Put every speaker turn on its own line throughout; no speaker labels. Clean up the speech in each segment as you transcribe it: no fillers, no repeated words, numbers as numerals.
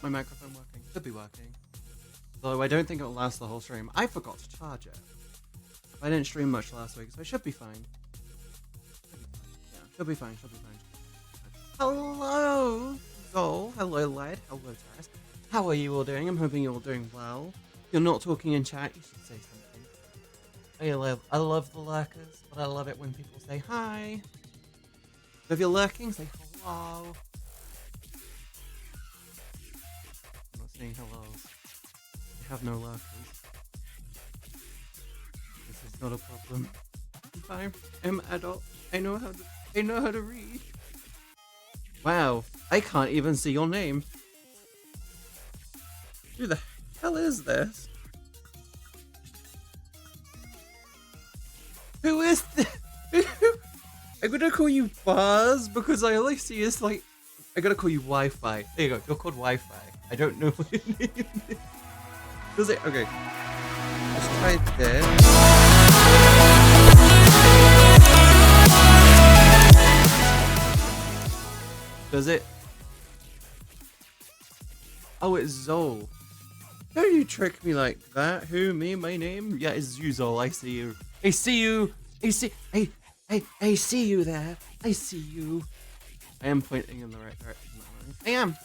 my microphone working? Could be working. Though I don't think it'll last the whole stream. I forgot to charge it. I didn't stream much last week, so it should be fine. Yeah, should be fine, should be fine. Hello, Zol. Hello, Led. Hello, Taras. How are you all doing? I'm hoping you're all doing well. If you're not talking in chat, you should say something. I love the lurkers, but I love it when people say hi. So if you're lurking, say hello. I'm not saying hello. I have no lurkers. This is not a problem. I'm adult. I know how to read. Wow, I can't even see your name. Who the hell is this? Who is this? I'm gonna call you Buzz because I only see is like. I gotta call you Wi-Fi. There you go. You're called Wi-Fi. I don't know what your name is. Does it? Okay. Let's try this. Does it? Oh, it's Zol. Don't you trick me like that. Who? Me? My name? Yeah, it's you, Zol. I see you. I see you. I see you there. I see you. I am pointing in the right direction. I am.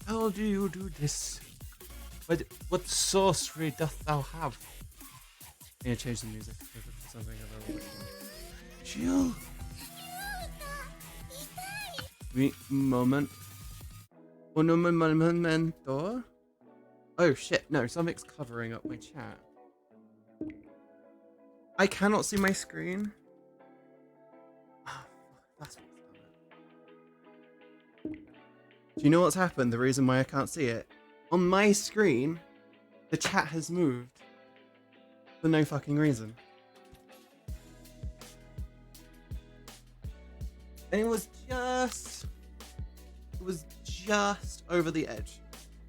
How do you do this? What sorcery doth thou have? I'm gonna change the music for something a little bit more chill. Moment. Un momento. Oh shit, no, something's covering up my chat. I cannot see my screen. That's what's done it. Do you know what's happened? The reason why I can't see it? On my screen, the chat has moved. For no fucking reason. And it was just over the edge.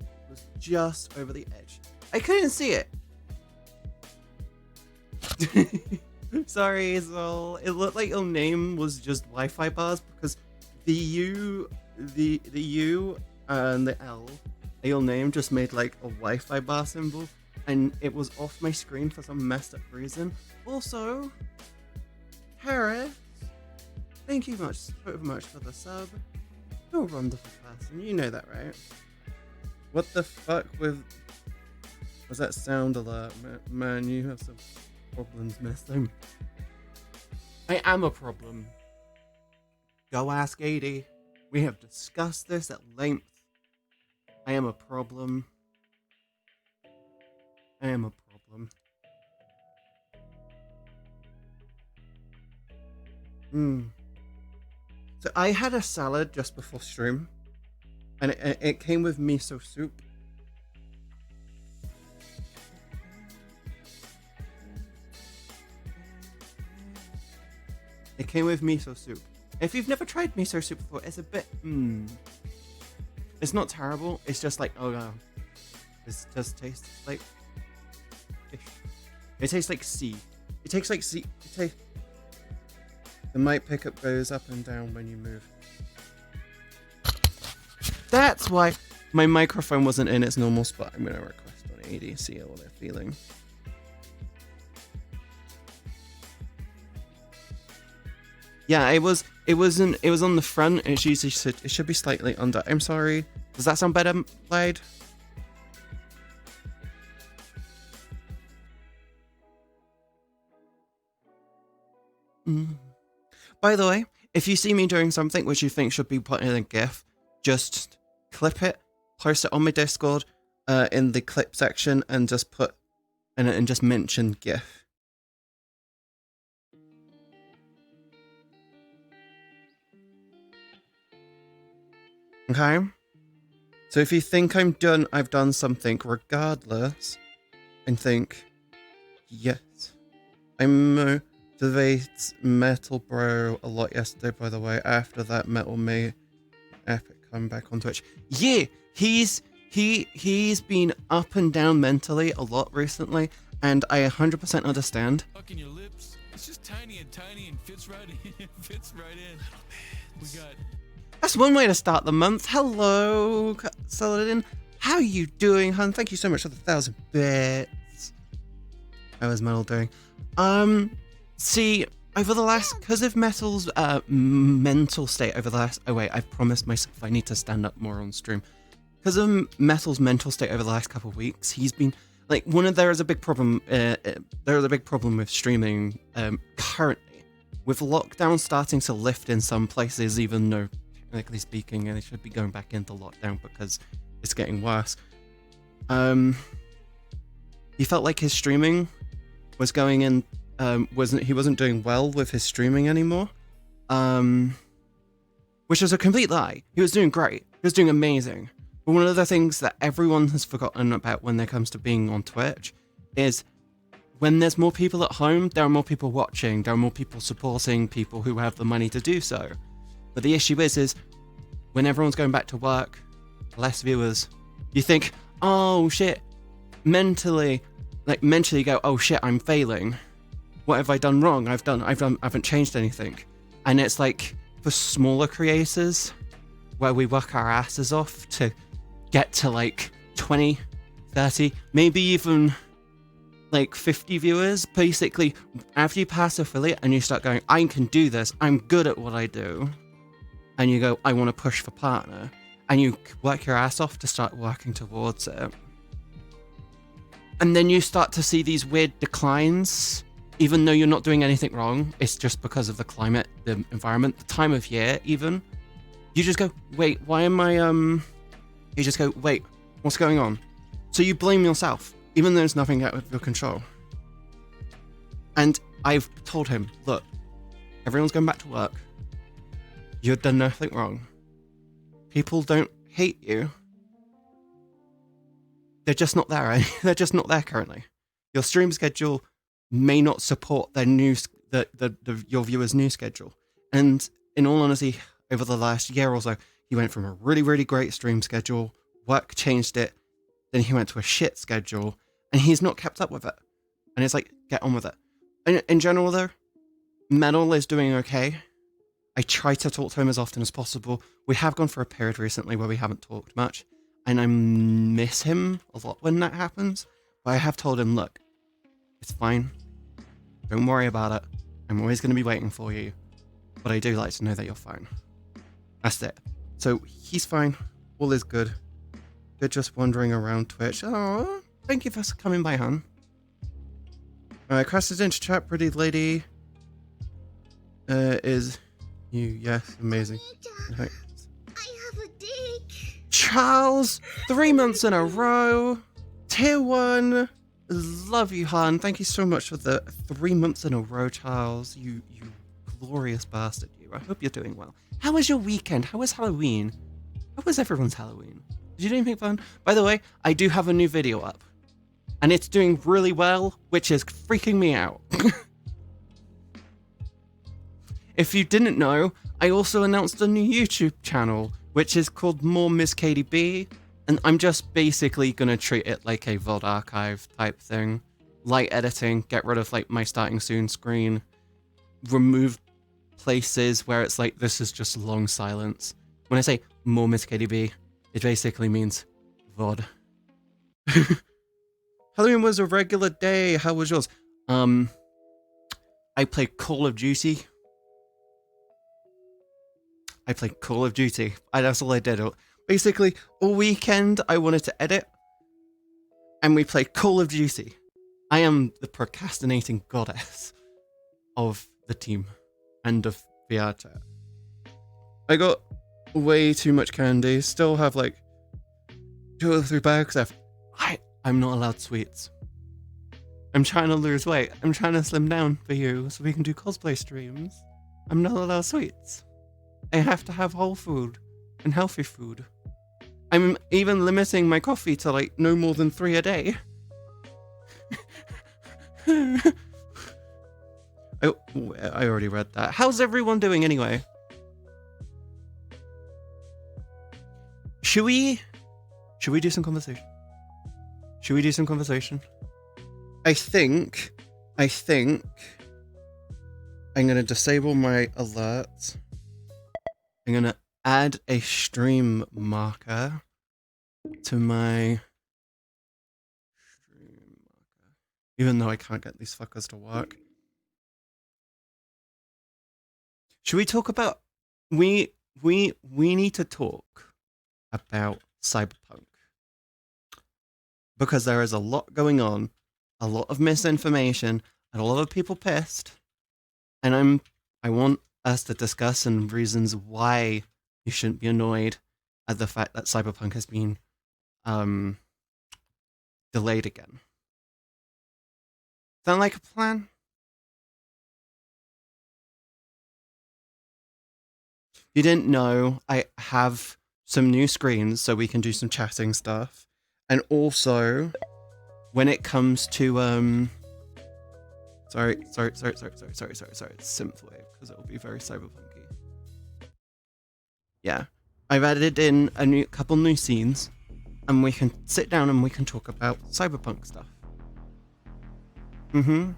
It was just over the edge. I couldn't see it. Sorry, Zol. It looked like your name was just Wi-Fi bars because the U and the L, your name just made like a Wi-Fi bar symbol, and it was off my screen for some messed up reason. Also, Harris, thank you so much for the sub. You're a wonderful person. You know that, right? What the fuck with... Was that sound alert? Man, you have some problems, miss. I am a problem. Go ask 80. We have discussed this at length. I am a problem. I am a problem. So I had a salad just before stream, and it came with miso soup. It came with miso soup. If you've never tried miso soup before, it's a bit It's not terrible. It's just like, oh no, it just tastes like fish. It tastes like sea. It tastes like sea. The mic pickup goes up and down when you move. That's why my microphone wasn't in its normal spot. I'm gonna request on AD, see how they're feeling. Yeah, it was on the front. It should be slightly under. I'm sorry. Does that sound better, Lied? By the way, if you see me doing something which you think should be put in a GIF, just clip it, post it on my Discord, in the clip section, and just put and just mention GIF. Okay? So if you think I've done something regardless, and think, yes, I motivated Metal Bro a lot yesterday, by the way, after that Metal made epic comeback on Twitch. Yeah, he's been up and down mentally a lot recently, and I 100% understand.
Fucking your lips. It's just tiny and fits right in. Fits right in. We got
That's one way to start the month. Hello, Saladin. How you doing, hun? Thank you so much for the 1,000 bits. How is Metal doing? See, over the last, because of Metal's mental state over the last, oh wait, I promised myself I need to stand up more on stream. Because of Metal's mental state over the last couple of weeks, he's been, like, there is a big problem, with streaming currently. With lockdown starting to lift in some places, even though, technically speaking, it should be going back into lockdown because it's getting worse. He felt like his streaming was going in, he wasn't doing well with his streaming anymore. Which was a complete lie. He was doing great. He was doing amazing. But one of the things that everyone has forgotten about when it comes to being on Twitch is when there's more people at home, there are more people watching, there are more people supporting people who have the money to do so. But the issue is when everyone's going back to work, less viewers, you think, oh shit, mentally go, oh shit, I'm failing. What have I done wrong? I haven't changed anything. And it's like, for smaller creators, where we work our asses off to get to like 20, 30, maybe even like 50 viewers, basically, after you pass affiliate and you start going, I can do this, I'm good at what I do, and you go, I want to push for partner, and you work your ass off to start working towards it. And then you start to see these weird declines, even though you're not doing anything wrong. It's just because of the climate, the environment, the time of year, even. You just go, wait, why am I, you just go, wait, what's going on? So you blame yourself, even though there's nothing out of your control. And I've told him, look, everyone's going back to work. You've done nothing wrong. People don't hate you. They're just not there. They're just not there currently. Your stream schedule may not support their your viewers' new schedule. And in all honesty, over the last year or so, he went from a really, really great stream schedule, work changed it, then he went to a shit schedule, and he's not kept up with it. And it's like, get on with it. And in general though, Metal is doing okay. I try to talk to him as often as possible. We have gone for a period recently where we haven't talked much, and I miss him a lot when that happens. But I have told him, look, it's fine. Don't worry about it. I'm always going to be waiting for you. But I do like to know that you're fine. That's it. So he's fine. All is good. You're just wandering around Twitch. Oh, thank you for coming by, hon. Crashes into chat, pretty lady. Is you? Yes, amazing.
I have a dick.
Charles, 3 months in a row. Tier 1. Love you, hon. Thank you so much for the 3 months in a row, Charles. You glorious bastard, you. I hope you're doing well. How was your weekend? How was Halloween? How was everyone's Halloween? Did you do anything fun? By the way, I do have a new video up. And it's doing really well, which is freaking me out. If you didn't know, I also announced a new YouTube channel, which is called MoreMzCatieB. And I'm just basically going to treat it like a VOD archive type thing. Light editing, get rid of like my starting soon screen. Remove places where it's like, this is just long silence. When I say MoreMzCatieB, it basically means VOD. Halloween was a regular day. How was yours? I played Call of Duty. That's all I did. Basically, all weekend I wanted to edit, and we played Call of Duty. I am the procrastinating goddess of the team and of VR chat. I got way too much candy. Still have like 2 or 3 bags left. I'm not allowed sweets. I'm trying to lose weight. I'm trying to slim down for you so we can do cosplay streams. I'm not allowed sweets. I have to have whole food and healthy food. I'm even limiting my coffee to like no more than 3 a day. I already read that. How's everyone doing anyway? Should we do some conversation? I think I'm gonna disable my alerts. I'm gonna add a stream marker to my stream marker, even though I can't get these fuckers to work. Should we talk about we need to talk about Cyberpunk, because there is a lot going on, a lot of misinformation, and a lot of people pissed, and I want us to discuss some reasons why you shouldn't be annoyed at the fact that Cyberpunk has been delayed again. Sound like a plan? If you didn't know, I have some new screens so we can do some chatting stuff. And also, when it comes to sorry, it's Synthwave, because it'll be very cyberpunky. Yeah. I've added in a couple new scenes, and we can sit down and we can talk about cyberpunk stuff. Let me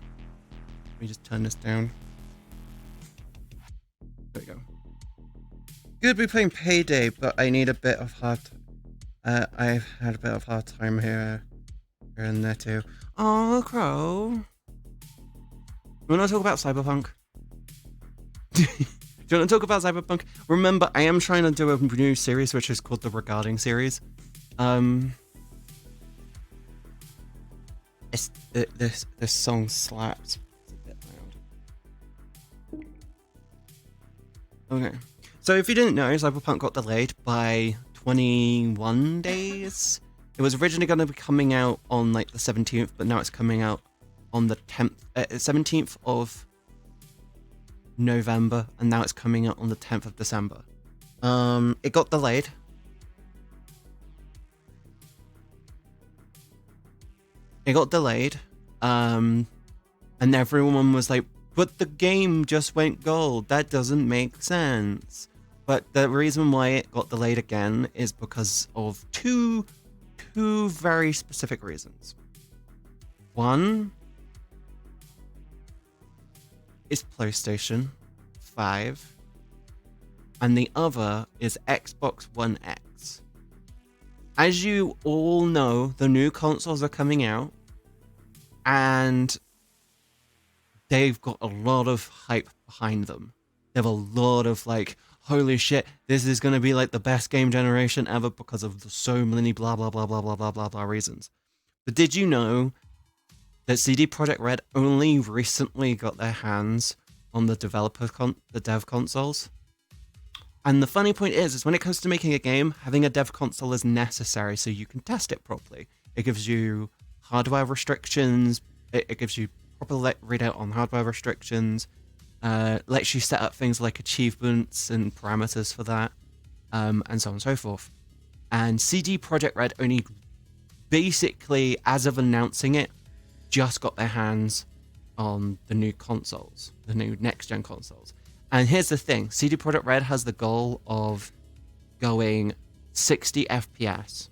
just turn this down. There we go. Good to be playing Payday, but I need a bit of hard. I've had a bit of hard time here and there too. Oh, Crow. You want to talk about Cyberpunk? Do you want to talk about Cyberpunk? Remember, I am trying to do a new series which is called the Regarding series. This song slaps. It's a bit loud. Okay. So if you didn't know, Cyberpunk got delayed by 21 days. It was originally going to be coming out on like the 17th, but now it's coming out on the 17th of November, and now it's coming out on the 10th of December. It got delayed. And everyone was like, but the game just went gold. That doesn't make sense. But the reason why it got delayed again is because of two very specific reasons. One is PlayStation 5, and the other is Xbox One X. As you all know, the new consoles are coming out, and they've got a lot of hype behind them. They have a lot of like, holy shit, this is going to be like the best game generation ever because of so many blah blah blah blah blah blah blah blah reasons. But did you know that CD Projekt Red only recently got their hands on the dev consoles? And the funny point is when it comes to making a game, having a dev console is necessary so you can test it properly. It gives you hardware restrictions, it gives you proper readout on hardware restrictions, lets you set up things like achievements and parameters for that, and so on and so forth. And CD Projekt Red only basically, as of announcing it, just got their hands on the new consoles, the new next-gen consoles. And here's the thing, CD Projekt Red has the goal of going 60 FPS,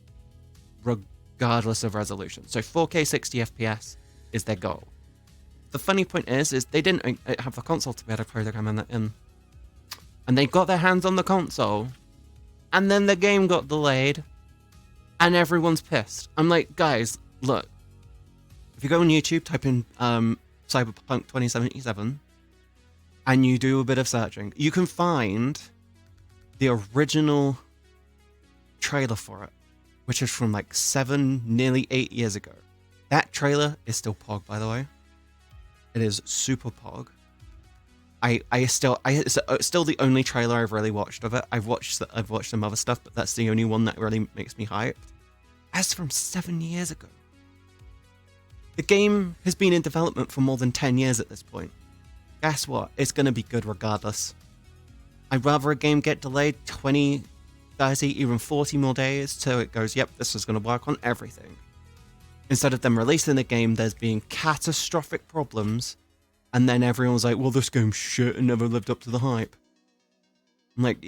regardless of resolution. So 4K 60 FPS is their goal. The funny point is they didn't have the console to be able to program that in. And they got their hands on the console, and then the game got delayed, and everyone's pissed. I'm like, guys, look, if you go on YouTube, type in Cyberpunk 2077, and you do a bit of searching, you can find the original trailer for it, which is from like 7, nearly 8 years ago. That trailer is still Pog, by the way. It is super Pog. It's still the only trailer I've really watched of it. I've watched some other stuff, but that's the only one that really makes me hyped. That's from 7 years ago. The game has been in development for more than 10 years at this point. Guess what? It's going to be good regardless. I'd rather a game get delayed 20, 30, even 40 more days till it goes, yep, this is going to work on everything. Instead of them releasing the game, there's being catastrophic problems, and then everyone's like, well, this game's shit and never lived up to the hype. I'm like,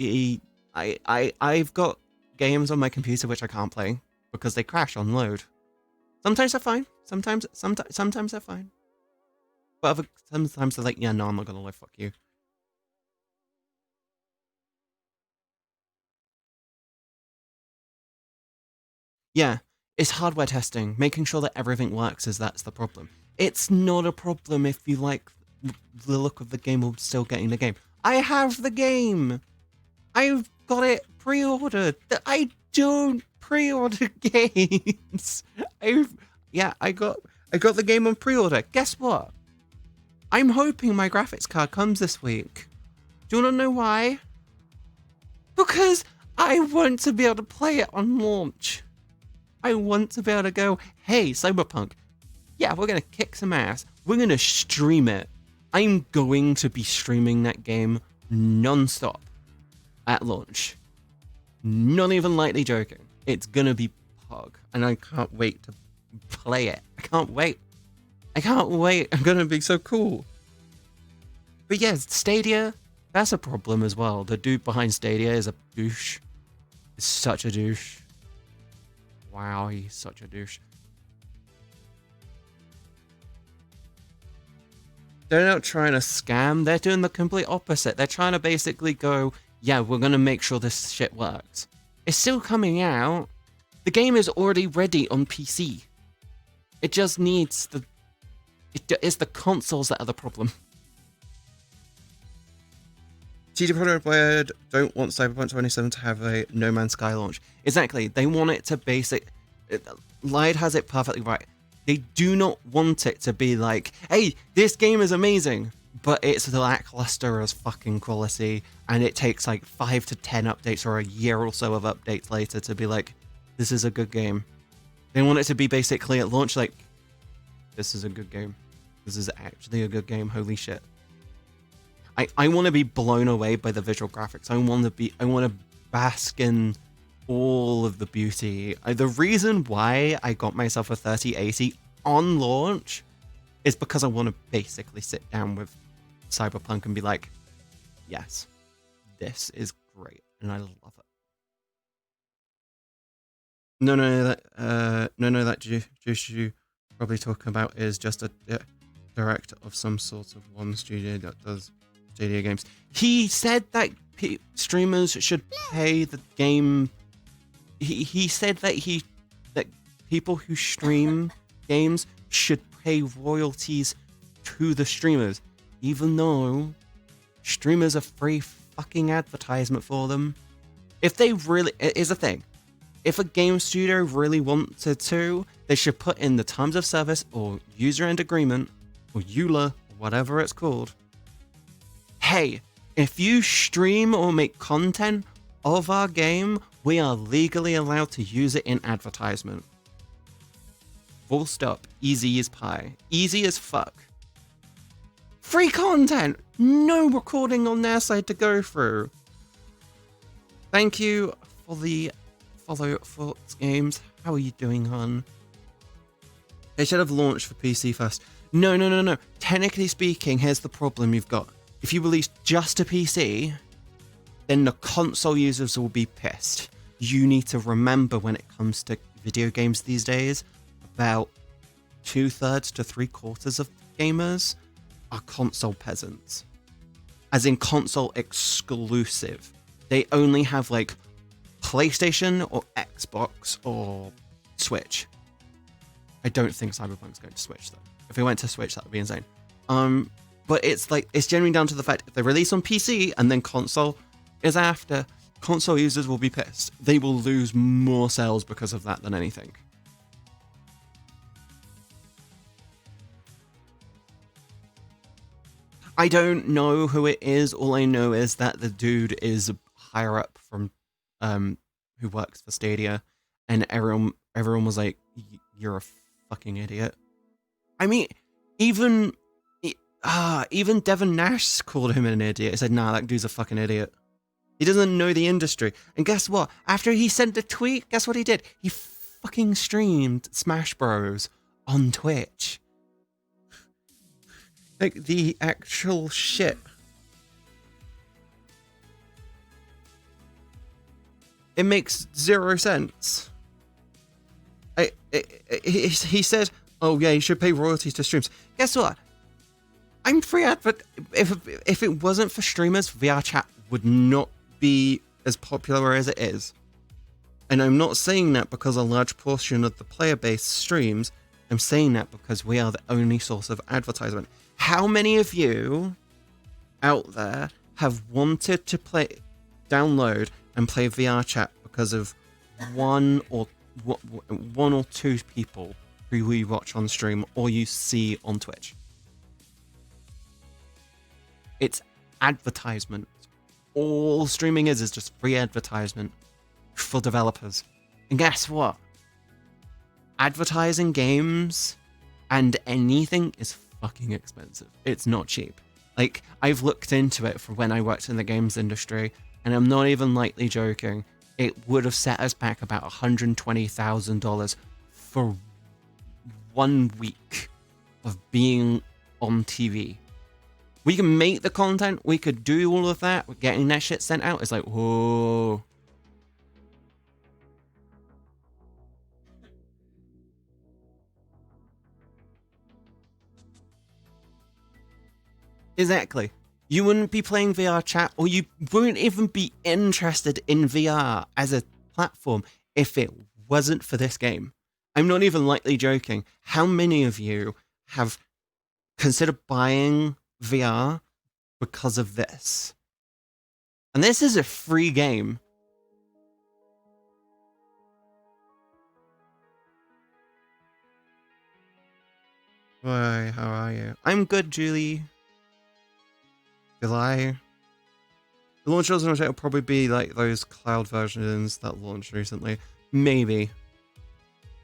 I've got games on my computer which I can't play because they crash on load. Sometimes they're fine. Sometimes they're fine. But sometimes they're like, yeah, no, I'm not gonna live, fuck you. Yeah, it's hardware testing. Making sure that everything works that's the problem. It's not a problem if you like the look of the game or still getting the game. I have the game! I've got it pre-ordered. I don't pre-order games. I got the game on pre-order. Guess what? I'm hoping my graphics card comes this week. Do you want to know why? Because I want to be able to play it on launch. I want to be able to go, hey, Cyberpunk, yeah, we're going to kick some ass. We're going to stream it. I'm going to be streaming that game non-stop at launch. Not even lightly joking. It's going to be pog, and I can't wait to play it. I can't wait. I'm going to be so cool. But yeah, Stadia, that's a problem as well. The dude behind Stadia is a douche. He's such a douche. Wow, he's such a douche. They're not trying to scam. They're doing the complete opposite. They're trying to basically go, yeah, we're going to make sure this shit works. It's still coming out. The game is already ready on PC. It just needs it's the consoles that are the problem. CD Projekt Red don't want Cyberpunk 2077 to have a No Man's Sky launch. Exactly. They want it to Lied has it perfectly right. They do not want it to be like, hey, this game is amazing, but it's lackluster as fucking quality, and it takes like 5 to 10 updates or a year or so of updates later to be like, this is a good game. They want it to be basically at launch like, this is a good game. This is actually a good game. Holy shit. I want to be blown away by the visual graphics. I want to bask in all of the beauty. The reason why I got myself a 3080 on launch is because I want to basically sit down with Cyberpunk and be like, yes, this is great, and I love it. That juice you probably talking about is just a director of some sort of one studio that does Stadia games. He said that streamers should pay the game. He said that people who stream games should pay royalties to the streamers, even though streamers are free fucking advertisement for them. If they really, here's the thing, if a game studio really wanted to, they should put in the terms of service or user end agreement or EULA, or whatever it's called. Hey, if you stream or make content of our game, we are legally allowed to use it in advertisement. Full stop. Easy as pie. Easy as fuck. Free content! No recording on their side to go through. Thank you for the follow for games. How are you doing, hon? They should have launched for PC first. No. Technically speaking, here's the problem you've got. If you release just a PC, then the console users will be pissed. You need to remember when it comes to video games these days, about 2/3 to 3/4 of gamers are console peasants. As in console exclusive. They only have like PlayStation or Xbox or Switch. I don't think Cyberpunk's going to Switch though. If it went to Switch, that would be insane. But it's generally down to the fact if they release on PC and then console is after, console users will be pissed. They will lose more sales because of that than anything. I don't know who it is. All I know is that the dude is higher up from who works for Stadia, and everyone was like, "You're a fucking idiot." I mean, even Devin Nash called him an idiot. He said, "Nah, that dude's a fucking idiot. He doesn't know the industry." And guess what? After he sent the tweet, guess what he did? He fucking streamed Smash Bros on Twitch. Like, the actual shit. It makes zero sense. He said, "Oh yeah, you should pay royalties to streams." Guess what? I'm free advert. If it wasn't for streamers, VR chat would not be as popular as it is. And I'm not saying that because a large portion of the player base streams. I'm saying that because we are the only source of advertisement. How many of you out there have wanted to download and play VR chat because of one or two people who we watch on stream or you see on Twitch? It's advertisement. All streaming is just free advertisement for developers. And guess what? Advertising games and anything is fucking expensive. It's not cheap. Like, I've looked into it for when I worked in the games industry, and I'm not even lightly joking. It would have set us back about $120,000 for 1 week of being on TV. We can make the content, we could do all of that, getting that shit sent out is like, whoa. Exactly. You wouldn't be playing VR chat, or you wouldn't even be interested in VR as a platform if it wasn't for this game. I'm not even lightly joking. How many of you have considered buying VR because of this? And this is a free game. Why, how are you? I'm good, Julie. July. The launch version will probably be like those cloud versions that launched recently. Maybe.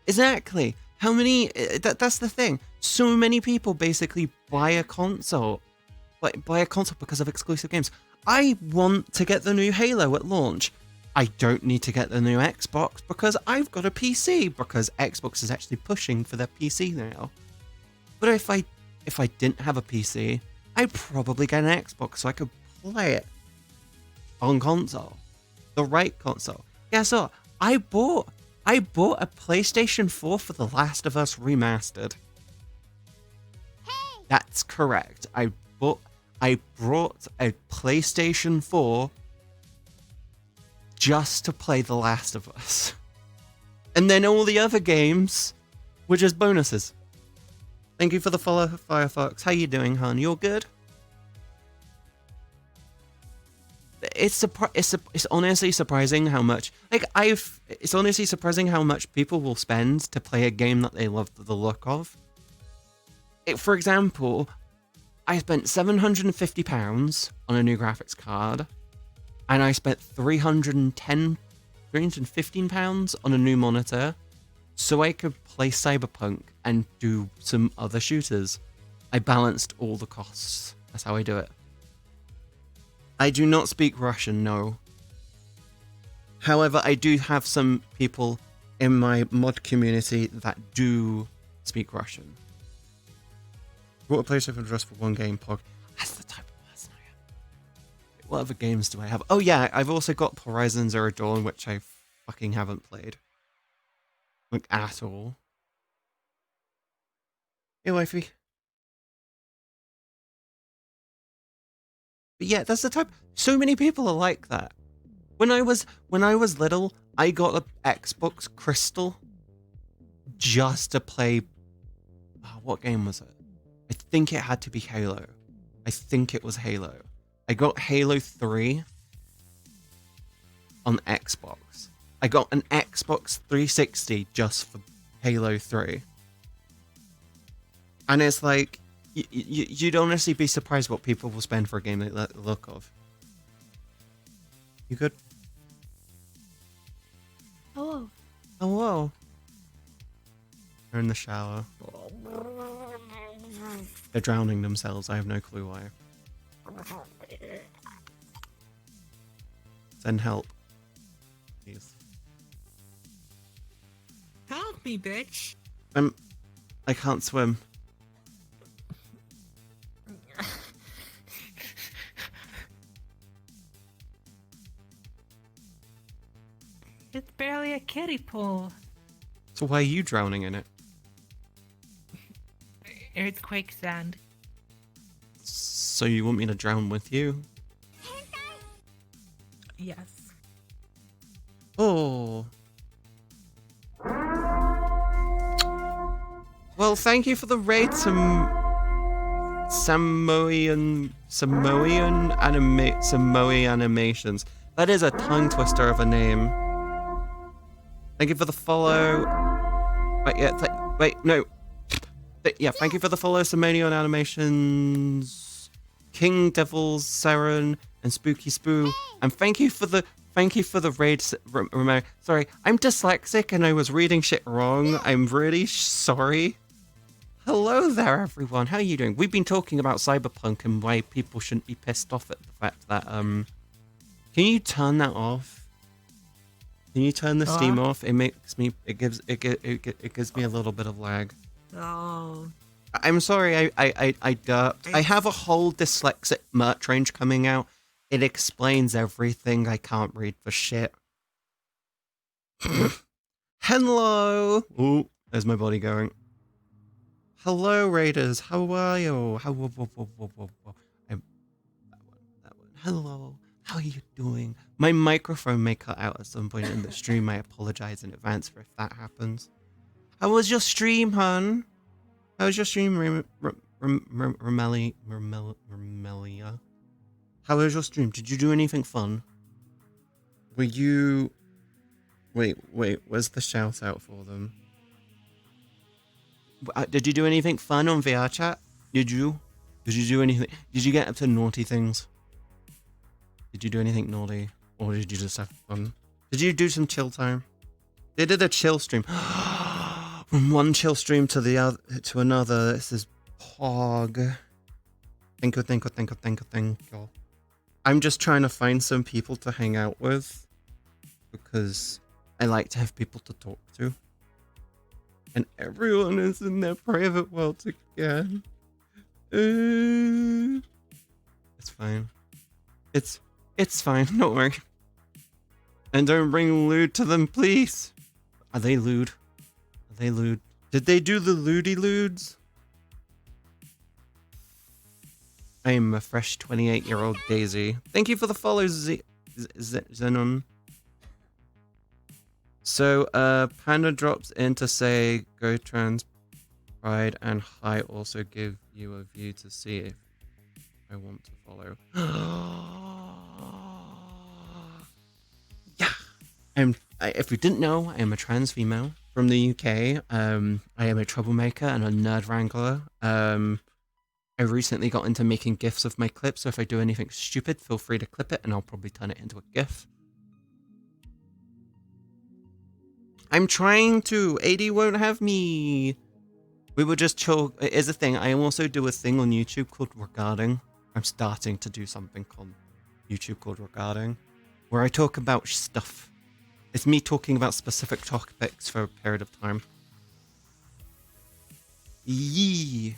Exactly. How many... That's the thing. So many people basically buy a console. Like, buy a console because of exclusive games. I want to get the new Halo at launch. I don't need to get the new Xbox because I've got a PC. Because Xbox is actually pushing for their PC now. But if I didn't have a PC... I'd probably get an Xbox so I could play it on console. The right console. Guess what? I bought a PlayStation 4 for The Last of Us Remastered. Hey! That's correct. I brought a PlayStation 4 just to play The Last of Us. And then all the other games were just bonuses. Thank you for the follow, Firefox. How you doing, hon? You're good? It's honestly surprising how much... It's honestly surprising how much people will spend to play a game that they love the look of. For example, I spent £750 on a new graphics card, and I spent £315 on a new monitor, so I could play Cyberpunk and do some other shooters. I balanced all the costs. That's how I do it. I do not speak Russian, no. However, I do have some people in my mod community that do speak Russian. Bought a PlayStation just for one game, Pog. That's the type of person I am. What other games do I have? Oh yeah, I've also got Horizon Zero Dawn, which I fucking haven't played. Like, at all. Hey, wifey. But yeah, that's the type. So many people are like that. When I was little, I got an Xbox Crystal just to play. What game was it? I think it had to be Halo. I think it was Halo. I got Halo 3 on Xbox. I got an Xbox 360 just for Halo 3. And it's like, you'd honestly be surprised what people will spend for a game they like the look of. You good?
Hello.
Hello. They're in the shower. They're drowning themselves. I have no clue why. Send help. Please.
Help me, bitch.
I can't swim.
It's barely a kiddie pool.
So why are you drowning in it?
Earthquake sand.
So you want me to drown with you?
Yes.
Oh, Well, thank you for the raid, Samoan animations. That is a tongue twister of a name. Thank you for the follow. Wait, yeah, wait, no. Yeah, thank you for the follow, Samoan animations, King Devils, Saren, and Spooky Spoo, and thank you for the raid, Romero. Sorry, I'm dyslexic and I was reading shit wrong. I'm really sorry. Hello there, everyone. How are you doing? We've been talking about Cyberpunk and why people shouldn't be pissed off at the fact that can you turn that off? Can you turn the Steam off? It makes me. It gives me a little bit of lag.
Oh.
I'm sorry. I derped. I have a whole dyslexic merch range coming out. It explains everything. I can't read for shit. Hello. Ooh, there's my body going. Hello, Raiders. How are you? That one. Hello. How are you doing? My microphone may cut out at some point in the stream. I apologize in advance for if that happens. How was your stream, hun? How was your stream, Romelia? How was your stream? Did you do anything fun? Were you... Wait, where's the shout out for them? Did you do anything fun on VR chat? Did you do anything? Did you get up to naughty things? Did you do anything naughty? Or did you just have fun? Did you do some chill time? They did a chill stream. From one chill stream to the other, to another. This is Pog. Thank you. I'm just trying to find some people to hang out with. Because I like to have people to talk to. And everyone is in their private world again. It's fine. It's fine, don't worry. And don't bring lewd to them, please. Are they lewd? Are they lewd? Did they do the lewdy lewds? I am a fresh 28-year-old Daisy. Thank you for the follow, Zenon. So, Panda drops in to say, go trans, pride, and hi also give you a view to see if I want to follow. Yeah. If you didn't know, I am a trans female from the UK. I am a troublemaker and a nerd wrangler. I recently got into making GIFs of my clips, so if I do anything stupid, feel free to clip it and I'll probably turn it into a GIF. I'm trying to. AD won't have me. We will just chill. It is a thing. I also do a thing on YouTube called Regarding. I'm starting to do something on YouTube called Regarding, where I talk about stuff. It's me talking about specific topics for a period of time. Yee.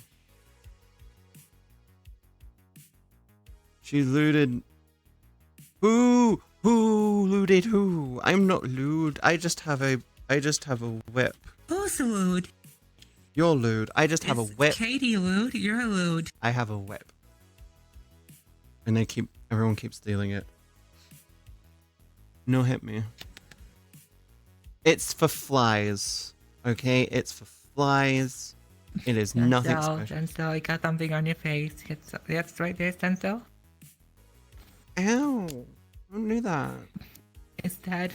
She looted. Who looted who? I'm not lewd. I just have a whip.
Who's lewd?
You're lewd. I just have a whip.
Katie lewd? You're lewd.
I have a whip. And everyone keeps stealing it. No, hit me. It's for flies. Okay? It's for flies. It is nothing special.
Denzel, you got something on your face. That's right there, Denzel.
Ow. Don't do that.
It's dead.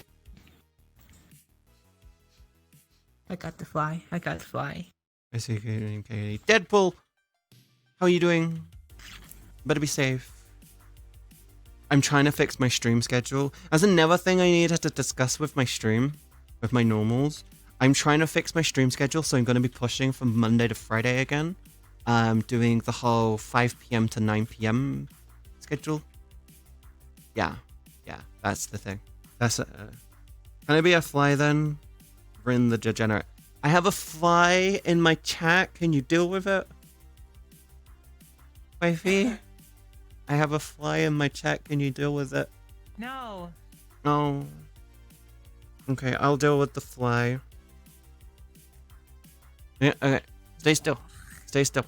I got the fly.
I see Katie. Deadpool! How are you doing? Better be safe. I'm trying to fix my stream schedule. As another thing I needed to discuss with my stream, with my normals, I'm trying to fix my stream schedule, so I'm going to be pushing from Monday to Friday again. Doing the whole 5 p.m. to 9 p.m. schedule. Yeah, that's the thing. That's it. Can I be a fly then? Rin the degenerate. I have a fly in my chat. Can you deal with it? Wifey? I have a fly in my chat. Can you deal with it?
No.
Oh. Okay, I'll deal with the fly. Yeah, okay. Stay still. Stay still.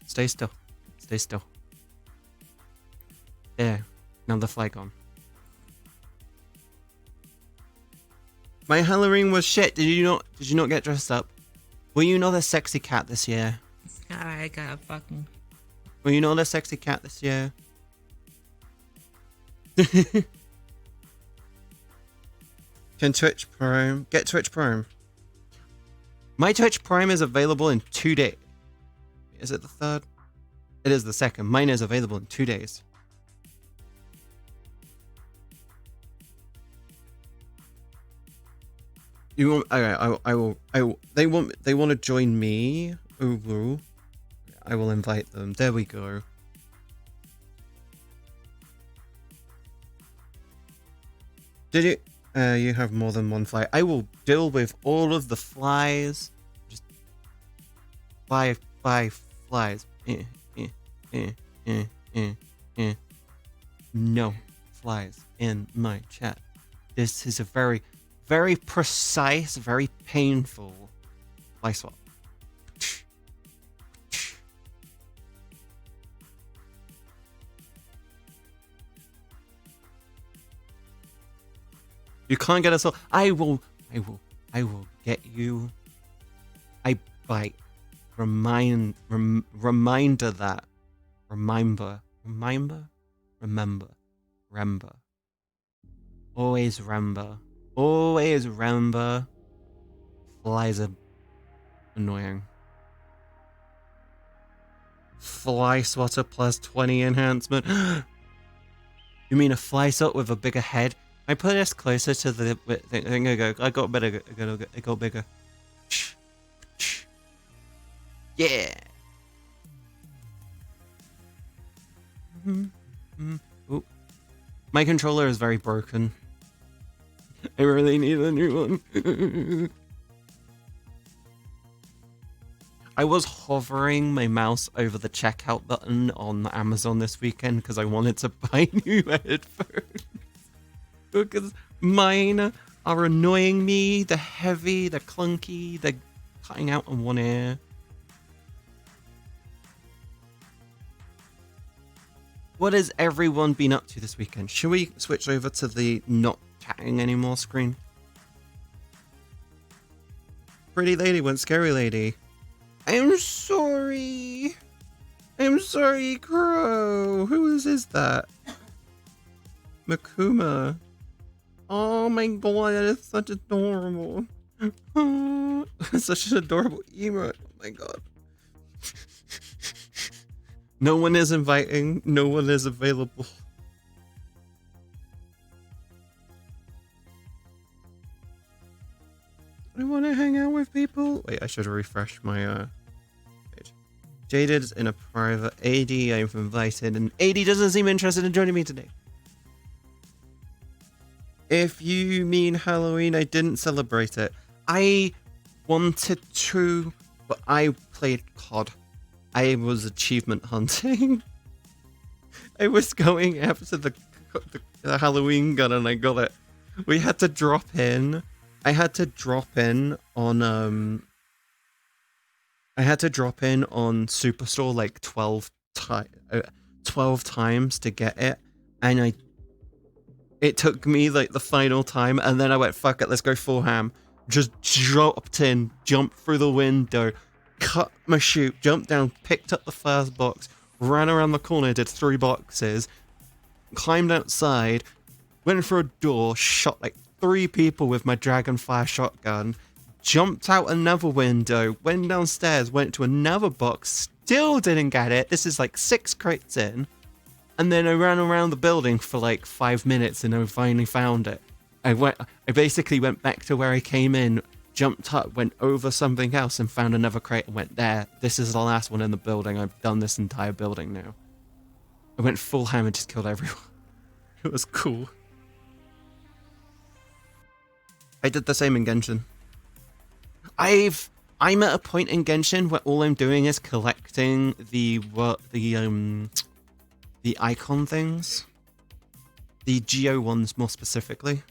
Stay still. Stay still. There. Now the fly gone. My Halloween was shit. Did you not get dressed up? Well, you know the sexy cat this year.
I got fucking.
Well, you know the sexy cat this year. Can Twitch Prime get Twitch Prime? My Twitch Prime is available in 2 days. Is it the 3rd? It is the 2nd. Mine is available in 2 days. You want? Okay, I will. They want to join me. Ooh, I will invite them. There we go. Did you? You have more than one fly. I will deal with all of the flies. Just buy flies. No flies in my chat. This is a very, very precise, very painful fly swap. You can't get us all. I will get you. I bite. Reminder that. Remember. Always remember. Always remember. Flies are annoying. Fly swatter plus 20 enhancement. You mean a fly swatter with a bigger head? I put this closer to the thing. I got better. I got bigger. Yeah. Ooh. My controller is very broken. I really need a new one. I was hovering my mouse over the checkout button on Amazon this weekend because I wanted to buy new headphones. Because mine are annoying me. They're heavy, they're clunky, they're cutting out on one ear. What has everyone been up to this weekend? Should we switch over to the not chatting anymore screen? Pretty lady went scary lady. I'm sorry. I'm sorry, Crow. Who is that? Makuma. Oh my god, that is such adorable. Such an adorable emote. Oh my god. No one is inviting. No one is available. I want to hang out with people. Wait, I should refresh my page. Jaded's in a private. AD, I've invited, and AD doesn't seem interested in joining me today. If you mean Halloween, I didn't celebrate it. I wanted to, but I played COD. I was achievement hunting. I was going after the Halloween gun and I got it. We had to drop in. I had to drop in on Superstore like 12 times to get it, and it took me like the final time, and then I went, fuck it, let's go full ham. Just dropped in, jumped through the window, cut my chute, jumped down, picked up the first box, ran around the corner, did 3 boxes, climbed outside, went through a door, shot like 3 people with my Dragonfire shotgun, jumped out another window, went downstairs, went to another box, still didn't get it. This is like 6 crates in. And then I ran around the building for like 5 minutes and I finally found it. I basically went back to where I came in, jumped up, went over something else and found another crate and went there. This is the last one in the building. I've done this entire building now. I went full ham and just killed everyone. It was cool. I did the same in Genshin. I'm at a point in Genshin where all I'm doing is collecting the icon things. The Geo ones more specifically.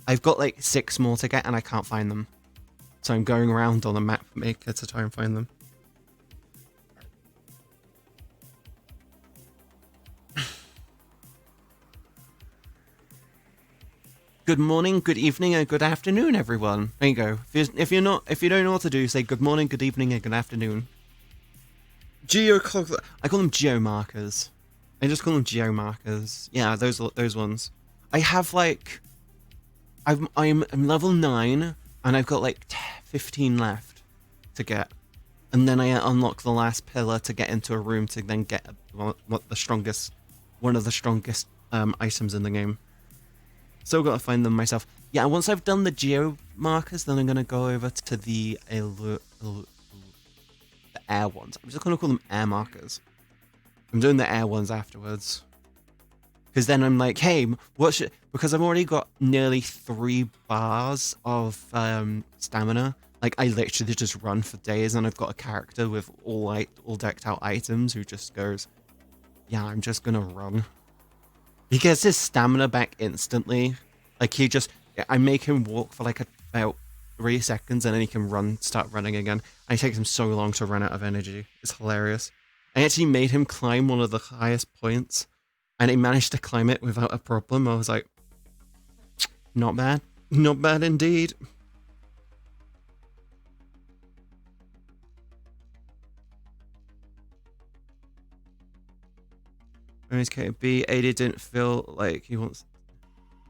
I've got like 6 more to get and I can't find them. So I'm going around on a map maker to try and find them. Good morning, good evening, and good afternoon, everyone. There you go. If you don't know what to do, say good morning, good evening, and good afternoon. I call them geomarkers. I just call them geomarkers. Yeah, those ones. I have like, I'm level 9, and I've got like 15 left to get, and then I unlock the last pillar to get into a room to then get one of the strongest items in the game. Still gotta find them myself. Yeah, once I've done the geo markers, then I'm gonna go over to the air ones. I'm just gonna call them air markers. I'm doing the air ones afterwards. Because then I'm like, hey, because I've already got nearly 3 bars of stamina. Like, I literally just run for days, and I've got a character with all decked out items who just goes, yeah, I'm just gonna run. He gets his stamina back instantly. Like, I make him walk for like about 3 seconds, and then he can start running again. And it takes him so long to run out of energy. It's hilarious. I actually made him climb one of the highest points, and he managed to climb it without a problem. I was like, not bad. Not bad indeed. MzCatieB, AD didn't feel like he wants.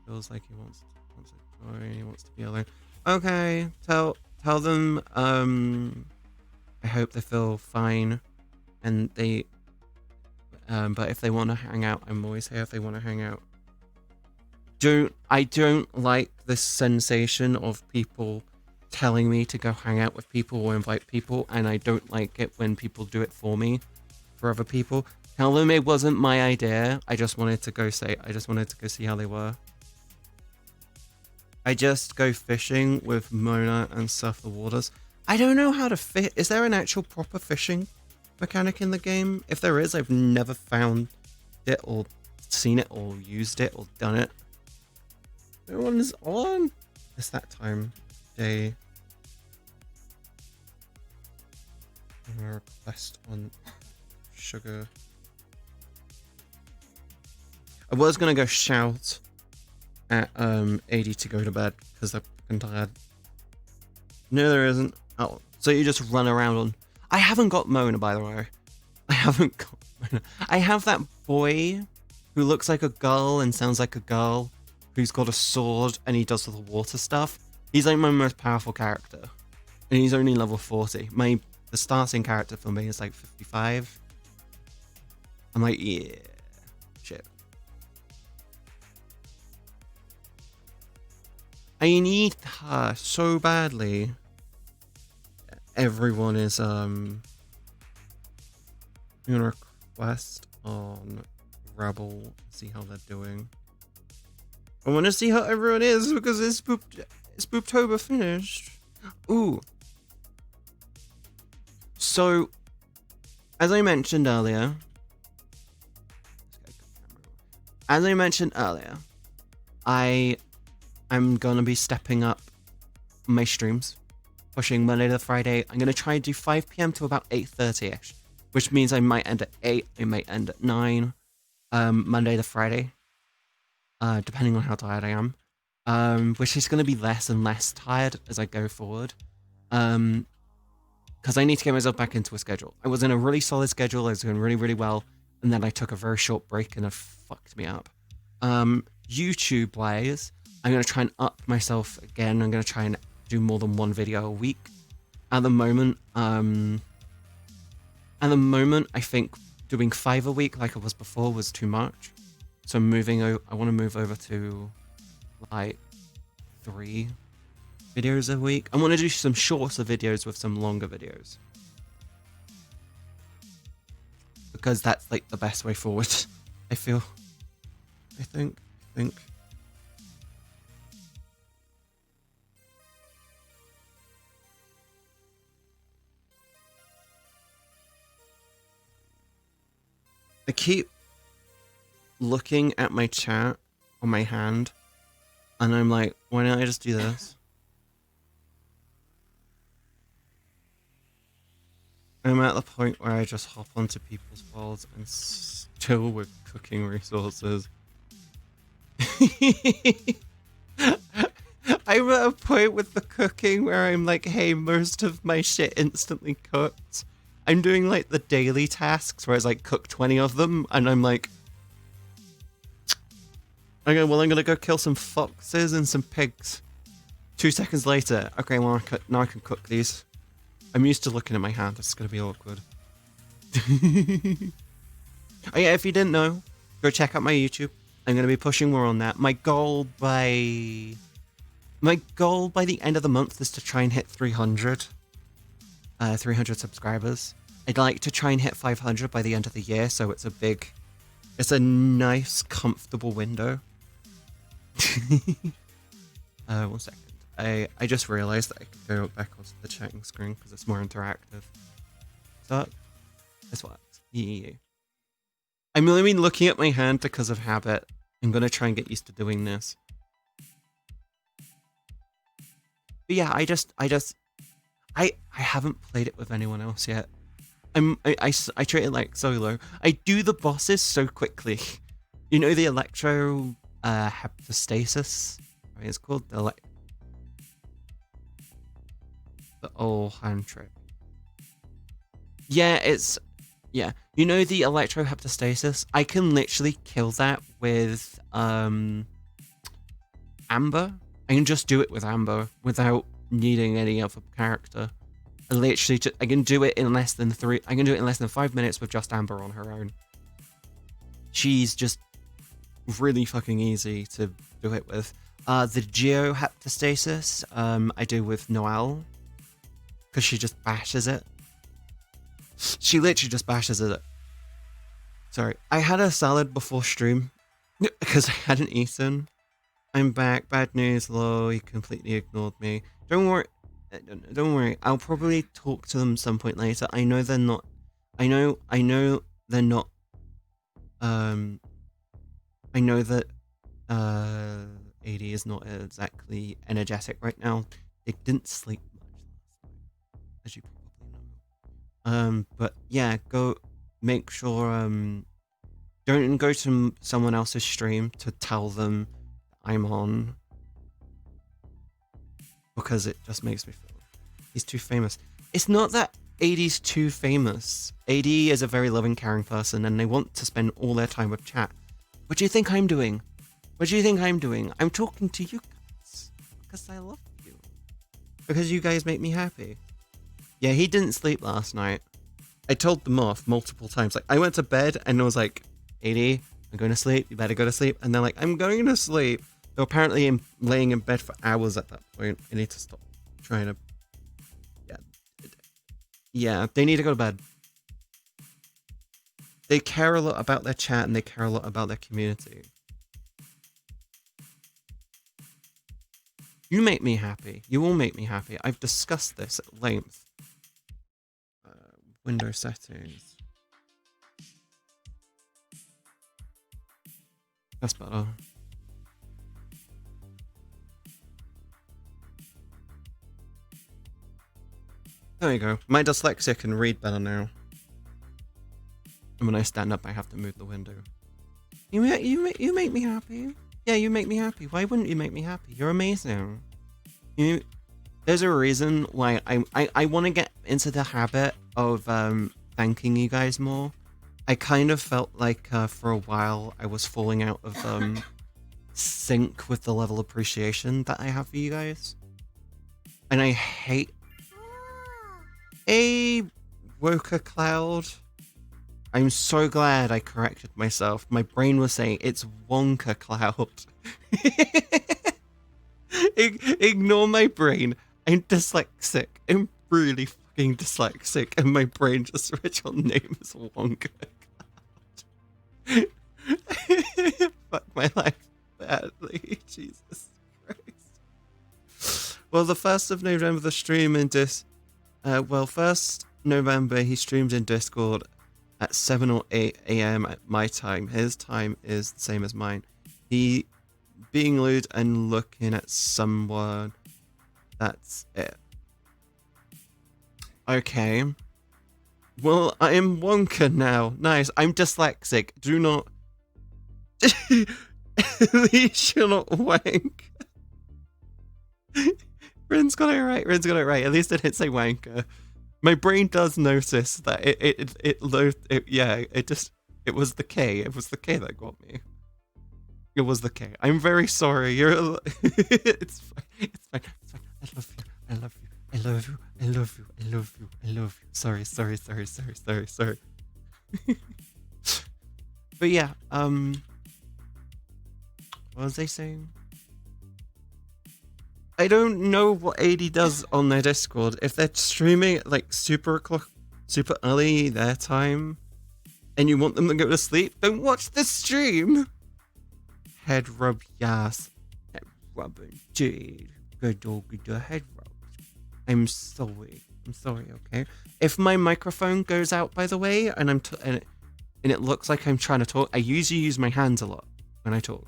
Feels like he wants to join. He wants to be alone. Okay, tell them. I hope they feel fine, and they. But if they want to hang out, I'm always here if they want to hang out. I don't like this sensation of people telling me to go hang out with people or invite people, and I don't like it when people do it for me, for other people. Tell them it wasn't my idea. I just wanted to go see how they were. I just go fishing with Mona and surf the waters. I don't know how to fish. Is there an actual proper fishing mechanic in the game? If there is, I've never found it or seen it or used it or done it. No one is on. It's that time of day. I'm gonna request on sugar. I was gonna go shout at AD to go to bed because they're fucking tired. No, there isn't. Oh, so you just run around on. I haven't got Mona, by the way. I haven't got Mona. I have that boy who looks like a girl and sounds like a girl, who's got a sword and he does all the water stuff. He's like my most powerful character, and he's only level 40. The starting character for me is like 55. I'm like, yeah, shit. I need her so badly. Everyone is gonna request on Rebel, see how they're doing. I want to see how everyone is because it's Spooptober finished. Ooh. So, as I mentioned earlier, I'm gonna be stepping up my streams, pushing Monday to Friday. I'm gonna try and do 5 PM to about 8:30ish, which means I might end at 8, I might end at 9, Monday to Friday, depending on how tired I am, which is gonna be less and less tired as I go forward, because I need to get myself back into a schedule. I was in a really solid schedule, I was doing really, really well, and then I took a very short break and it fucked me up. YouTube-wise, I'm going to try and up myself again. I'm going to try and do more than 1 video a week. At the moment, I think doing 5 a week like I was before was too much. So I want to move over to like 3 videos a week. I want to do some shorter videos with some longer videos, because that's like the best way forward. I think. I keep looking at my chat on my hand, and I'm like, why don't I just do this? I'm at the point where I just hop onto people's worlds and still with cooking resources. I'm at a point with the cooking where I'm like, hey, most of my shit instantly cooked. I'm doing like the daily tasks where it's like cook 20 of them, and I'm like, okay, well, I'm gonna go kill some foxes and some pigs. 2 seconds later, okay, well, now I can cook these. I'm used to looking at my hand. It's gonna be awkward. Oh yeah, if you didn't know, go check out my YouTube. I'm gonna be pushing more on that. My goal by the end of the month is to try and hit 300 subscribers. I'd like to try and hit 500 by the end of the year, so it's a nice, comfortable window. 1 second. I just realized that I can go back onto the chatting screen because it's more interactive. So, this works. Yeah. I'm only looking at my hand because of habit. I'm gonna try and get used to doing this. But yeah, I haven't played it with anyone else yet. I treat it like solo. I do the bosses so quickly. You know the electro heptastasis? I mean, it's called the old hand trick. Yeah, you know the electro heptastasis? I can literally kill that with Amber. I can just do it with Amber without needing any other character. I can do it in less than 5 minutes with just Amber on her own. She's just really fucking easy to do it with. The Geo heptastasis, I do with Noelle, because she just bashes it. She literally just bashes it. Sorry, I had a salad before stream because I hadn't eaten. I'm back. Bad news, lol. He completely ignored me. Don't worry. I'll probably talk to them some point later. I know they're not. I know they're not. I know that AD is not exactly energetic right now. They didn't sleep much last night, as you probably know. But yeah, go make sure. Don't go to someone else's stream to tell them I'm on, because it just makes me feel he's too famous. It's not that AD's too famous. AD is a very loving, caring person, and they want to spend all their time with chat. What do you think I'm doing? I'm talking to you guys because I love you. Because you guys make me happy. Yeah, he didn't sleep last night. I told them off multiple times. Like, I went to bed and I was like, AD, I'm going to sleep. You better go to sleep. And they're like, I'm going to sleep. They're apparently laying in bed for hours at that point. I need to stop trying to... Yeah, they need to go to bed. They care a lot about their chat and they care a lot about their community. You make me happy. You all make me happy. I've discussed this at length. Window settings. That's better. There you go. My dyslexia can read better now. And when I stand up, I have to move the window. You make me happy. Yeah, you make me happy. Why wouldn't you make me happy? You're amazing. There's a reason why I want to get into the habit of thanking you guys more. I kind of felt like for a while I was falling out of sync with the level of appreciation that I have for you guys. And I hate a Woka Cloud. I'm so glad I corrected myself. My brain was saying it's Wonka Cloud. Ignore my brain. I'm dyslexic. I'm really fucking dyslexic, and my brain just read your name as Wonka Cloud. Fuck my life badly. Jesus Christ. Well, the 1st of November, the stream in 1st November, he streamed in Discord at 7 or 8 a.m. at my time. His time is the same as mine. He being lewd and looking at someone. That's it. Okay. Well, I am Wonka now. Nice. I'm dyslexic. Do not... Please shall not wank. Rin's got it right. Rin's got it right. At least it didn't say wanker. My brain does notice that it was the K. It was the K that got me. It was the K. I'm very sorry. It's fine. It's fine. It's fine. I love you. I love you. I love you. I love you. I love you. I love you. Sorry. But yeah, what was I saying? I don't know what AD does on their Discord. If they're streaming at like super early their time, and you want them to go to sleep, don't watch the stream. Head rub, yes. Head rub indeed. Good dog, good head rub. I'm sorry, okay? If my microphone goes out, by the way, and and it looks like I'm trying to talk, I usually use my hands a lot when I talk.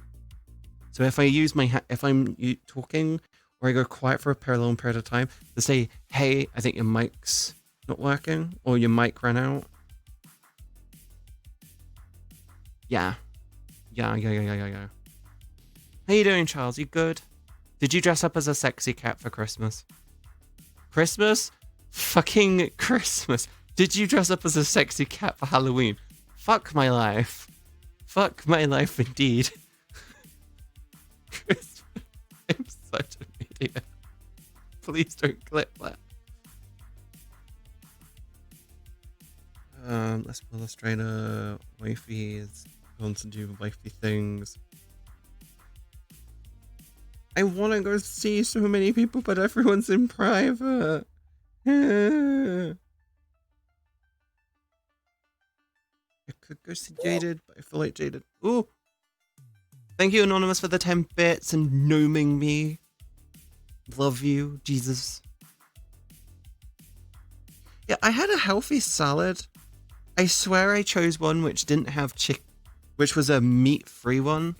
So if I use if I'm talking, or I go quiet for a long period of time, to say, hey, I think your mic's not working, or your mic ran out. Yeah. How you doing, Charles? You good? Did you dress up as a sexy cat for Christmas? Christmas? Fucking Christmas. Did you dress up as a sexy cat for Halloween? Fuck my life. Fuck my life indeed. Christmas. I'm such an idiot. Please don't clip that. Let's illustrator. Wifey is going to do wifey things. I want to go see so many people, but everyone's in private. I could go see Jaded, but I feel like Jaded. Ooh! Thank you, Anonymous, for the 10 bits and gnoming me. Love you, Jesus. Yeah, I had a healthy salad. I swear I chose one which didn't have which was a meat-free one.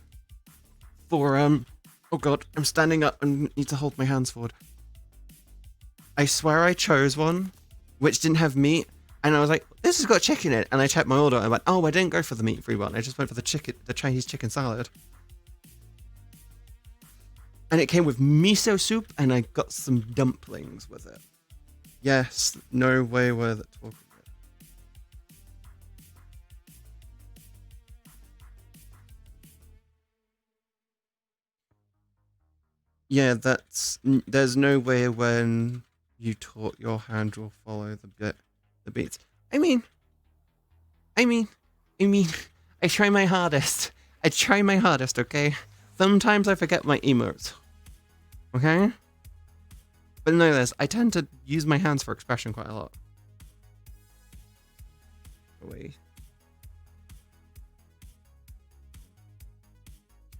For, oh god, I'm standing up and need to hold my hands forward. I swear I chose one which didn't have meat, and I was like, this has got chicken in it. And I checked my order and I went, oh, I didn't go for the meat-free one. I just went for the Chinese chicken salad. And it came with miso soup, and I got some dumplings with it. Yes, no way worth it talking about. Yeah, there's no way when you talk your hand will follow the beats. I mean, I try my hardest. Okay? Sometimes I forget my emotes. Okay? But know this, I tend to use my hands for expression quite a lot. Wait.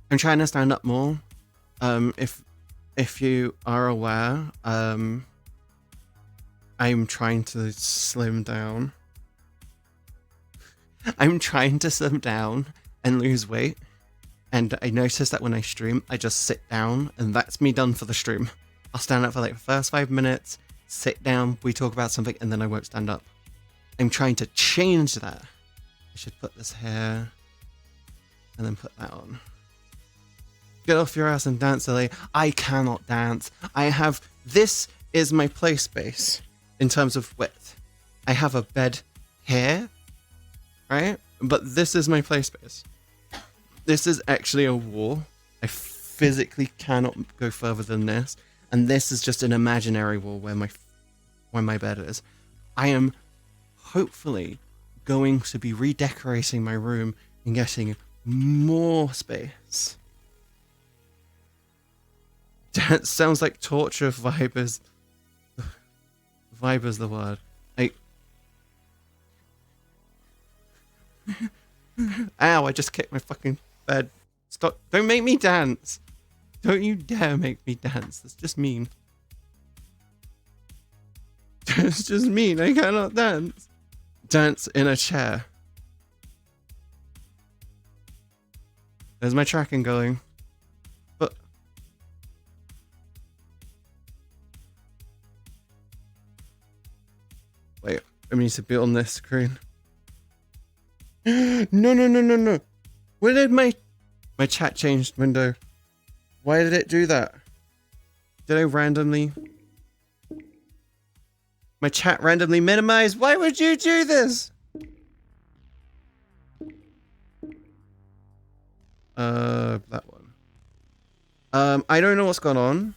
I'm trying to stand up more. If you are aware, I'm trying to slim down. I'm trying to slim down and lose weight. And I noticed that when I stream, I just sit down, and that's me done for the stream. I'll stand up for like the first 5 minutes, sit down, we talk about something, and then I won't stand up. I'm trying to change that. I should put this here, and then put that on. Get off your ass and dance, Lily. I cannot dance. This is my play space in terms of width. I have a bed here, right? But this is my play space. This is actually a wall. I physically cannot go further than this. And this is just an imaginary wall where my bed is. I am hopefully going to be redecorating my room and getting more space. That sounds like torture. Vibe is the word. Ow, I just kicked my fucking bed. Stop. Don't make me dance. Don't you dare make me dance. That's just mean. That's just mean. I cannot dance. Dance in a chair. There's my tracking going. But wait, I need to be on this screen. No. Where did my chat changed window? Why did it do that? Did I randomly... My chat randomly minimized? Why would you do this? That one. I don't know what's going on.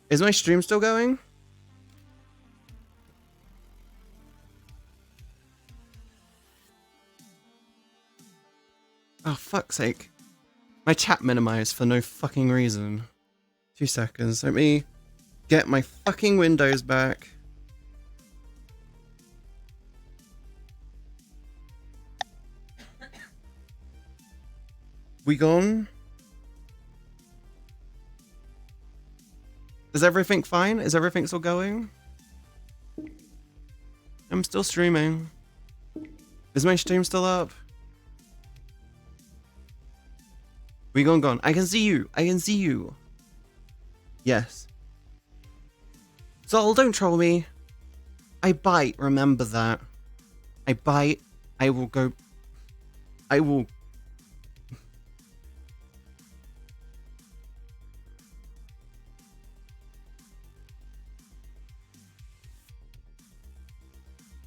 Is my stream still going? Oh, fuck's sake. My chat minimized for no fucking reason. 2 seconds. Let me get my fucking Windows back. We gone? Is everything fine? Is everything still going? I'm still streaming. Is my stream still up? We gone. I can see you. I can see you. Yes. Zol, don't troll me. I bite, remember that. I bite. I will go... I will...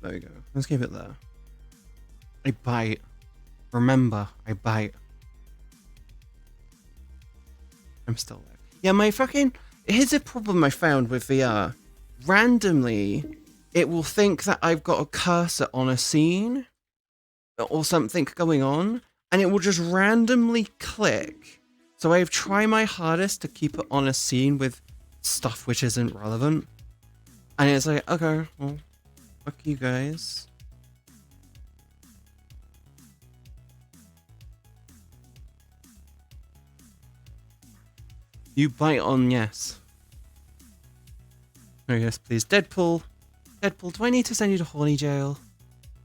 There we go. Let's keep it there. I bite. Remember, I bite. I'm still there. Yeah, my fucking... Here's a problem I found with VR. Randomly, it will think that I've got a cursor on a scene or something going on, and it will just randomly click. So I've tried my hardest to keep it on a scene with stuff which isn't relevant. And it's like, okay, well, fuck you guys. You bite on yes. Oh yes, please. Deadpool. Deadpool, do I need to send you to horny jail?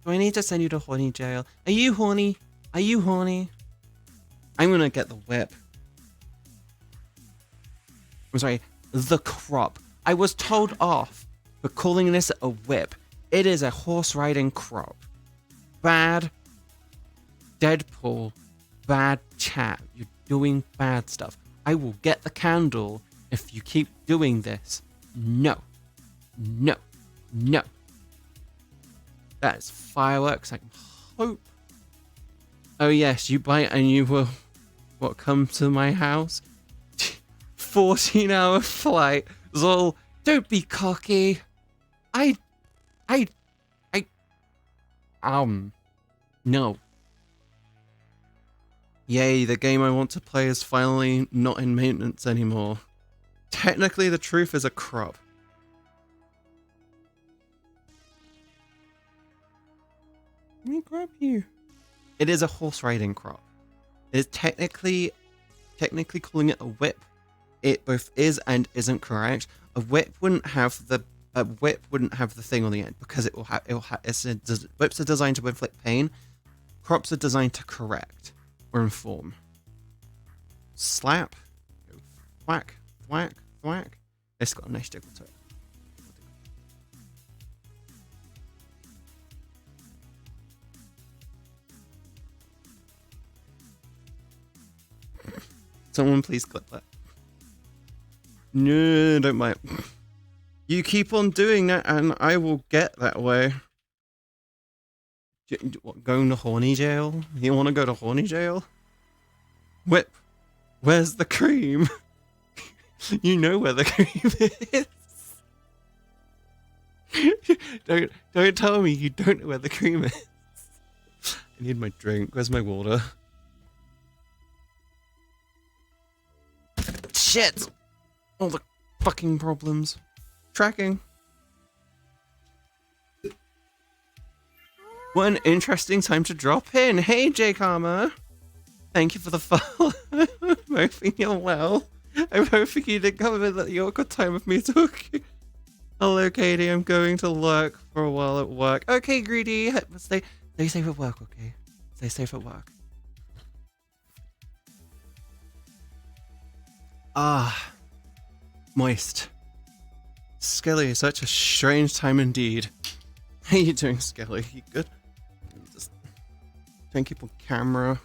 Do I need to send you to horny jail? Are you horny? Are you horny? I'm gonna get the whip. I'm sorry, the crop. I was told off for calling this a whip. It is a horse riding crop. Bad. Deadpool. Bad chat. You're doing bad stuff. I will get the candle if you keep doing this. No. No. No. That is fireworks. I hope. Oh yes, you bite and you will... What, come to my house? 14-hour flight. Zol, don't be cocky. No. Yay, the game I want to play is finally not in maintenance anymore. Technically, the truth is a crop. Let me grab you. It is a horse riding crop. It is technically calling it a whip. It both is and isn't correct. A whip wouldn't have the thing on the end because whips are designed to inflict pain. Crops are designed to correct or inform. Slap, go whack, whack, whack. It's got a nice jiggle to it. Someone please clip that. No, don't mind. You keep on doing that and I will get that way. What, going to horny jail? You want to go to horny jail? Whip, where's the cream? You know where the cream is. Don't tell me you don't know where the cream is. I need my drink. Where's my water? Shit! All the fucking problems. Tracking. What an interesting time to drop in. Hey, J Karma. Thank you for the follow. I'm hoping you're well. I'm hoping you didn't come with your good time with me talking. Hello, Katie. I'm going to lurk for a while at work. Okay, Greedy. Stay safe at work, okay? Stay safe at work. Ah. Moist. Skelly, such a strange time indeed. How you doing, Skelly? You good? Just trying to keep on camera.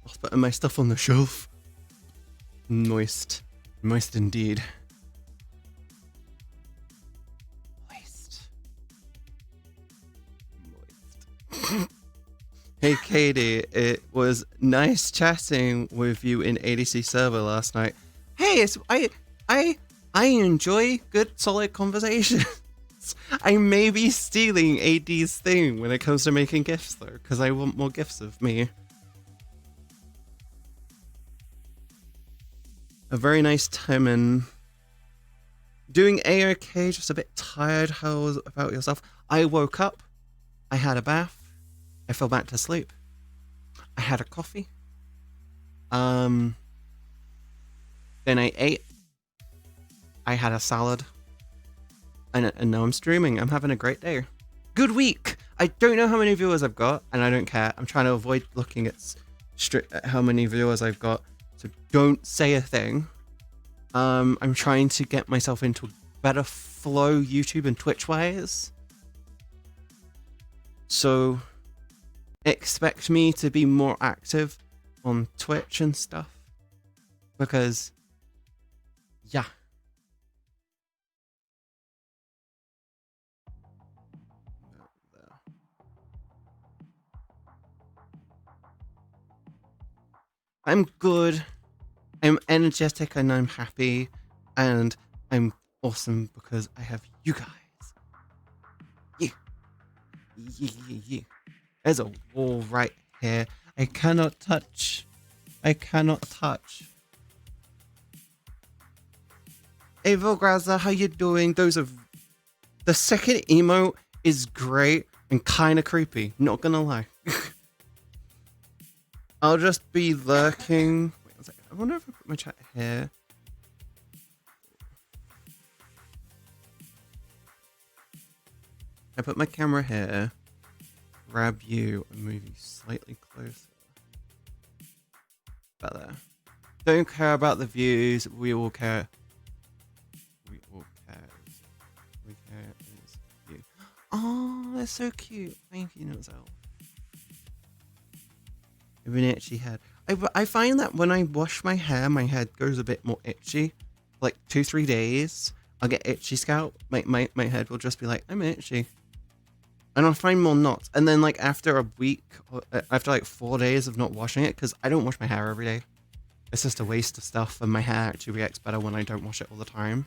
I'll put my stuff on the shelf. Moist. Moist indeed. Hey Katie, it was nice chatting with you in ADC server last night. Hey, I enjoy good solid conversations. I may be stealing AD's thing when it comes to making gifts though, because I want more gifts of me. A very nice time and doing A-okay, just a bit tired. How was about yourself? I woke up, I had a bath, I fell back to sleep. I had a coffee. Then I ate. I had a salad. And now I'm streaming. I'm having a great day. Good week! I don't know how many viewers I've got, and I don't care. I'm trying to avoid looking at how many viewers I've got, so don't say a thing. I'm trying to get myself into a better flow YouTube and Twitch-wise. So expect me to be more active on Twitch and stuff, because yeah. I'm good, I'm energetic, and I'm happy, and I'm awesome because I have you guys. Yeah. There's a wall right here. I cannot touch. Hey, Vilgraza, how you doing? The second emote is great and kind of creepy. Not gonna lie. I'll just be lurking. Wait one second. I wonder if I put my chat here. I put my camera here. Grab you and move you slightly closer. About there. Don't care about the views. We all care. We care is you. Oh, that's so cute. Thank you, Nutzel. I have an itchy head. I find that when I wash my head goes a bit more itchy. Like 2-3 days, I'll get itchy scalp. My head will just be like, I'm itchy. And I'll find more knots. And then like after a week, after like 4 days of not washing it, because I don't wash my hair every day. It's just a waste of stuff, and my hair actually reacts better when I don't wash it all the time.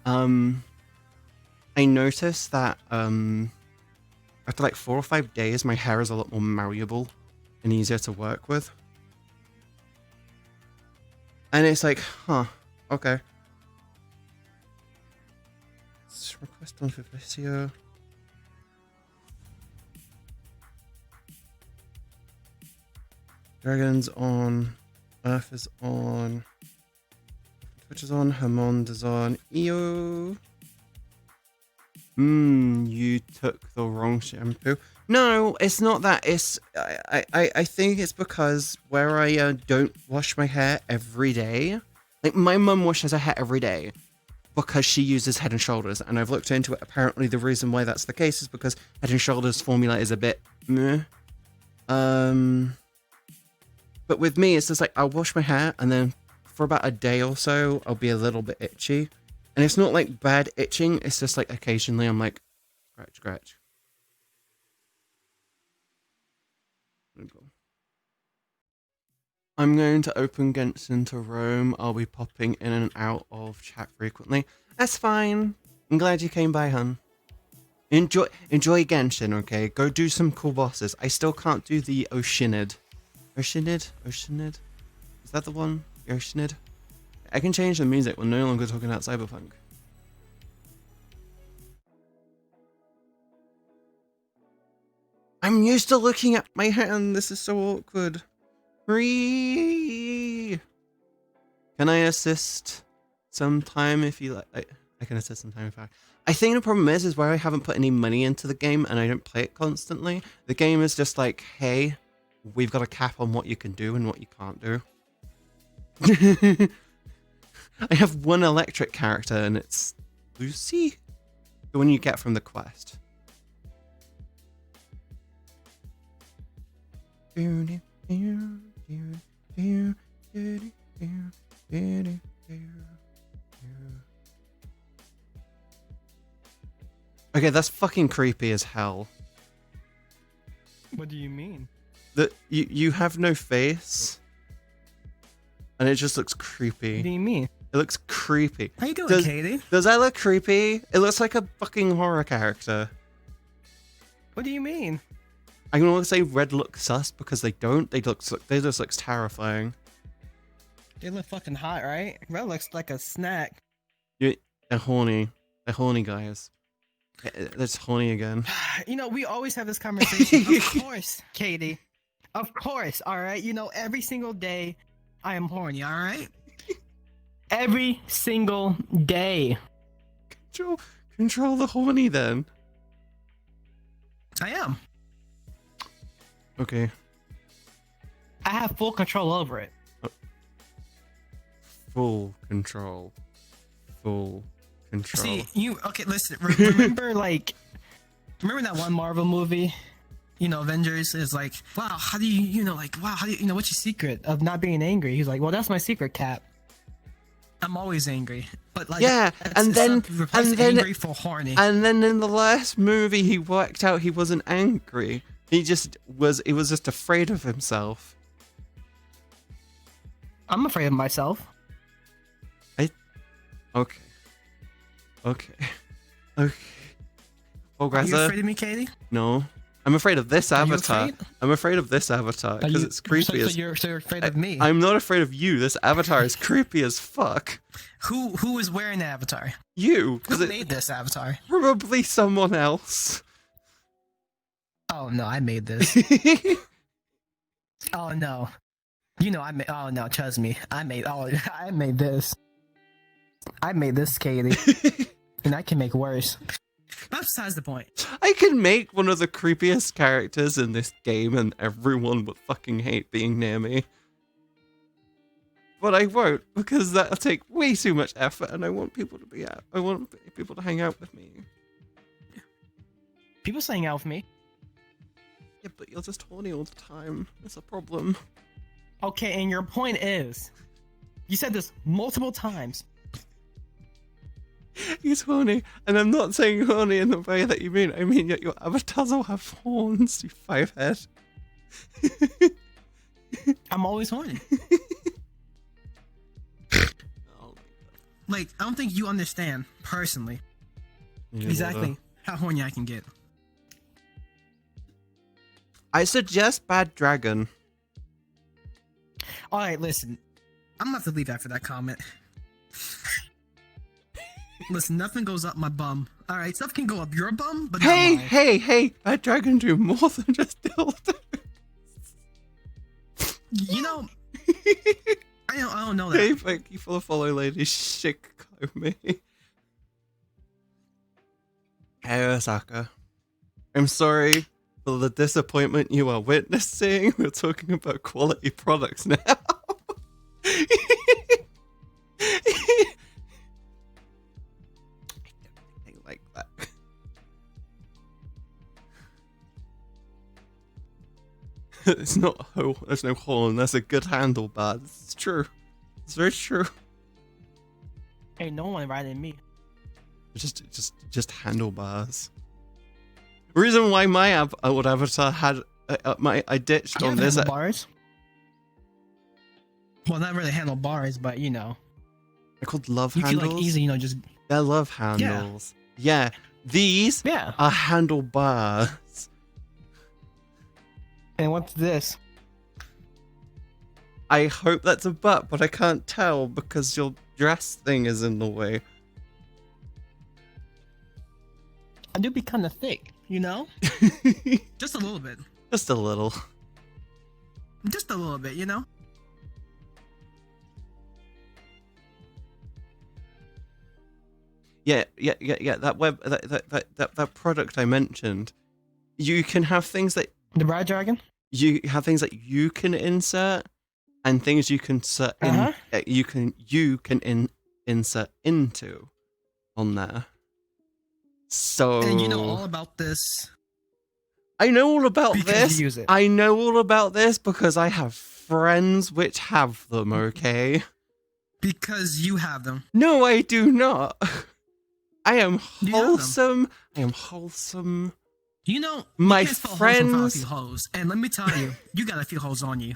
I noticed that after like 4 or 5 days, my hair is a lot more malleable and easier to work with. And it's like, huh, okay. Let's request on Vivicio. Dragon's on, Earth is on, Twitch is on, Hermond is on, EO. You took the wrong shampoo. No, it's not that. It's I think it's because where I don't wash my hair every day. Like my mum washes her hair every day because she uses Head and Shoulders, and I've looked into it. Apparently, the reason why that's the case is because Head and Shoulders formula is a bit meh. But with me, it's just like I'll wash my hair, and then for about a day or so, I'll be a little bit itchy. And it's not like bad itching, it's just like occasionally I'm like, scratch. I'm going to open Genshin to Rome. I'll be popping in and out of chat frequently. That's fine. I'm glad you came by, hun. Enjoy Genshin, okay? Go do some cool bosses. I still can't do the Oceanid. Oceanid? Is that the one? Oceanid? I can change the music. We're no longer talking about cyberpunk. I'm used to looking at my hand. This is so awkward. Free. Can I assist sometime if you like? I can assist sometime if I think the problem is where I haven't put any money into the game and I don't play it constantly. The game is just like, hey, we've got a cap on what you can do and what you can't do. I have one electric character and it's Lucy, the one you get from the quest. Okay, that's fucking creepy as hell.
What do you mean?
that you have no face, and it just looks creepy.
What do you mean?
It looks creepy.
How you doing, Katie?
Does that look creepy? It looks like a fucking horror character.
What do you mean?
I'm gonna say red looks sus because they don't. They just looks terrifying.
They look fucking hot, right? Red looks like a snack.
They're horny. They're horny guys. That's horny again.
You know, we always have this conversation. Of course, Katie. Of course, alright? You know, every single day I am horny, alright? Every single day.
Control the horny then.
I am.
Okay.
I have full control over it.
Full control. Full control.
See, listen,
Remember, like,
remember that one Marvel movie? You know, Avengers is like, wow, how do you, what's your secret?
of not being angry. He's like, well, that's my secret, Cap.
I'm always angry. But like,
Yeah, and then
angry for horny.
And then in the last movie, he worked out he wasn't angry. He was just afraid of himself.
I'm afraid of myself.
Okay. Oh,
Are you
Greta.
afraid of me, Katie?
No. I'm afraid of this
Are you
avatar.
afraid?
I'm afraid of this avatar because it's creepy
So
as.
you're afraid of me.
I'm not afraid of you. This avatar is creepy as fuck.
Who is wearing the avatar?
You.
Who made this avatar?
Probably someone else.
Oh no, I made this. Oh no. You know I made. Oh no, trust me. I made this. I made this, Katie. And I can make worse. That's besides the point.
I can make one of the creepiest characters in this game and everyone would fucking hate being near me. But I won't, because that'll take way too much effort and I want people to be out. I want people to hang out with me.
People hang out with me.
Yeah, but you're just horny all the time. It's a problem.
Okay, and your point is, you said this multiple times.
He's horny, and I'm not saying horny in the way that you mean. I mean, yet your avatars all have horns, you five-head.
I'm always horny.
Like, I don't think you understand, personally, exactly how horny I can get.
I suggest Bad Dragon.
Alright, listen.
I'm gonna have to leave after that comment. Listen, nothing goes up my bum. Alright, stuff can go up your bum, but not mine.
Hey! Bad Dragon do more than just dildos.
You know, I don't know that.
Hey, thank you for the follow, lady. Shiko me. Hey, Osaka. I'm sorry for the disappointment you are witnessing. We're talking about quality products now. I like that. It's not a hole. There's no hole, and that's a good handlebar. This is true. It's very true.
Ain't no one riding me.
Just handlebars. The reason why my old avatar had I ditched on this.
Bars. Well, not really handlebars, but you know.
They're called love
You
handles.
can like easy, you know, just.
They're love handles. Yeah. These are handlebars.
And what's this?
I hope that's a butt, but I can't tell because your dress thing is in the way.
I do be kind of thick, you know?
Just a little bit.
Just a little.
Just a little bit, you know?
Yeah. That product I mentioned. You can have things that
The Bride Dragon?
you have things that you can insert and things you can insert insert into on there. So
And you know all about this.
I know all about
Because
this.
you use it.
I know all about this because I have friends which have them, okay?
Because you have them.
No, I do not. I am
You have them.
wholesome. I am wholesome.
You know,
My
you can't spell wholesome without a
friends.
few hoes. And let me tell you, you got a few hoes on you.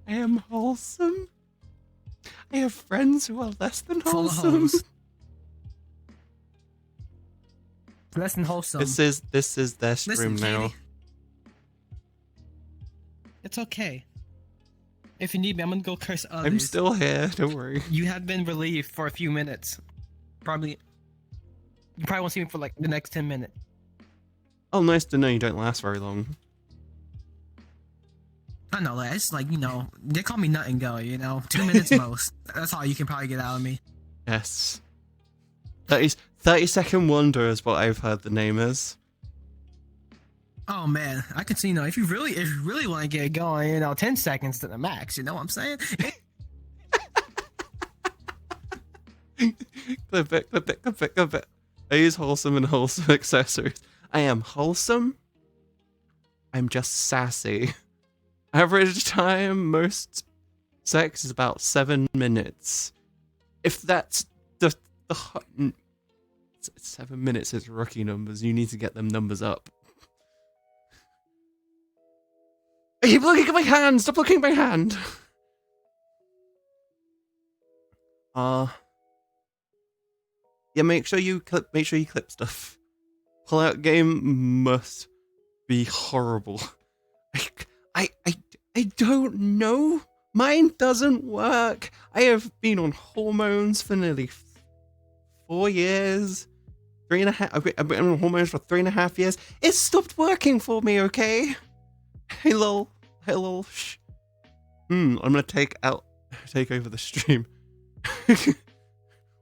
I am wholesome. I have friends who are less than
Full of
wholesome.
hoes. Less than wholesome.
This is their stream
Listen,
now.
Katie. It's okay. If you need me, I'm gonna go curse others.
I'm still here. Don't worry.
You have been relieved for a few minutes. You probably won't see me for like the next 10 minutes.
Oh, nice to know you don't last very long.
I know, like, it's like, you know, they call me nut and go, you know? 2 minutes most. That's all you can probably get out of me.
Yes. 30-second wonder is what I've heard the name is.
Oh man, I can see, you know, if you really want to get it going, you know, 10 seconds to the max, you know what I'm saying?
Clip it. I use wholesome and wholesome accessories. I am wholesome. I'm just sassy. Average time, most sex is about 7 minutes. If that's the 7 minutes is rookie numbers, you need to get them numbers up. I keep looking at my hand. Stop looking at my hand. Yeah, make sure you clip stuff. Pullout game must be horrible. I don't know. Mine doesn't work. I have been on hormones for nearly 4 years. 3.5. I've been on hormones for 3.5 years. It stopped working for me, okay? Hey lol. Shh. I'm gonna take over the stream.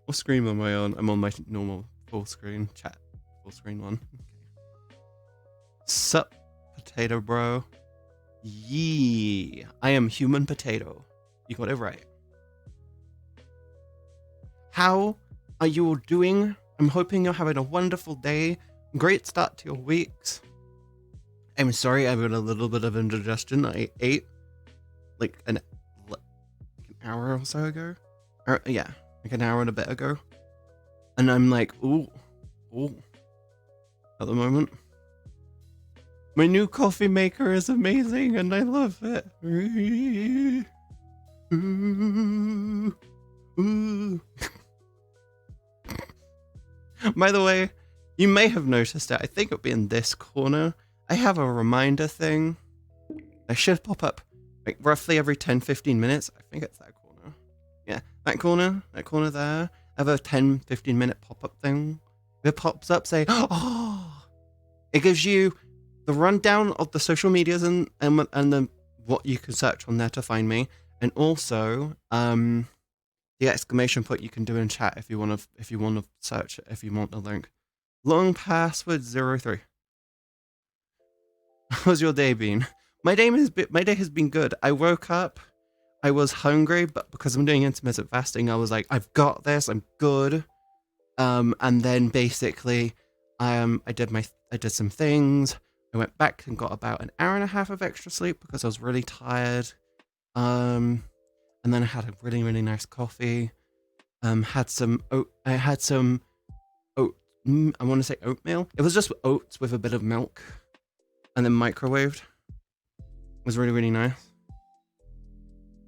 What screen am I on? I'm on my normal full screen chat. Full screen one. Okay. Sup, potato bro. Yee. I am human potato. You got it right. How are you all doing? I'm hoping you're having a wonderful day. Great start to your weeks. I'm sorry, I've got a little bit of indigestion. I ate like an hour or so ago. Yeah, like an hour and a bit ago. And I'm like, ooh, at the moment. My new coffee maker is amazing and I love it. Ooh. By the way, you may have noticed it. I think it'll be in this corner. I have a reminder thing. I should pop up like roughly every 10-15 minutes. I think it's that corner. Yeah, that corner there. I have a 10-15 minute pop-up thing. It pops up saying, oh, it gives you the rundown of the social medias and the what you can search on there to find me, and also the exclamation point you can do in chat if you want to search it, if you want the link. Long password 03. How's your day been? My day has been good. I woke up, I was hungry, but because I'm doing intermittent fasting, I was like, I've got this, I'm good. And then basically, I did some things. I went back and got about an hour and a half of extra sleep because I was really tired. And then I had a really, really nice coffee. I want to say oatmeal. It was just oats with a bit of milk. And then microwaved. It was really, really nice.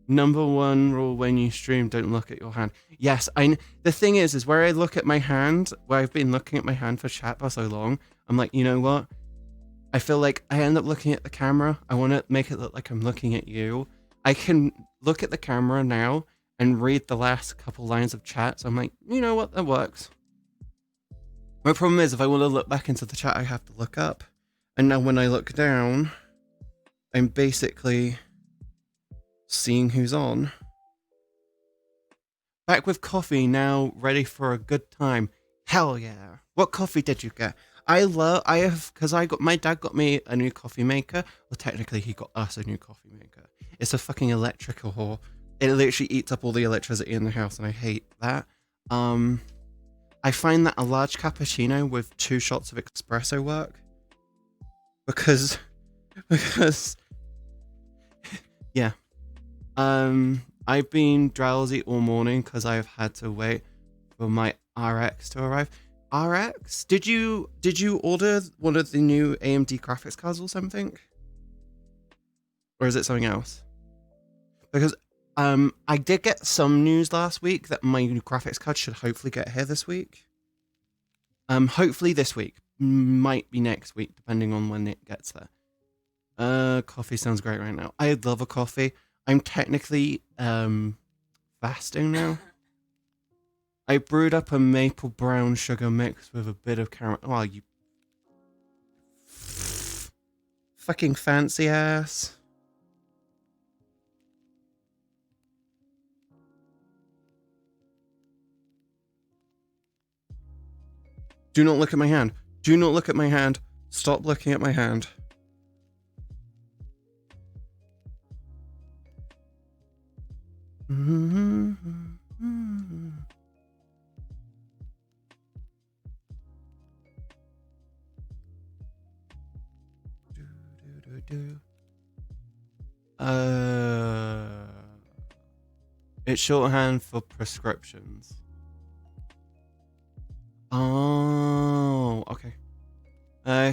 Number one rule when you stream, don't look at your hand. Yes, the thing is where I look at my hand, where I've been looking at my hand for chat for so long, I'm like, you know what? I feel like I end up looking at the camera. I want to make it look like I'm looking at you. I can look at the camera now and read the last couple lines of chat. So I'm like, you know what? That works. My problem is if I want to look back into the chat, I have to look up. And now when I look down, I'm basically seeing who's on. Back with coffee, now ready for a good time. Hell yeah. What coffee did you get? My dad got me a new coffee maker. Well, technically he got us a new coffee maker. It's a fucking electrical whore. It literally eats up all the electricity in the house and I hate that. I find that a large cappuccino with 2 shots of espresso work. Because yeah. I've been drowsy all morning because I've had to wait for my RX to arrive. RX, did you order one of the new AMD graphics cards or something? Or is it something else? Because I did get some news last week that my new graphics card should hopefully get here this week. Hopefully this week. Might be next week, depending on when it gets there. Coffee sounds great right now. I love a coffee. I'm technically fasting now. I brewed up a maple brown sugar mix with a bit of caramel. Oh, you fucking fancy ass. Do not look at my hand. Do not look at my hand. Stop looking at my hand. It's shorthand for prescriptions. Oh, okay.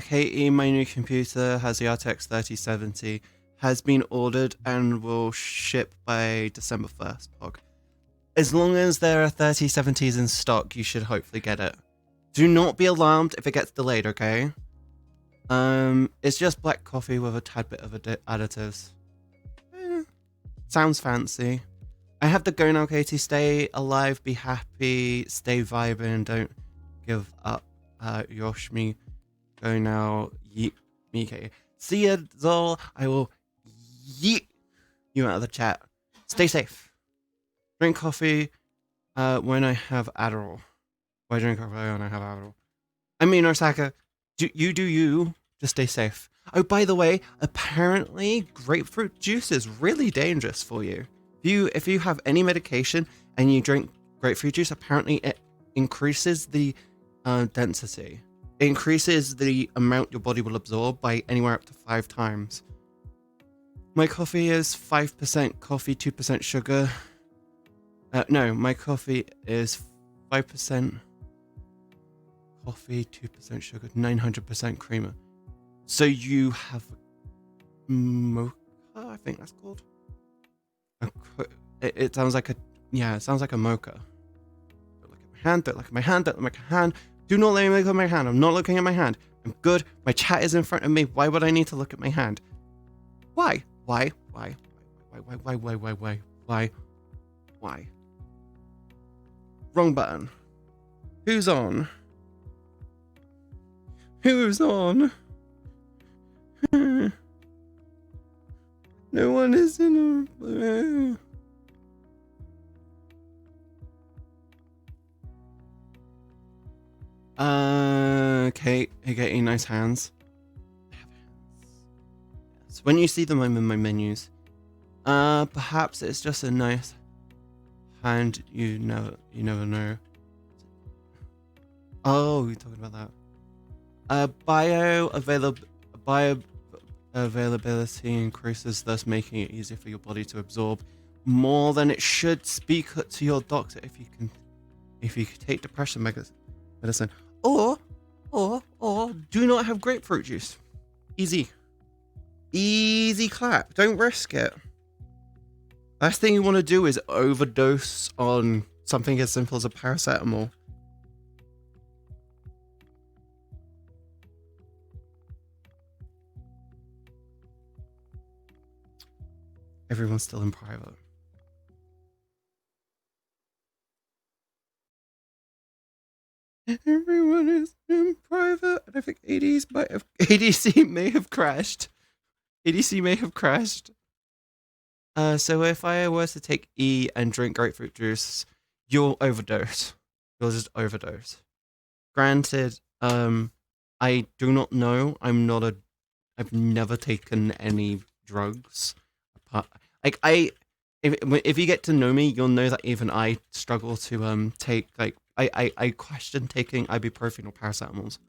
Katie, my new computer has the RTX 3070, has been ordered and will ship by December 1st, Pog. As long as there are 3070s in stock, you should hopefully get it. Do not be alarmed if it gets delayed, okay? It's just black coffee with a tad bit of additives. Sounds fancy. I have to go now, Katie. Stay alive, be happy, stay vibing, don't give up. Yosh me. Go now. Yeet me, Katie. See ya, Zol. I will yeet you out of the chat. Stay safe. Drink coffee when I have Adderall. Why drink coffee when I have Adderall? I mean, Osaka, do you. Just stay safe. Oh, by the way, apparently grapefruit juice is really dangerous for you. If you have any medication and you drink grapefruit juice, apparently it increases the density. It increases the amount your body will absorb by anywhere up to 5 times. My coffee is 5% coffee, 2% sugar. No, my coffee is 5% coffee, 2% sugar, 900% creamer. So you have mocha, I think that's called. It sounds like it sounds like a mocha. Don't look at my hand, don't look at my hand, don't look at my hand. Do not let me look at my hand. I'm not looking at my hand. I'm good. My chat is in front of me. Why would I need to look at my hand? Why? Why? Wrong button. Who's on? Who's on? No one is in a... Okay, I get you nice hands. I have hands. Yes. When you see them, I'm in my menus. Perhaps it's just a nice hand. You never know. Oh, you're talking about that. Bioavailability increases, thus making it easier for your body to absorb more than it should. Speak to your doctor if you can take depression medicine, or do not have grapefruit juice. Easy clap. Don't risk it. Last thing you want to do is overdose on something as simple as a paracetamol. Everyone's still in private. Everyone is in private. And I think ADC may have crashed. So if I were to take E and drink grapefruit juice, you'll overdose. You'll just overdose. Granted, I do not know. I've never taken any drugs. Like if you get to know me, you'll know that even I struggle to take, like, I question taking ibuprofen or paracetamols.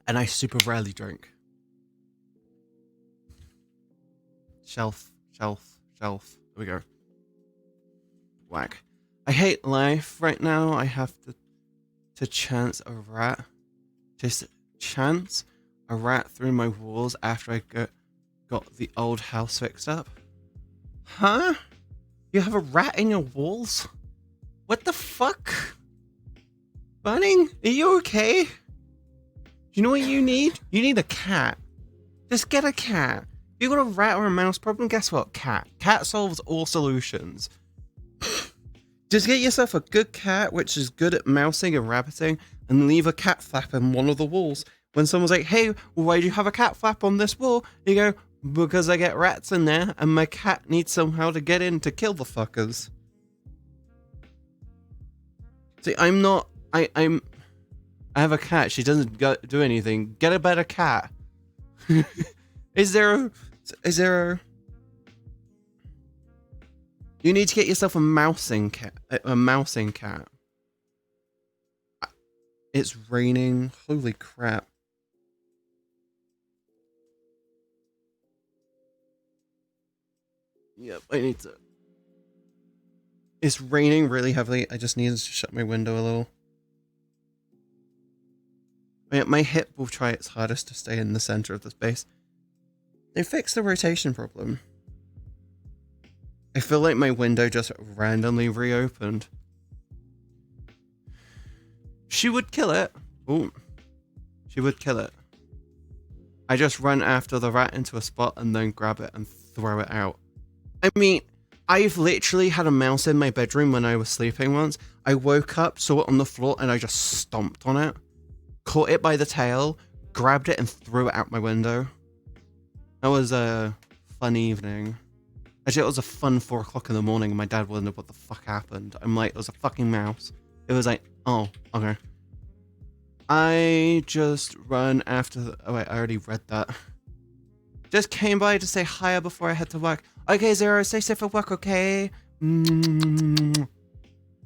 And I super rarely drink. Shelf. There we go. Whack. I hate life right now. I have to chance a rat. Just chance a rat through my walls after I got the old house fixed up. Huh? You have a rat in your walls? What the fuck? Bunning, are you okay? You know what you need? You need a cat. Just get a cat. If you got a rat or a mouse problem, guess what? Cat. Cat solves all solutions. Just get yourself a good cat, which is good at mousing and rabbiting, and leave a cat flap in one of the walls. When someone's like, hey, why do you have a cat flap on this wall? You go, because I get rats in there, and my cat needs somehow to get in to kill the fuckers. See, I have a cat. She doesn't do anything. Get a better cat. Is there a... You need to get yourself a mousing cat. It's raining. Holy crap. Yep, I need to... It's raining really heavily. I just need to shut my window a little. My hip will try its hardest to stay in the center of the space. They fixed the rotation problem. I feel like my window just randomly reopened. She would kill it. Ooh. She would kill it. I just run after the rat into a spot and then grab it and throw it out. I mean, I've literally had a mouse in my bedroom when I was sleeping once. I woke up, saw it on the floor, and I just stomped on it. Caught it by the tail, grabbed it, and threw it out my window. That was a fun evening. Actually, it was a fun 4 o'clock in the morning, and my dad wondered what the fuck happened. I'm like, it was a fucking mouse. It was like, oh, okay. I just run after the... Oh, wait, I already read that. Just came by to say hi before I head to work. Okay, Zero, stay safe at work, okay?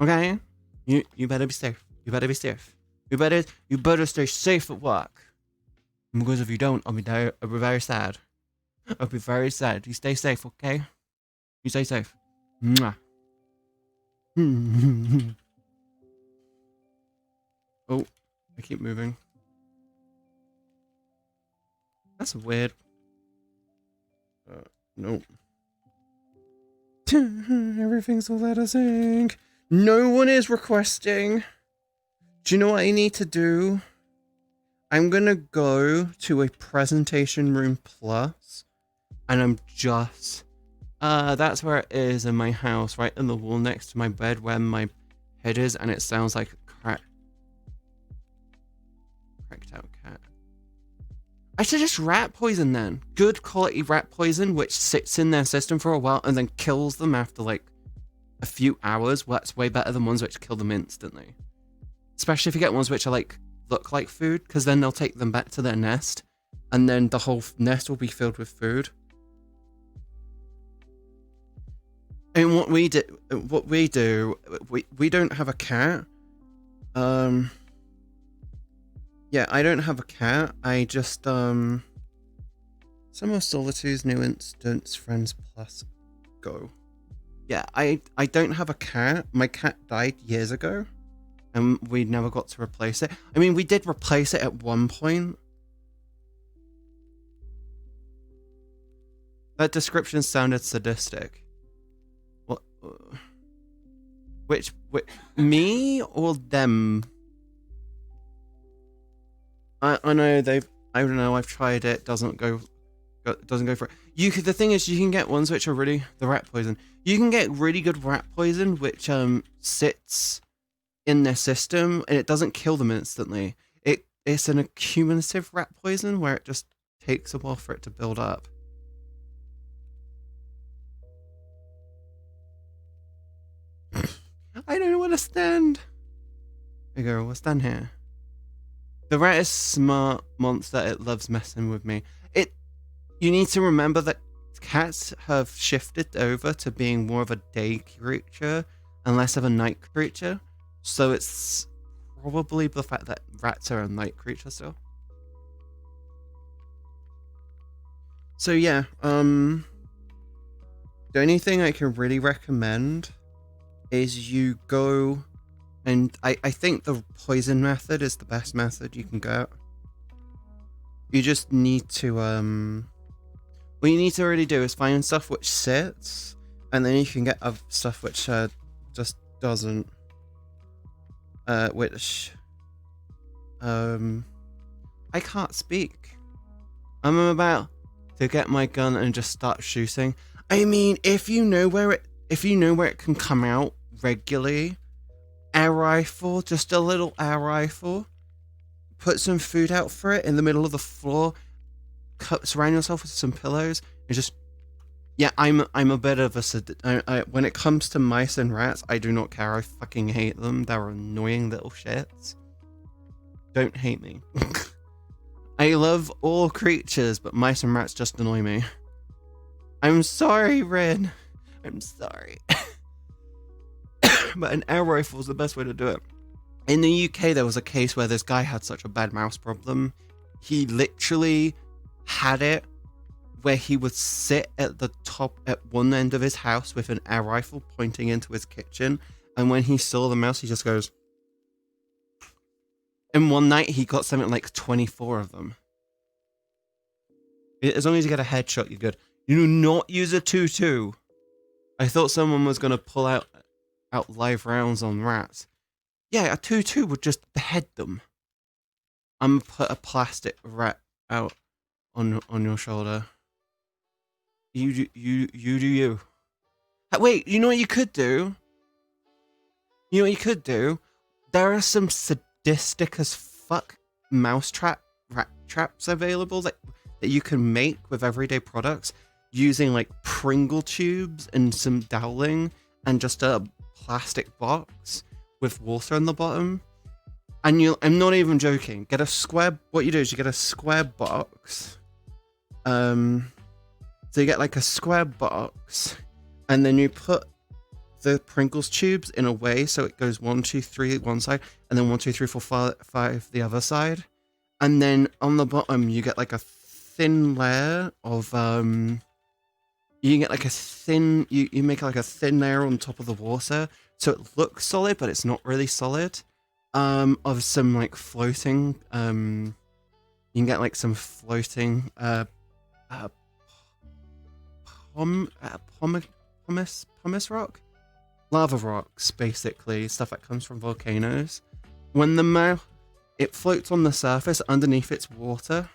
Okay? You better be safe. You better be safe. You better stay safe at work. Because if you don't, I'll be very sad. I'll be very sad. You stay safe, okay? You stay safe. Mwah. Oh, I keep moving. That's weird. Nope. Everything's all out of sync. No one is requesting. Do you know what I need to do? I'm gonna go to a presentation room plus, and I'm just... that's where it is in my house, right in the wall next to my bed where my head is, and it sounds like a cracked out cat. I should just rat poison then. Good quality rat poison, which sits in their system for a while and then kills them after like a few hours. Well, that's way better than ones which kill them instantly. Especially if you get ones which are like, look like food, because then they'll take them back to their nest, and then the whole nest will be filled with food. And what we do, we don't have a cat. Yeah, I don't have a cat. I just, Summer of Solitude's new instance, Friends Plus, go. Yeah, I don't have a cat. My cat died years ago, and we never got to replace it. I mean, we did replace it at one point. That description sounded sadistic. What? Which me or them? I know I don't know. I've tried it. Doesn't go for it. The thing is, you can get ones which are really the rat poison. You can get really good rat poison which sits in their system and it doesn't kill them instantly. It's an accumulative rat poison where it just takes a while for it to build up. I don't know where to stand. There you go. We'll stand here. The rat is smart monster. It loves messing with me. You need to remember that cats have shifted over to being more of a day creature and less of a night creature. So it's probably the fact that rats are a night creature still. So yeah, the only thing I can really recommend is you go, and I think the poison method is the best method you can get. You just need to, what you need to really do is find stuff which sits, and then you can get stuff which just doesn't. I can't speak. I'm about to get my gun and just start shooting. I mean, if you know where it can come out regularly, air rifle, just a little air rifle. Put some food out for it in the middle of the floor. Surround yourself with some pillows and just. Yeah, I'm a bit of a when it comes to mice and rats, I do not care. I fucking hate them. They're annoying little shits. Don't hate me. I love all creatures, but mice and rats just annoy me. I'm sorry, Rin. I'm sorry. But an air rifle is the best way to do it. In the UK, there was a case where this guy had such a bad mouse problem. He literally had it where he would sit at the top at one end of his house with an air rifle pointing into his kitchen, and when he saw the mouse, he just goes. And one night, he got something like 24 of them. As long as you get a headshot, you're good. You do not use a 2-2. I thought someone was going to pull out live rounds on rats. Yeah, a 2-2 would just behead them. I'm going to put a plastic rat out on your shoulder. You do you. Wait, you know what you could do? You know what you could do? There are some sadistic as fuck rat traps available that you can make with everyday products using like Pringle tubes and some dowling and just a plastic box with water on the bottom. And I'm not even joking. Get a square. What you do is you get a square box. So you get like a square box, and then you put the Pringles tubes in a way so it goes 1, 2, 3 one side, and then 1, 2, 3, 4, 5 the other side, and then on the bottom you get like a thin layer of you get like a thin you make like a thin layer on top of the water so it looks solid but it's not really solid, of some like floating you can get like some floating pumice rock, lava rocks, basically stuff that comes from volcanoes. When the mouse, it floats on the surface, underneath it's water,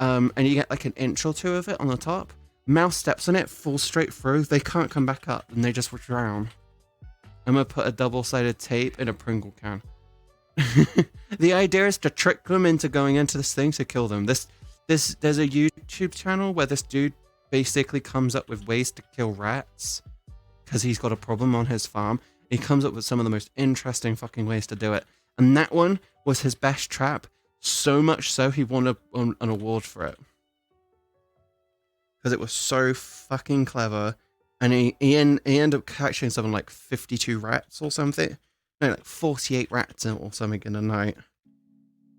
and you get like an inch or two of it on the top. Mouse steps on it, falls straight through. They can't come back up, and they just drown. I'm gonna put a double-sided tape in a Pringle can. The idea is to trick them into going into this thing to kill them. There's a YouTube channel where this dude basically comes up with ways to kill rats because he's got a problem on his farm. He comes up with some of the most interesting fucking ways to do it, and that one was his best trap, so much so he won an award for it because it was so fucking clever. And he ended up catching something like 52 rats or something, no, like 48 rats or something in a night.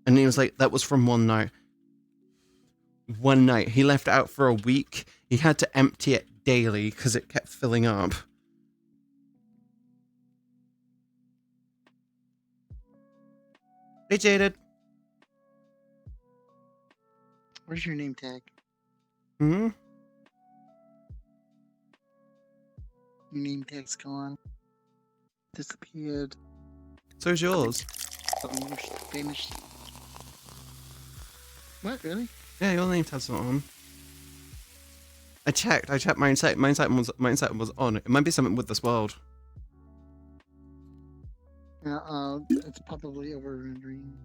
And he was like, that was from one night. One night. He left it out for a week. He had to empty it daily because it kept filling up. Hey, Jaded.
Where's your name tag?
Hmm?
Your name tag's gone. Disappeared.
So's yours.
Vanished. What, really?
Yeah, your name tag's not on. I checked mindset was on. It might be something with this world.
Yeah, it's probably over rendering.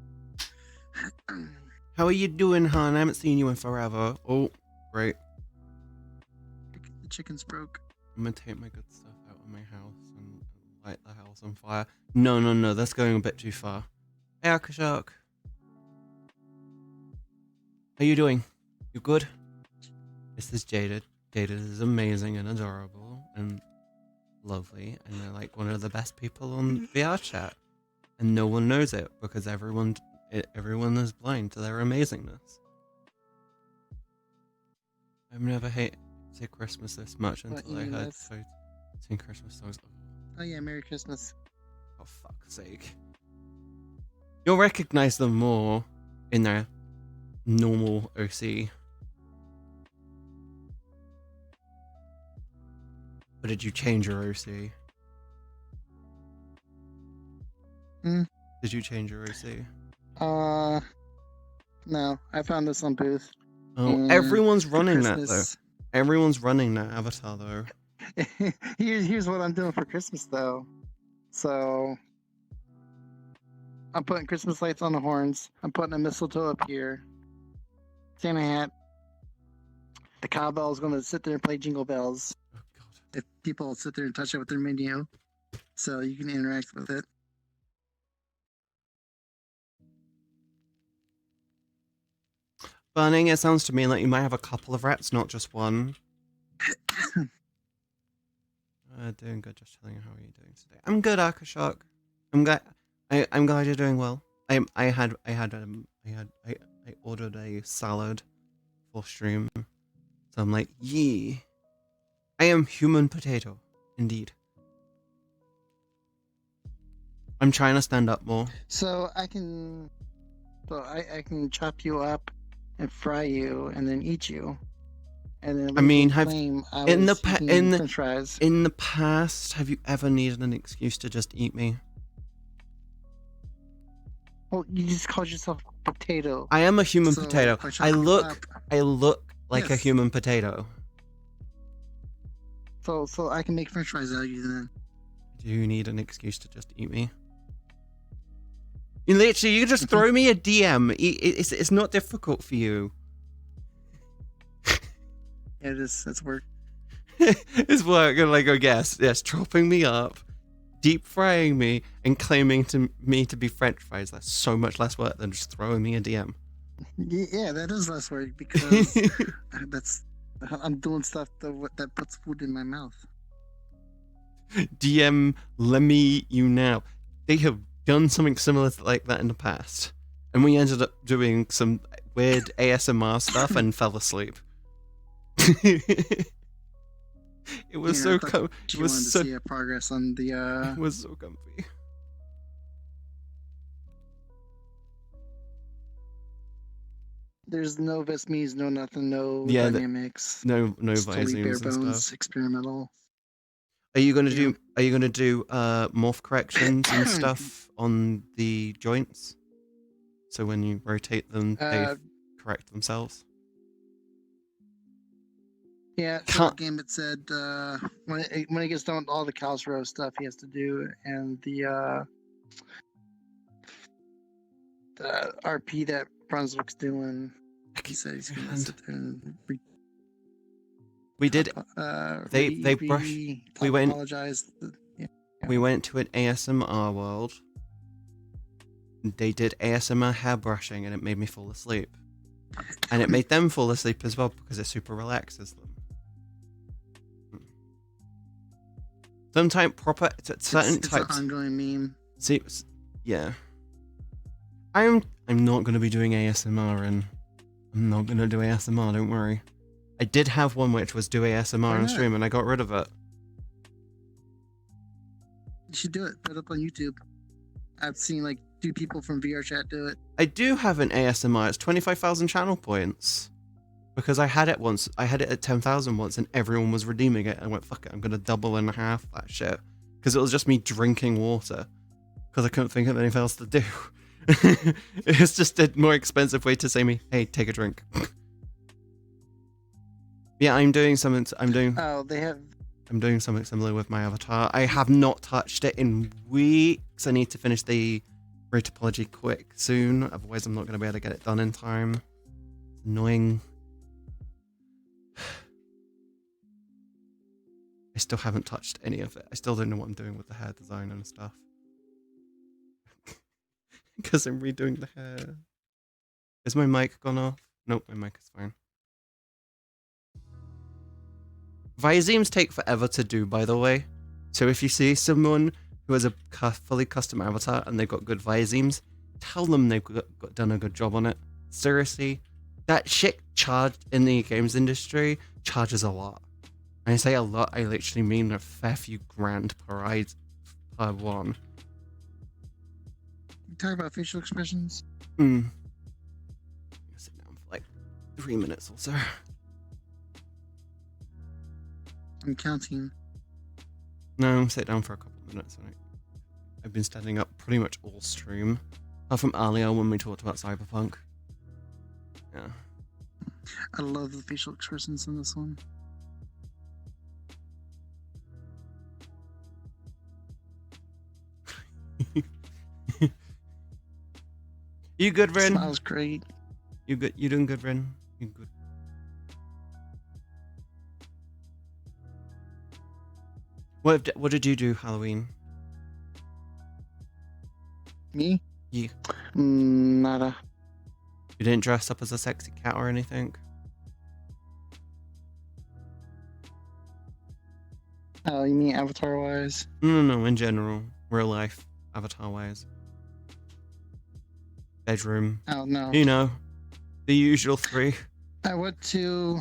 How are you doing, hon? I haven't seen you in forever. Oh, great.
The chicken's broke.
I'm gonna take my good stuff out of my house and light the house on fire. No, that's going a bit too far. Hey, Akashark. How you doing? You good? This is Jaded. Jaded is amazing and adorable and lovely, and they're like one of the best people on VR chat, and no one knows it because everyone is blind to their amazingness. I've never hated Christmas this much until I heard sing Christmas songs.
Oh yeah, Merry Christmas.
Oh, fuck's sake. You'll recognize them more in their normal OC. Or did you change your OC?
Hmm?
Did you change your OC?
No. I found this on Booth.
Oh, everyone's
for
running that though.
Christmas.
Everyone's running that avatar though.
Here's what I'm doing for Christmas though. So I'm putting Christmas lights on the horns. I'm putting a mistletoe up here. Santa hat. The cowbell is going to sit there and play jingle bells.
Oh god.
If people sit there and touch it with their menu, so you can interact with it.
Burning, it sounds to me like you might have a couple of rats, not just one. Doing good, just telling you how are you doing today. I'm good, Akashok. I'm glad you're doing well. I ordered a salad for stream. So I'm like, yee. I am human potato, indeed. I'm trying to stand up more.
So I can chop you up and fry you and then eat you. And then
I mean,
in French fries.
in the past, have you ever needed an excuse to just eat me?
Well, you just called yourself potato.
I am a human
So,
potato.
if I chop
I
you
look
up-
like a
Yes.
human potato.
So I can make French fries out of you then.
Do you need an excuse to just eat me? You just throw me a DM. It's not difficult for you.
Yeah, it is. That's work.
It's work, like I guess. Yes, chopping me up, deep frying me, and claiming me to be French fries. That's so much less work than just throwing me a DM.
Yeah, that is less work because I'm doing stuff that puts food in my mouth.
DM, let me eat you now. They have done something similar like that in the past, and we ended up doing some weird ASMR stuff and fell asleep. It was
Yeah,
so
I thought
it
you
was
wanted
so
to see a progress on the.
it was so comfy.
There's no Vesmies, no nothing, no
Yeah,
dynamics.
No
It's totally bare
visings and
bones,
stuff.
experimental.
Are you gonna
Yeah.
do morph corrections and stuff on the joints? So when you rotate them, they correct themselves.
Yeah,
Can't-
short game. It said when it gets done with all the cows row stuff he has to do, and the RP that Brunswick's doing. He said he's gonna sit there and
We did. They brushed. We went.
Apologize. Yeah.
We went to an ASMR world. They did ASMR hair brushing, and it made me fall asleep. And it made them fall asleep as well because it super relaxes them. Sometimes certain
It's
types.
an ongoing meme.
See, yeah. I'm not gonna be doing ASMR, and I'm not gonna do ASMR. Don't worry. I did have one which was do ASMR
Why
on
not?
stream, and I got rid of it.
You should do it. Put it up on YouTube. I've seen like 2 people from VR chat do it.
I do have an ASMR. It's 25,000 channel points. Because I had it once. I had it at 10,000 once, and everyone was redeeming it. I went, fuck it, I'm gonna double and a half that shit. Because it was just me drinking water. Because I couldn't think of anything else to do. It's just a more expensive way to say me, hey, take a drink. Yeah, I'm doing something.
Oh, they have.
I'm doing something similar with my avatar. I have not touched it in weeks. I need to finish the retopology quick soon. Otherwise, I'm not going to be able to get it done in time. It's annoying. I still haven't touched any of it. I still don't know what I'm doing with the hair design and stuff. Because I'm redoing the hair. Is my mic gone off? Nope, my mic is fine. Visemes take forever to do, by the way. So if you see someone who has a fully custom avatar and they've got good Visemes, tell them they've done a good job on it. Seriously, that shit charged in the games industry charges a lot. And I say a lot, I literally mean a fair few grand per per one.
Talk about facial expressions.
Sit down for like 3 minutes or so.
I'm counting.
No, sit down for a couple minutes. I've been standing up pretty much all stream. Apart from earlier when we talked about Cyberpunk. Yeah.
I love the facial expressions in this one.
You good, Ren?
Smiles great.
You good? You doing good, Ren? You good? What did you do Halloween?
Me?
Yeah.
Nada.
You didn't dress up as a sexy cat or anything?
Oh, you mean avatar-wise?
No, in general. Real life. Avatar-wise. Bedroom.
Oh, no.
You know. The usual three.
I went to...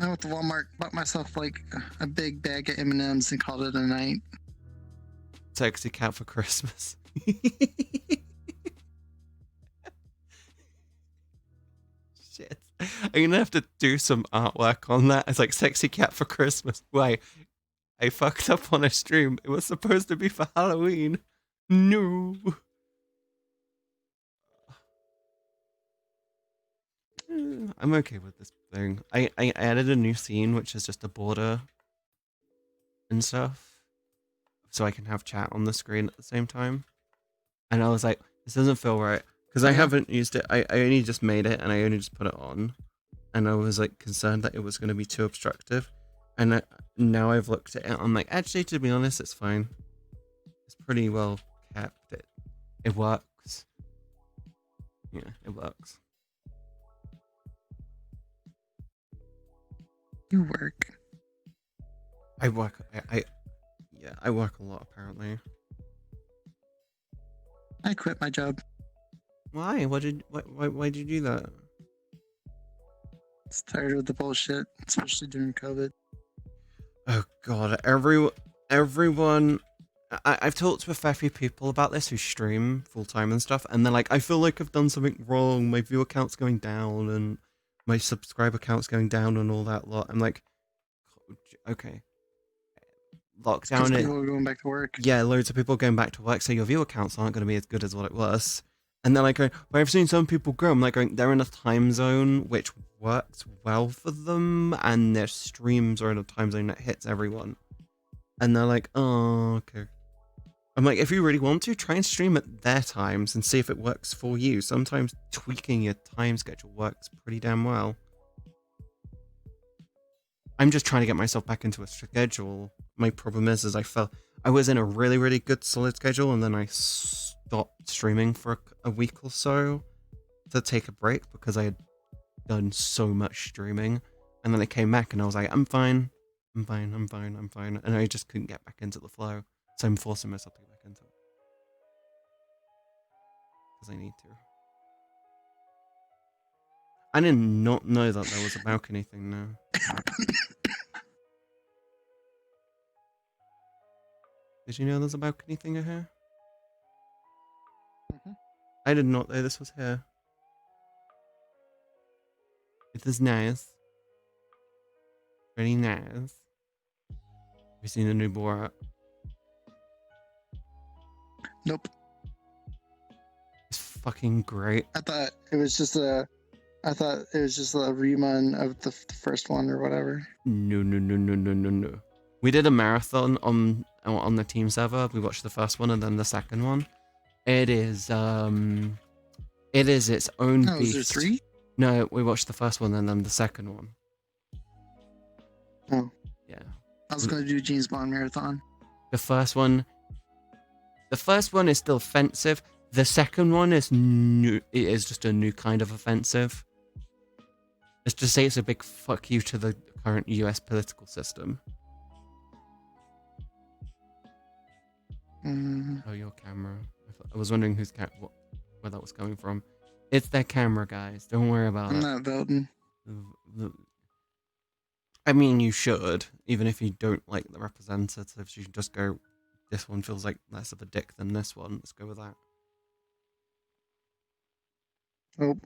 I went to Walmart, bought myself like a big bag of M&Ms and called it a night.
Sexy cat for Christmas. Shit. I'm gonna have to do some artwork on that. It's like sexy cat for Christmas. Why? I fucked up on a stream. It was supposed to be for Halloween. No. I'm okay with this thing. I added a new scene, which is just a border and stuff, so I can have chat on the screen at the same time. And I was like, this doesn't feel right, because I haven't used it. I only just made it, and I only just put it on. And I was like concerned that it was going to be too obstructive. And now I've looked at it, I'm like, actually, to be honest, it's fine. It's pretty well kept. It works. Yeah, it works.
You work.
I work. I work a lot apparently.
I quit my job.
Why? Why did you do that?
It's tired of the bullshit, especially during COVID.
Oh god, everyone. I've talked to a fair few people about this who stream full time and stuff, and they're like, I feel like I've done something wrong. My viewer count's going down, and my subscriber count's going down, and all that lot. I'm like, okay. Lockdown.
People are going back to work.
Yeah, loads of people going back to work, so your viewer counts aren't going to be as good as what it was. And they're like, going, but I've seen some people grow. I'm like, going, they're in a time zone which works well for them, and their streams are in a time zone that hits everyone. And they're like, oh, okay. I'm like, if you really want to, try and stream at their times and see if it works for you. Sometimes tweaking your time schedule works pretty damn well. I'm just trying to get myself back into a schedule. My problem is I was in a really, really good solid schedule, and then I stopped streaming for a week or so to take a break because I had done so much streaming. And then I came back and I was like, I'm fine. And I just couldn't get back into the flow. So I'm forcing myself to get back into it. Because I need to. I did not know that there was a balcony thing now. Did you know there's a balcony thing here? I did not know this was here. It is nice. Very nice. Have you seen the new Borat?
Nope.
It's fucking great.
I thought it was just a rerun of the first one or whatever.
No. We did a marathon on the team server. We watched the first one and then the second one. It is its own beast.
Was there 3?
No, we watched the first one and then the second one.
Oh.
Yeah.
I was gonna do James Bond marathon.
The first one is still offensive. The second one is new. It is just a new kind of offensive. Let's just say it's a big fuck you to the current US political system. Oh, your camera. I was wondering where that was coming from. It's their camera, guys. Don't worry about it.
I'm not voting.
I mean, you should, even if you don't like the representatives, you should just go, this one feels like less of a dick than this one. Let's go with that.
Oh,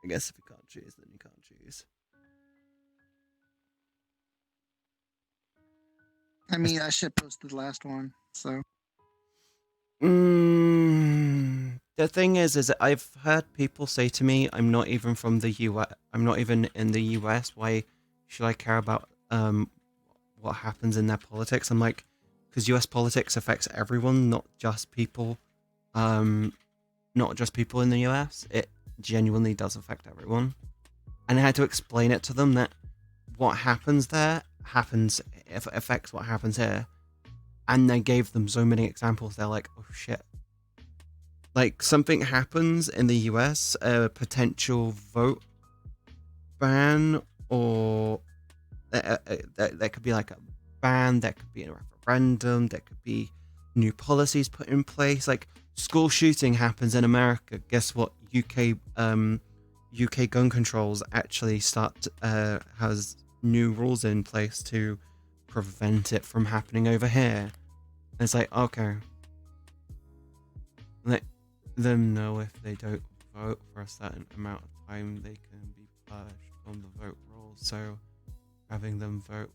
I guess if you can't choose, then you can't choose.
I mean, I should post the last one, so.
The thing is that I've heard people say to me, I'm not even from the US, I'm not even in the US, why should I care about what happens in their politics? I'm like, because US politics affects everyone, not just people in the US. It genuinely does affect everyone. And I had to explain it to them that what happens there affects what happens here. And I gave them so many examples, they're like, oh shit. Like, something happens in the US, a potential vote ban, or there could be like a ban, there could be a referendum, there could be new policies put in place. Like, school shooting happens in America. Guess what? UK gun controls actually has new rules in place to prevent it from happening over here. And it's like, okay. Let them know if they don't vote for a certain amount of time, they can be purged from the vote rolls. So having them vote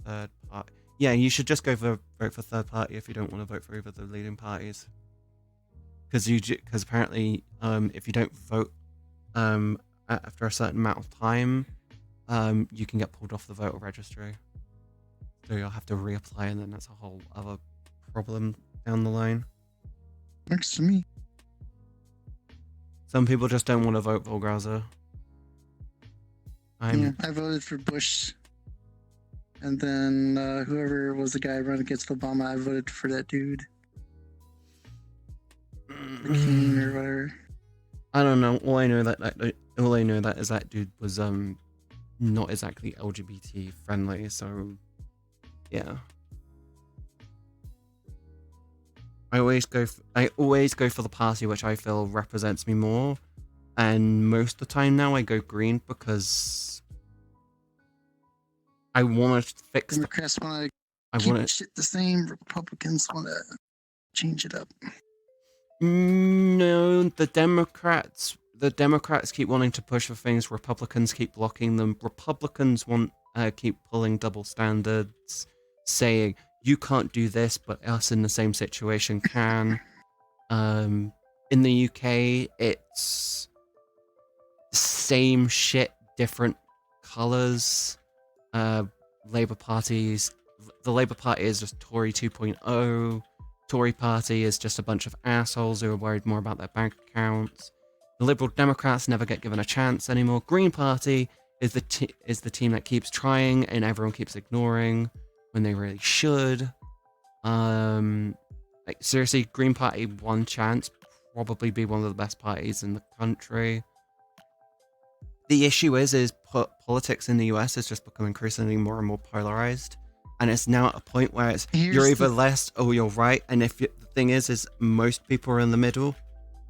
third party. Yeah, you should just vote for third party if you don't want to vote for either of the leading parties. Because apparently, if you don't vote after a certain amount of time, you can get pulled off the voter registry. So you'll have to reapply, and then that's a whole other problem down the line.
Works to me.
Some people just don't want to vote, Volgraza.
Yeah, I voted for Bush. And then whoever was the guy running against Obama, I voted for that dude. McCain or whatever.
I don't know. All I know that is that dude was not exactly LGBT friendly. So yeah. I always go for the party which I feel represents me more, and most of the time now I go green because I want to fix.
Democrats want to keep shit the same. Republicans want to change it up.
No, the Democrats keep wanting to push for things. Republicans keep blocking them. Republicans keep pulling double standards, saying you can't do this, but us in the same situation can. In the UK, it's same shit, different colours. The Labour Party is just Tory 2.0. Tory Party is just a bunch of assholes who are worried more about their bank accounts. The Liberal Democrats never get given a chance anymore. Green Party is the team that keeps trying and everyone keeps ignoring when they really should. Like, seriously, Green Party, one chance, probably be one of the best parties in the country. The issue is politics in the US has just become increasingly more and more polarized, and it's now at a point where you're either left or you're right. And the thing is most people are in the middle,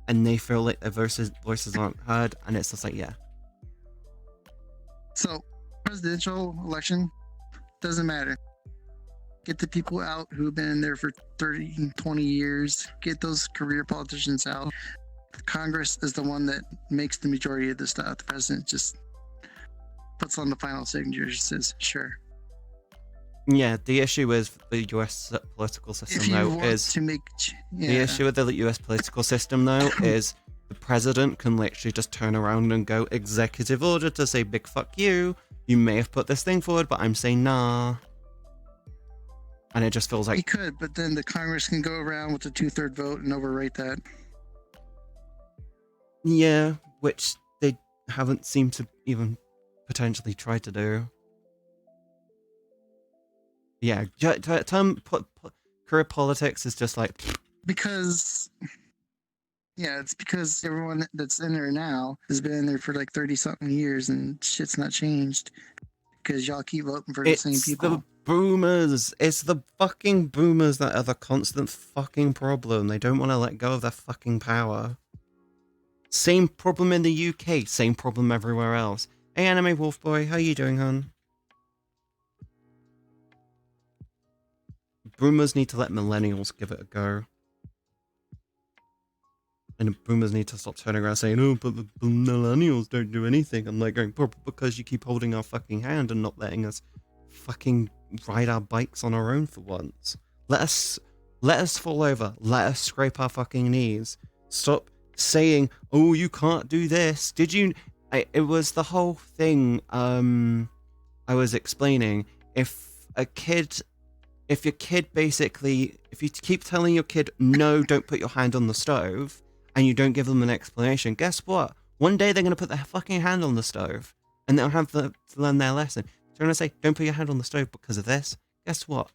and they feel like their voices aren't heard, and it's just like, yeah.
So, presidential election doesn't matter. Get the people out who've been in there for 30, 20 years. Get those career politicians out. Congress is the one that makes the majority of the stuff. The president just puts on the final signature and says, sure.
Yeah, the issue with the US political system, though, is... The issue with the US political system, though, is the president can literally just turn around and go, executive order to say, big fuck you. You may have put this thing forward, but I'm saying nah. And it just feels like...
He could, but then the Congress can go around with a 2/3 vote and overwrite that.
Yeah, which they haven't seemed to even potentially try to do. Yeah, career politics is just like...
Because... Yeah, it's because everyone that's in there now has been in there for like 30-something years and shit's not changed. Because y'all keep voting for the same people.
It's the boomers. It's the fucking boomers that are the constant fucking problem. They don't want to let go of their fucking power. Same problem in the UK. Same problem everywhere else. Hey, Anime Wolf Boy, how you doing, hon? boomers need to let millennials give it a go. And boomers need to stop turning around saying, oh, but the millennials don't do anything. I'm like going, because you keep holding our fucking hand and not letting us fucking ride our bikes on our own for once. Let us fall over. Let us scrape our fucking knees. Stop saying, oh, you can't do this. Did you? It was the whole thing I was explaining. If you keep telling your kid, no, don't put your hand on the stove, and you don't give them an explanation, guess what? One day they're going to put their fucking hand on the stove, and they'll have to learn their lesson. They're going to say, don't put your hand on the stove because of this. Guess what?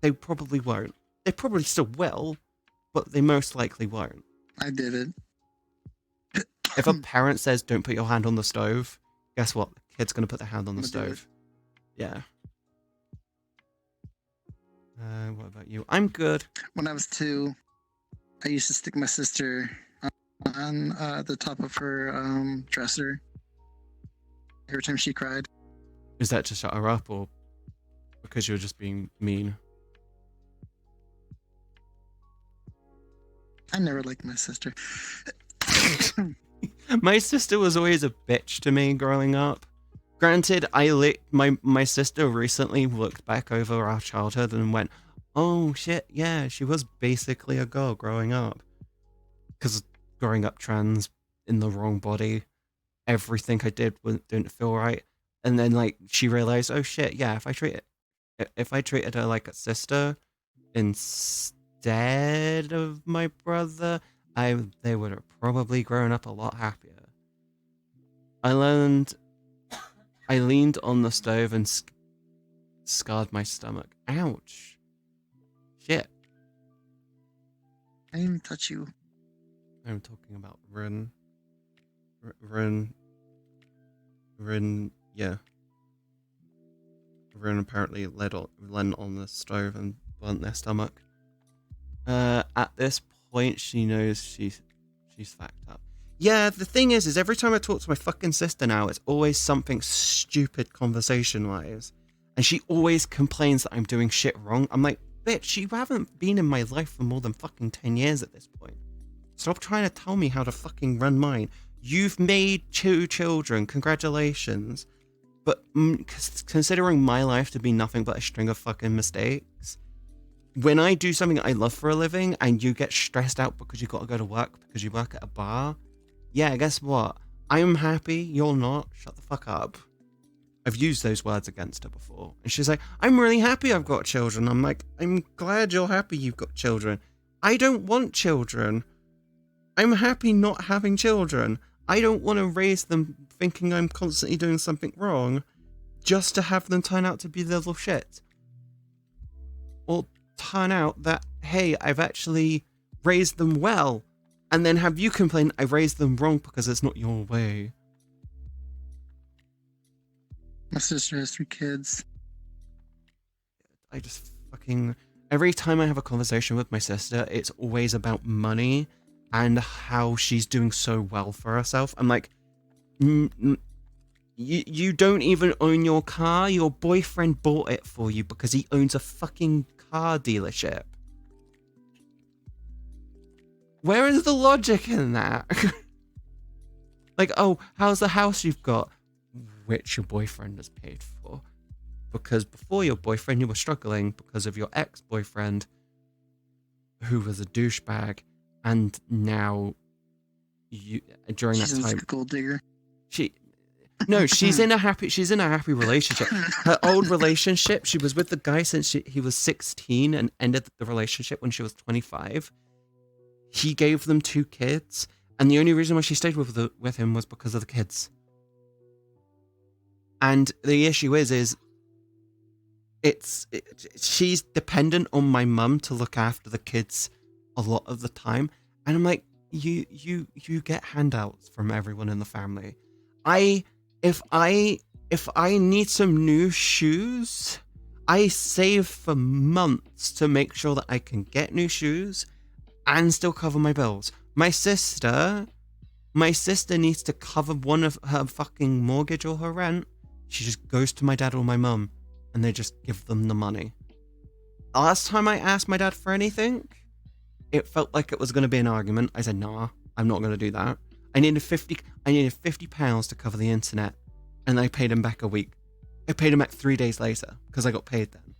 They probably won't. They probably still will, but they most likely won't.
I did it.
If a parent says, don't put your hand on the stove, guess what? The kid's going to put their hand on the stove. Yeah. What about you? I'm good.
When I was 2, I used to stick my sister on the top of her dresser every time she cried.
Is that to shut her up, or because you're just being mean?
I never liked my sister.
My sister was always a bitch to me growing up. Granted, my sister recently looked back over our childhood and went, oh shit, yeah, she was basically a girl growing up. Because growing up trans, in the wrong body, everything I did didn't feel right. And then like she realized, oh shit, yeah, if I treated her like a sister instead of my brother, they would have probably grown up a lot happier. I leaned on the stove and scarred my stomach. Ouch. Shit.
I didn't even touch you.
I'm talking about Rin, yeah. Rin apparently leant on the stove and burnt their stomach. At this point, she knows she's fucked up. Yeah, the thing is every time I talk to my fucking sister now, it's always something stupid conversation-wise. And she always complains that I'm doing shit wrong. I'm like, bitch, you haven't been in my life for more than fucking 10 years at this point. Stop trying to tell me how to fucking run mine. You've made 2 children, congratulations. But considering my life to be nothing but a string of fucking mistakes, when I do something I love for a living and you get stressed out because you got to go to work because you work at a bar, yeah, guess what? I'm happy, you're not. Shut the fuck up. I've used those words against her before. And she's like, I'm really happy I've got children. I'm like, I'm glad you're happy you've got children. I don't want children. I'm happy not having children. I don't want to raise them thinking I'm constantly doing something wrong just to have them turn out to be little shit. Or turn out that, hey, I've actually raised them well, and then have you complain I raised them wrong because it's not your way.
My sister has 3 kids.
I just fucking... Every time I have a conversation with my sister, it's always about money and how she's doing so well for herself. I'm like, you don't even own your car. Your boyfriend bought it for you because he owns a fucking car dealership. Where is the logic in that? Like, oh, how's the house you've got? Which your boyfriend has paid for. Because before your boyfriend, you were struggling because of your ex-boyfriend, who was a douchebag, and now you during that time,
a gold digger.
She's in a happy relationship. Her old relationship, she was with the guy since he was 16 and ended the relationship when she was 25. He gave them 2 kids, and the only reason why she stayed with him was because of the kids. And the issue is she's dependent on my mum to look after the kids a lot of the time, and I'm like, you get handouts from everyone in the family. If I need some new shoes, I save for months to make sure that I can get new shoes and still cover my bills. My sister needs to cover one of her fucking mortgage or her rent. She just goes to my dad or my mum and they just give them the money. last time I asked my dad for anything, it felt like it was going to be an argument. I said, nah, I'm not going to do that. I needed £50 to cover the internet, and I paid him back a week. I paid him back 3 days later because I got paid then.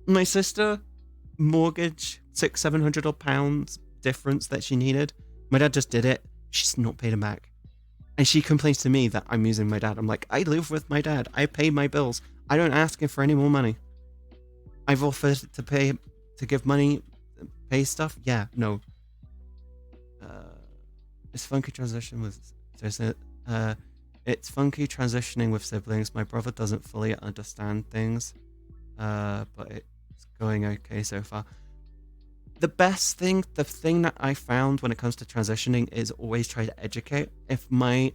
My sister, mortgage, £600-700 difference that she needed. My dad just did it. She's not paid him back. And she complains to me that I'm using my dad. I'm like, I live with my dad. I pay my bills. I don't ask him for any more money. I've offered to give money, pay stuff. Yeah, no. It's funky transition with. It's funky transitioning with siblings. My brother doesn't fully understand things, but it's going okay so far. The best thing, the thing that I found when it comes to transitioning is always try to educate. If my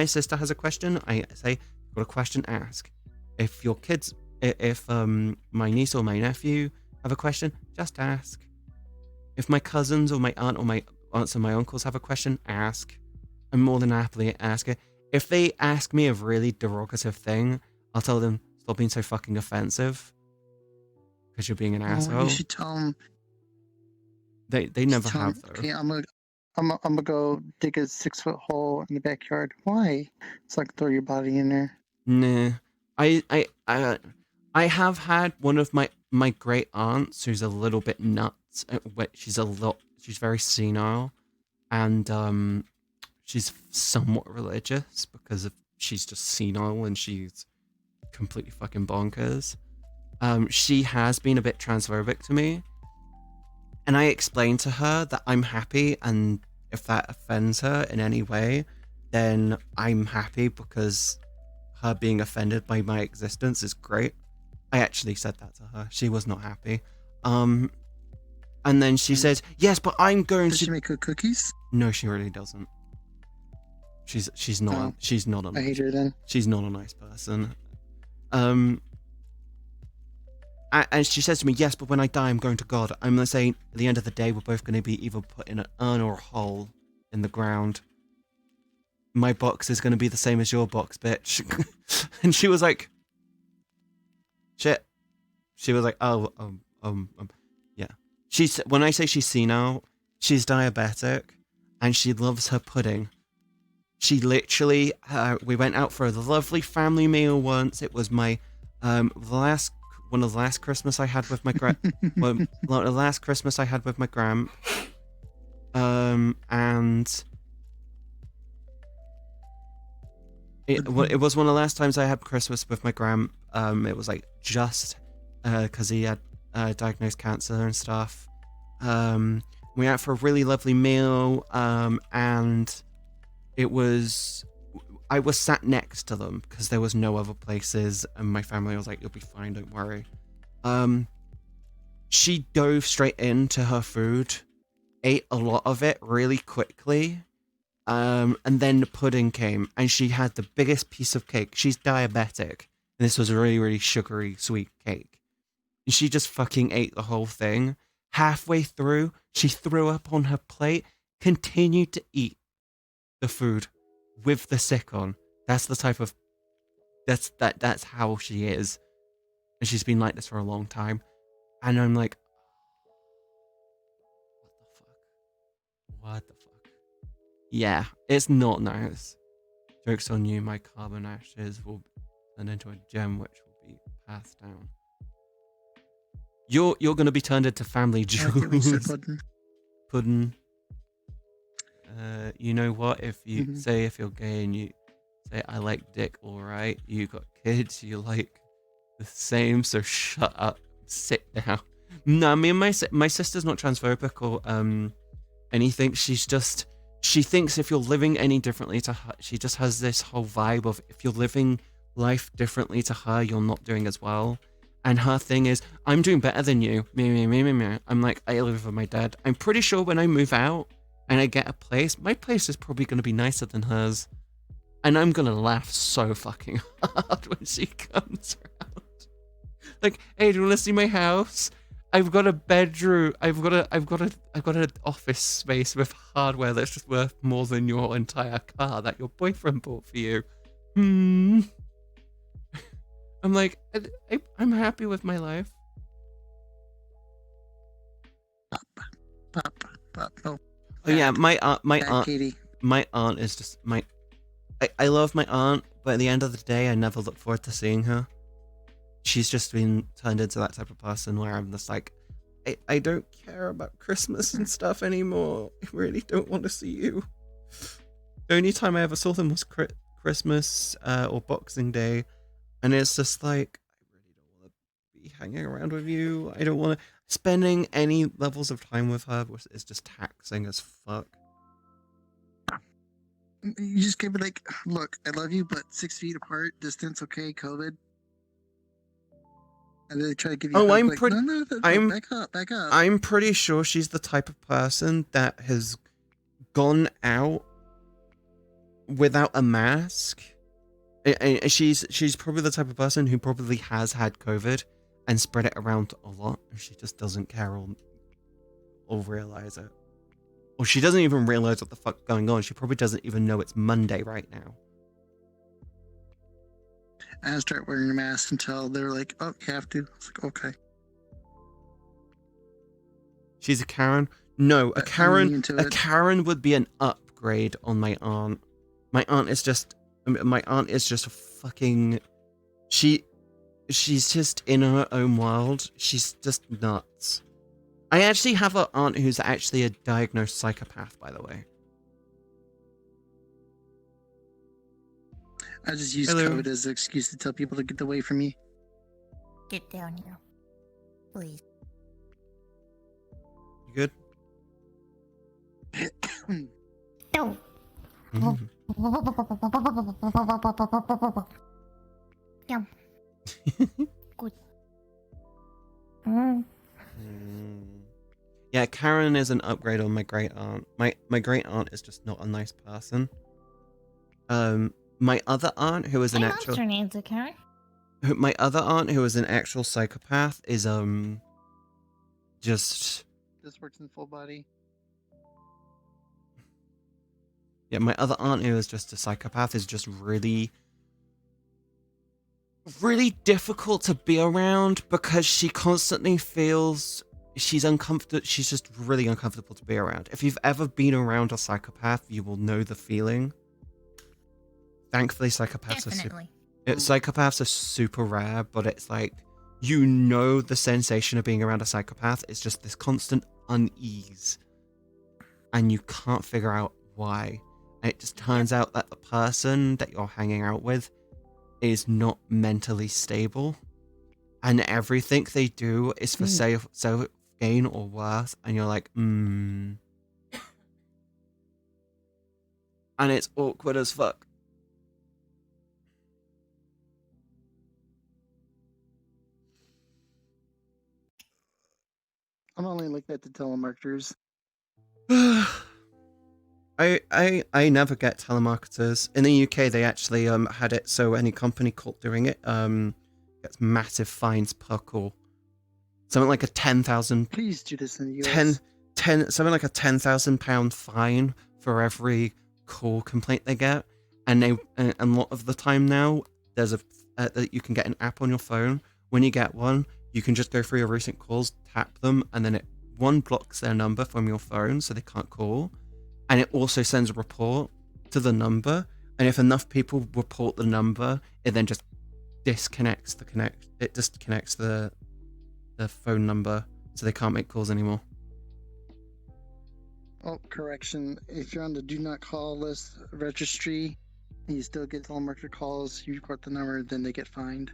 sister has a question, I say, got a question, ask. If your kids, if my niece or my nephew have a question, just ask. If my cousins or my aunt or my aunts and my uncles have a question, ask. I'm more than happily ask it. If they ask me a really derogative thing, I'll tell them, stop being so fucking offensive. Because you're being an asshole.
You should tell them.
They never have though.
Okay, I'm gonna go dig a 6-foot hole in the backyard. Why? So I can throw your body in there.
Nah. I have had one of my great aunts who's a little bit nuts. She's very senile, and she's somewhat religious because she's just senile and she's completely fucking bonkers. She has been a bit transphobic to me, and I explained to her that I'm happy, and if that offends her in any way, then I'm happy because her being offended by my existence is great. I actually said that to her. She was not happy. And then she says, yes, but I'm going
Does
to...
she make good cookies?
No, she really doesn't. She's not
Oh,
she's not a
I hate her then.
she's not a nice person. And she says to me, yes, but when I die, I'm going to God. I'm going to say, at the end of the day, we're both going to be either put in an urn or a hole in the ground. My box is going to be the same as your box, bitch. And she was like, shit. She was like, yeah. When I say she's senile, she's diabetic, and she loves her pudding. She literally, we went out for a lovely family meal once. It was my one of the last Christmas I had with my last Christmas I had with my gram. And it was one of the last times I had Christmas with my gram. It was like just because he had diagnosed cancer and stuff. We went out for a really lovely meal, and I was sat next to them because there was no other places, and my family was like, you'll be fine, don't worry. She dove straight into her food, ate a lot of it really quickly, and then the pudding came, and she had the biggest piece of cake. She's diabetic, and this was a really, really sugary, sweet cake. And she just fucking ate the whole thing. Halfway through, she threw up on her plate, continued to eat the food with the sick on. That's the type of that's how she is, and she's been like this for a long time. And I'm like, what the fuck? Yeah, it's not nice. Joke's on you. My carbon ashes will turn into a gem which will be passed down. You're gonna be turned into family jewels. Pudding. You know what? If you say if you're gay and you say I like dick, alright, you got kids, you like the same, so shut up, sit down. No, me and my sister's not transphobic or anything. She thinks if you're living any differently to her, she just has this whole vibe of if you're living life differently to her, you're not doing as well. And her thing is, I'm doing better than you. Me. I'm like, I live with my dad. I'm pretty sure when I move out and I get a place, my place is probably going to be nicer than hers. And I'm going to laugh so fucking hard when she comes around. Like, hey, do you want to see my house? I've got a bedroom. I've got an office space with hardware that's just worth more than your entire car that your boyfriend bought for you. I'm I'm like, I'm happy with my life.
Oh,
Oh yeah, my
bad
aunt,
Katie.
my aunt is just my. I love my aunt, but at the end of the day, I never look forward to seeing her. She's just been turned into that type of person where I'm just like, I don't care about Christmas and stuff anymore. I really don't want to see you. The only time I ever saw them was Christmas or Boxing Day, and it's just like, I really don't want to be hanging around with you. I don't want to. Spending any levels of time with her is just taxing as fuck.
You just give it like, look, I love you, but 6 feet apart, distance, okay, COVID. And they try to give you.
Oh,
a hug,
I'm
like,
pretty.
No,
I'm
back up, back up.
I'm pretty sure she's the type of person that has gone out without a mask. She's probably the type of person who probably has had COVID and spread it around a lot. And she just doesn't care or realize it. Or she doesn't even realize what the fuck's going on. She probably doesn't even know it's Monday right now.
I start wearing a mask until they're like, oh, you have to. It's like, okay.
She's a Karen? No, a
I'm immune to
a
it.
Karen would be an upgrade on my aunt. My aunt is just a fucking. She's just in her own world. She's just nuts. I actually have an aunt who's actually a diagnosed psychopath, by the way.
I just use
Hello.
COVID as an excuse to tell people to get away from me.
Get down here. Please.
You good?
No.
Mhm.
Yum. Good. Mm.
Yeah, Karen is an upgrade on my great aunt. My great aunt is just not a nice person. My other aunt, who is an
My
actual
monster name's a Karen.
my other aunt, who is an actual psychopath, is just
This works in full body.
yeah. My other aunt, who is just a psychopath, is just really difficult to be around because she constantly feels she's uncomfortable. She's just really uncomfortable to be around. If you've ever been around a psychopath, you will know the feeling. Thankfully,
Definitely.
psychopaths are super rare, but it's like, you know, the sensation of being around a psychopath is just this constant unease, and you can't figure out why. And it just turns out that the person that you're hanging out with is not mentally stable, and everything they do is for self gain or worse, and you're like, and it's awkward as fuck.
I'm only like that to telemarketers.
I never get telemarketers. In the UK, they actually had it so any company caught doing it gets massive fines per call. Something like a 10,000
Please do this in the US.
something like a £10,000 fine for every call complaint they get. And a lot of the time now, there's that you can get an app on your phone. When you get one, you can just go through your recent calls, tap them, and then it blocks their number from your phone so they can't call. And it also sends a report to the number. And if enough people report the number, it then just disconnects the phone number, so they can't make calls anymore.
Oh, correction. If you're on the do not call list registry and you still get telemarketer calls, you report the number, then they get fined.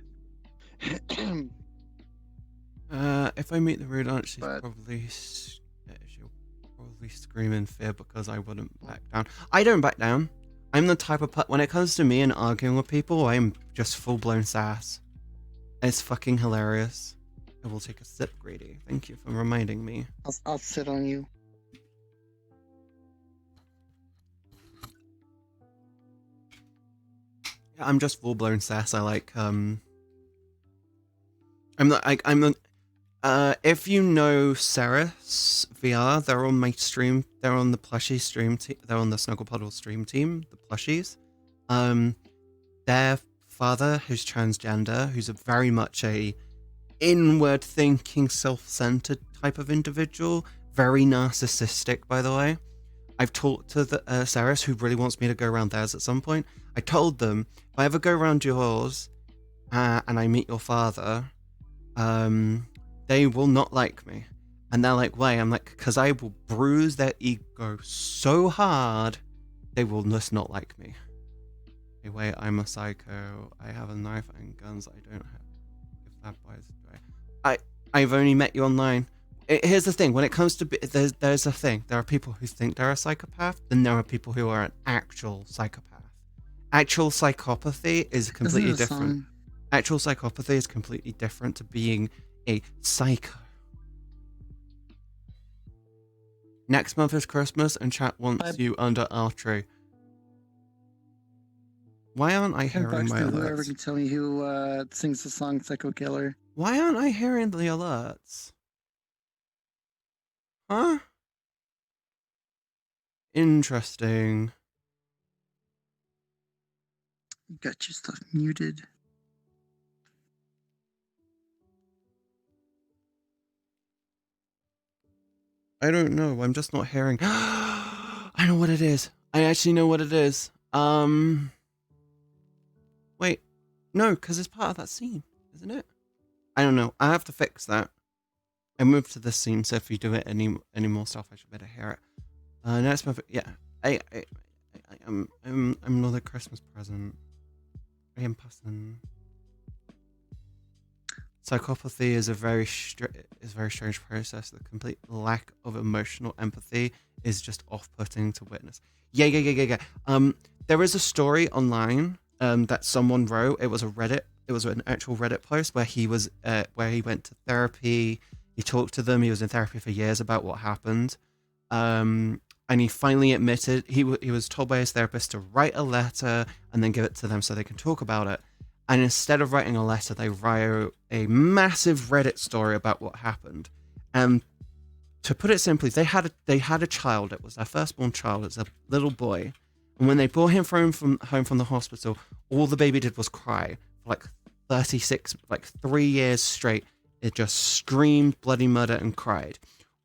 If I meet the rude aunt, she'll
But-
probably scream in fear because I wouldn't back down. I don't back down. I'm the type of when it comes to me and arguing with people, I'm just full blown sass. It's fucking hilarious. I will take a sip, Grady. Thank you for reminding me.
I'll sit on you.
Yeah, I'm just full blown sass. I like if you know Ceres VR, they're on my stream. They're on the plushie stream. They're on the Snuggle Puddle stream team. The plushies. They're father who's transgender, who's very much a inward thinking, self-centered type of individual, very narcissistic, by the way. I've talked to the Saris, who really wants me to go around theirs at some point. I told them, if I ever go around yours and I meet your father, they will not like me. And they're like, why? I'm like, because I will bruise their ego so hard, they will just not like me. Hey, wait, I'm a psycho. I have a knife and guns. I don't have. If that boy's dry. I've only met you online. Here's the thing. When it comes to there's a thing. There are people who think they're a psychopath, then there are people who are an actual psychopath. Actual psychopathy is completely different. Actual psychopathy is completely different to being a psycho. Next month is Christmas, and chat wants you under our tree. Why aren't I hearing my
Whoever
alerts?
can tell me who sings the song "Psycho Killer."
Why aren't I hearing the alerts? Huh? Interesting.
You got your stuff muted.
I don't know. I'm just not hearing. I know what it is. I actually know what it is. Wait. No, because it's part of that scene, isn't it? I don't know. I have to fix that. I moved to this scene, so if you do it any more stuff, I should better hear it. Next month, yeah. I'm another Christmas present. I am passing. Psychopathy is a very strange process. The complete lack of emotional empathy is just off-putting to witness. Yeah. There is a story online that someone wrote. It was an actual Reddit post where he went to therapy. He talked to them. He was in therapy for years about what happened. And he finally admitted he was told by his therapist to write a letter and then give it to them so they can talk about it. And instead of writing a letter, they wrote a massive Reddit story about what happened. And to put it simply, they had a child. It was their firstborn child. It's a little boy. And when they brought him home from the hospital, all the baby did was cry for 3 years straight. It just screamed bloody murder and cried.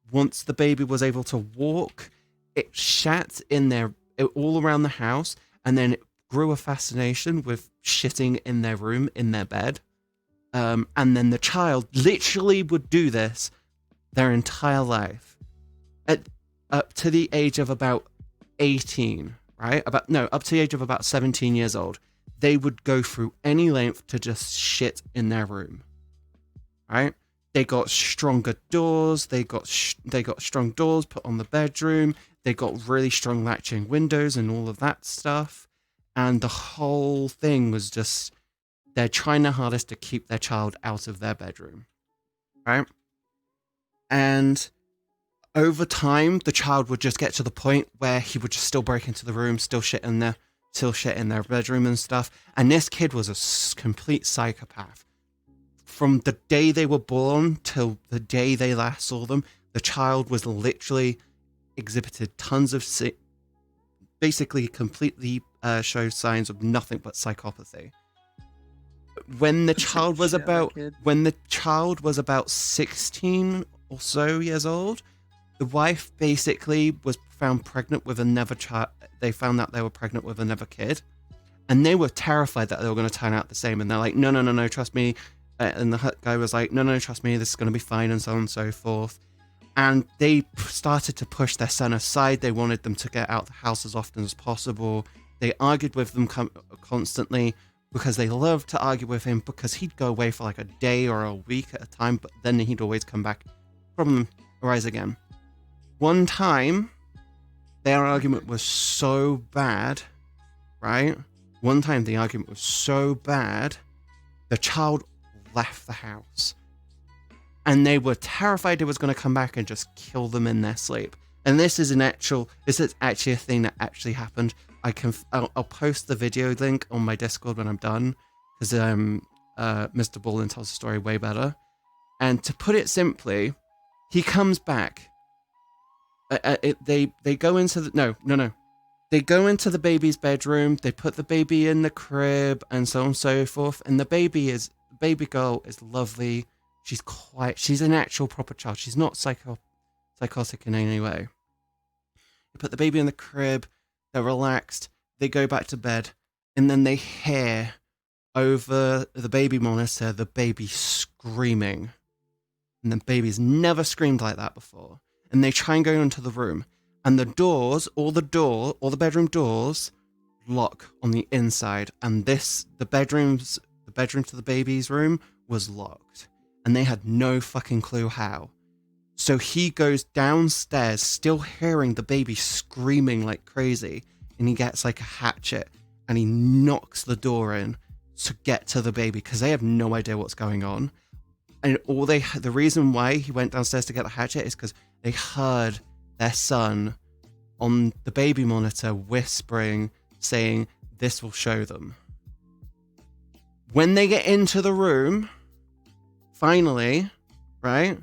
Once the baby was able to walk, it shat in there all around the house, and then it grew a fascination with shitting in their room, in their bed. And then the child literally would do this their entire life. Up to the age of about 18, right? Up to the age of about 17 years old. They would go through any length to just shit in their room. Right? They got stronger doors. They got strong doors put on the bedroom. They got really strong latching windows and all of that stuff. And the whole thing was just, they're trying their hardest to keep their child out of their bedroom. Right? And over time, the child would just get to the point where he would just still break into the room, still shit in their bedroom and stuff. And this kid was a complete psychopath. From the day they were born till the day they last saw them, the child was literally exhibited tons of basically completely showed signs of nothing but psychopathy. When the child was about 16 or so years old, the wife basically was found pregnant with another child. They found out they were pregnant with another kid, and they were terrified that they were going to turn out the same. And they're like, no, trust me. And the guy was like, no, trust me, this is going to be fine, and so on and so forth. And they started to push their son aside. They wanted them to get out of the house as often as possible. They argued with them constantly because they loved to argue with him, because he'd go away for a day or a week at a time, but then he'd always come back. Problem arise again. One time, their argument was so bad, right? One time the argument was so bad, the child left the house. And they were terrified it was going to come back and just kill them in their sleep. And this is actually a thing that actually happened. I'll post the video link on my Discord when I'm done, because Mr. Ballin tells the story way better. And to put it simply, he comes back. They go into the no. they go into the baby's bedroom, they put the baby in the crib, and so on and so forth. And the baby girl is lovely. She's she's an actual proper child. She's not psychotic in any way. They put the baby in the crib, they're relaxed, they go back to bed, and then they hear over the baby monitor the baby screaming. And the baby's never screamed like that before. And they try and go into the room. And the doors, all the bedroom doors, lock on the inside. And the bedroom to the baby's room was locked. And they had no fucking clue how. So he goes downstairs, still hearing the baby screaming like crazy. And he gets like a hatchet and he knocks the door in to get to the baby because they have no idea what's going on. And the reason why he went downstairs to get the hatchet is because they heard their son on the baby monitor whispering, saying, "This will show them." When they get into the room, finally, right,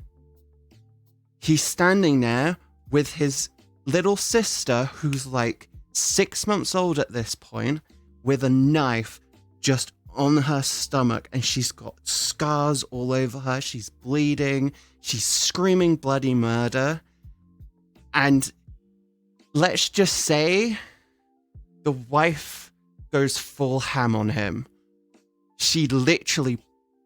he's standing there with his little sister, who's like 6 months old at this point, with a knife just on her stomach, and she's got scars all over her. She's bleeding. She's screaming bloody murder. And let's just say the wife goes full ham on him. She literally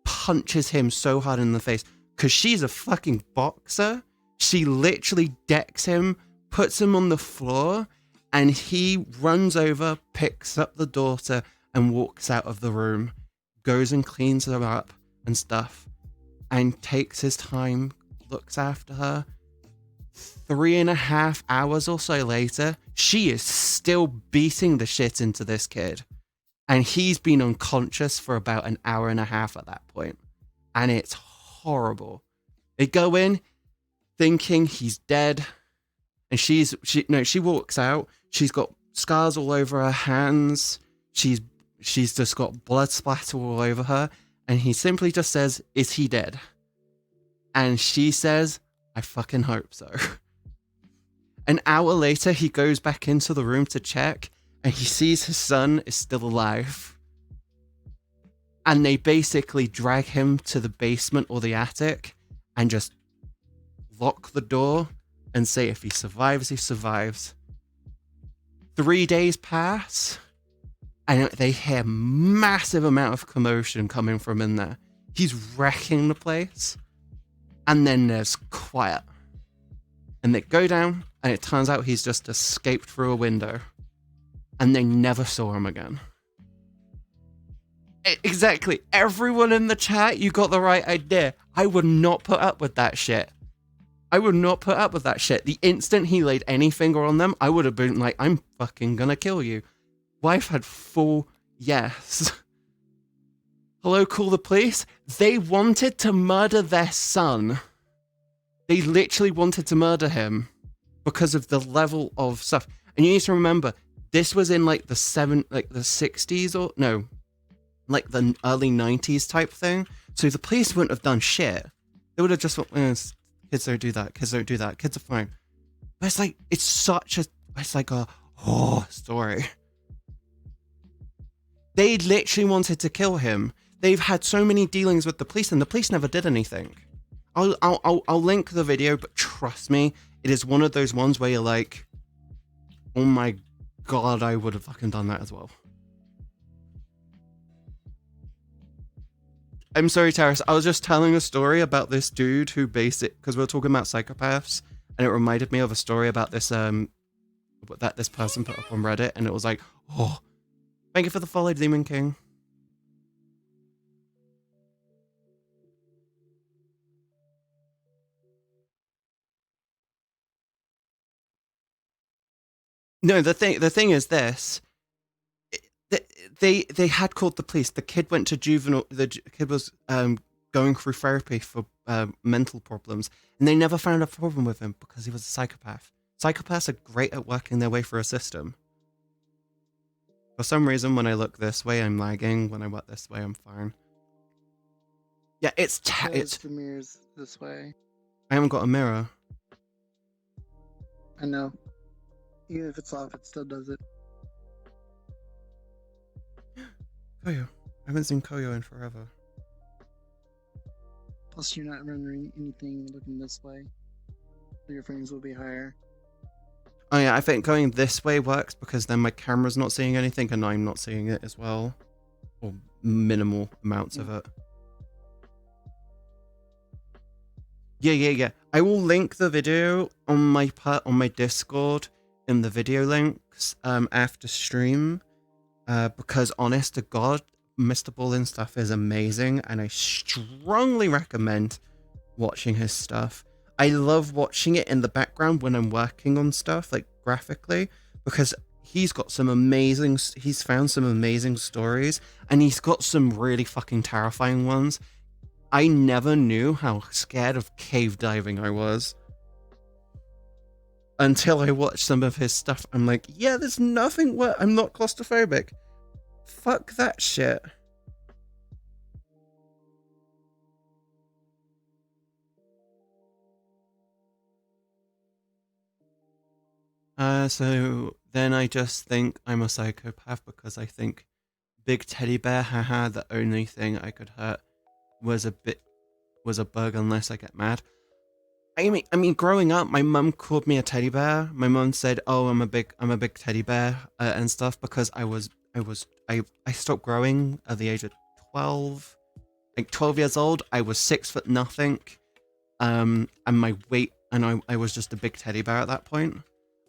punches him so hard in the face because she's a fucking boxer. She literally decks him, puts him on the floor, and he runs over, picks up the daughter, and walks out of the room, goes and cleans her up and stuff, and takes his time, looks after her. 3.5 hours or so later, she is still beating the shit into this kid. And he's been unconscious for about an hour and a half at that point. And it's horrible. They go in thinking he's dead. And she walks out. She's got scars all over her hands. She's just got blood splatter all over her. And he simply just says, "Is he dead?" And she says, "I fucking hope so." An hour later, he goes back into the room to check, and he sees his son is still alive. And they basically drag him to the basement or the attic and just lock the door and say if he survives, he survives. 3 days pass, and they hear massive amount of commotion coming from in there. He's wrecking the place, and then there's quiet. And they go down, and it turns out he's just escaped through a window. And they never saw him again. Exactly. Everyone in the chat, you got the right idea. I would not put up with that shit. I would not put up with that shit. The instant he laid any finger on them, I would have been like, "I'm fucking gonna kill you." Wife had full yes. Hello, call the police. They wanted to murder their son. They literally wanted to murder him because of the level of stuff. And you need to remember, this was in like the 60s or no, like the early 90s type thing. So the police wouldn't have done shit. They would have just thought, "Kids don't do that. Kids don't do that. Kids are fine." But it's like, it's like a horror story. They literally wanted to kill him. They've had so many dealings with the police, and the police never did anything. I'll link the video, but trust me, it is one of those ones where you're like, "Oh my god, I would have fucking done that as well." I'm sorry, Taris. I was just telling a story about this dude who because we were talking about psychopaths, and it reminded me of a story about this that this person put up on Reddit, and it was like, "Oh, thank you for the follow, Demon King." No, the thing is this. They had called the police. The kid went to juvenile. The kid was going through therapy for mental problems, and they never found a problem with him because he was a psychopath. Psychopaths are great at working their way through a system. For some reason, when I look this way, I'm lagging. When I look this way, I'm fine. Yeah, it's
the mirrors this way.
I haven't got a mirror.
I know. Even if it's off, it still does it.
Koyo. I haven't seen Koyo in forever.
Plus, you're not rendering anything looking this way. So your frames will be higher.
Oh yeah, I think going this way works because then my camera's not seeing anything and I'm not seeing it as well. Or minimal amounts of it. Yeah. I will link the video on my Discord in the video links after stream. Because honest to God, Mr. Ballin stuff is amazing and I strongly recommend watching his stuff. I love watching it in the background when I'm working on stuff, like graphically, because he's found some amazing stories and he's got some really fucking terrifying ones. I never knew how scared of cave diving I was until I watched some of his stuff. I'm like, yeah, there's nothing where I'm not claustrophobic. Fuck that shit. So then I just think I'm a psychopath because I think big teddy bear, haha, the only thing I could hurt was a bug unless I get mad. I mean, growing up, my mum called me a teddy bear. My mum said, "Oh, I'm a big teddy bear," and stuff because I stopped growing at the age of 12. Like 12 years old, I was 6 foot nothing, and my weight, and I was just a big teddy bear at that point.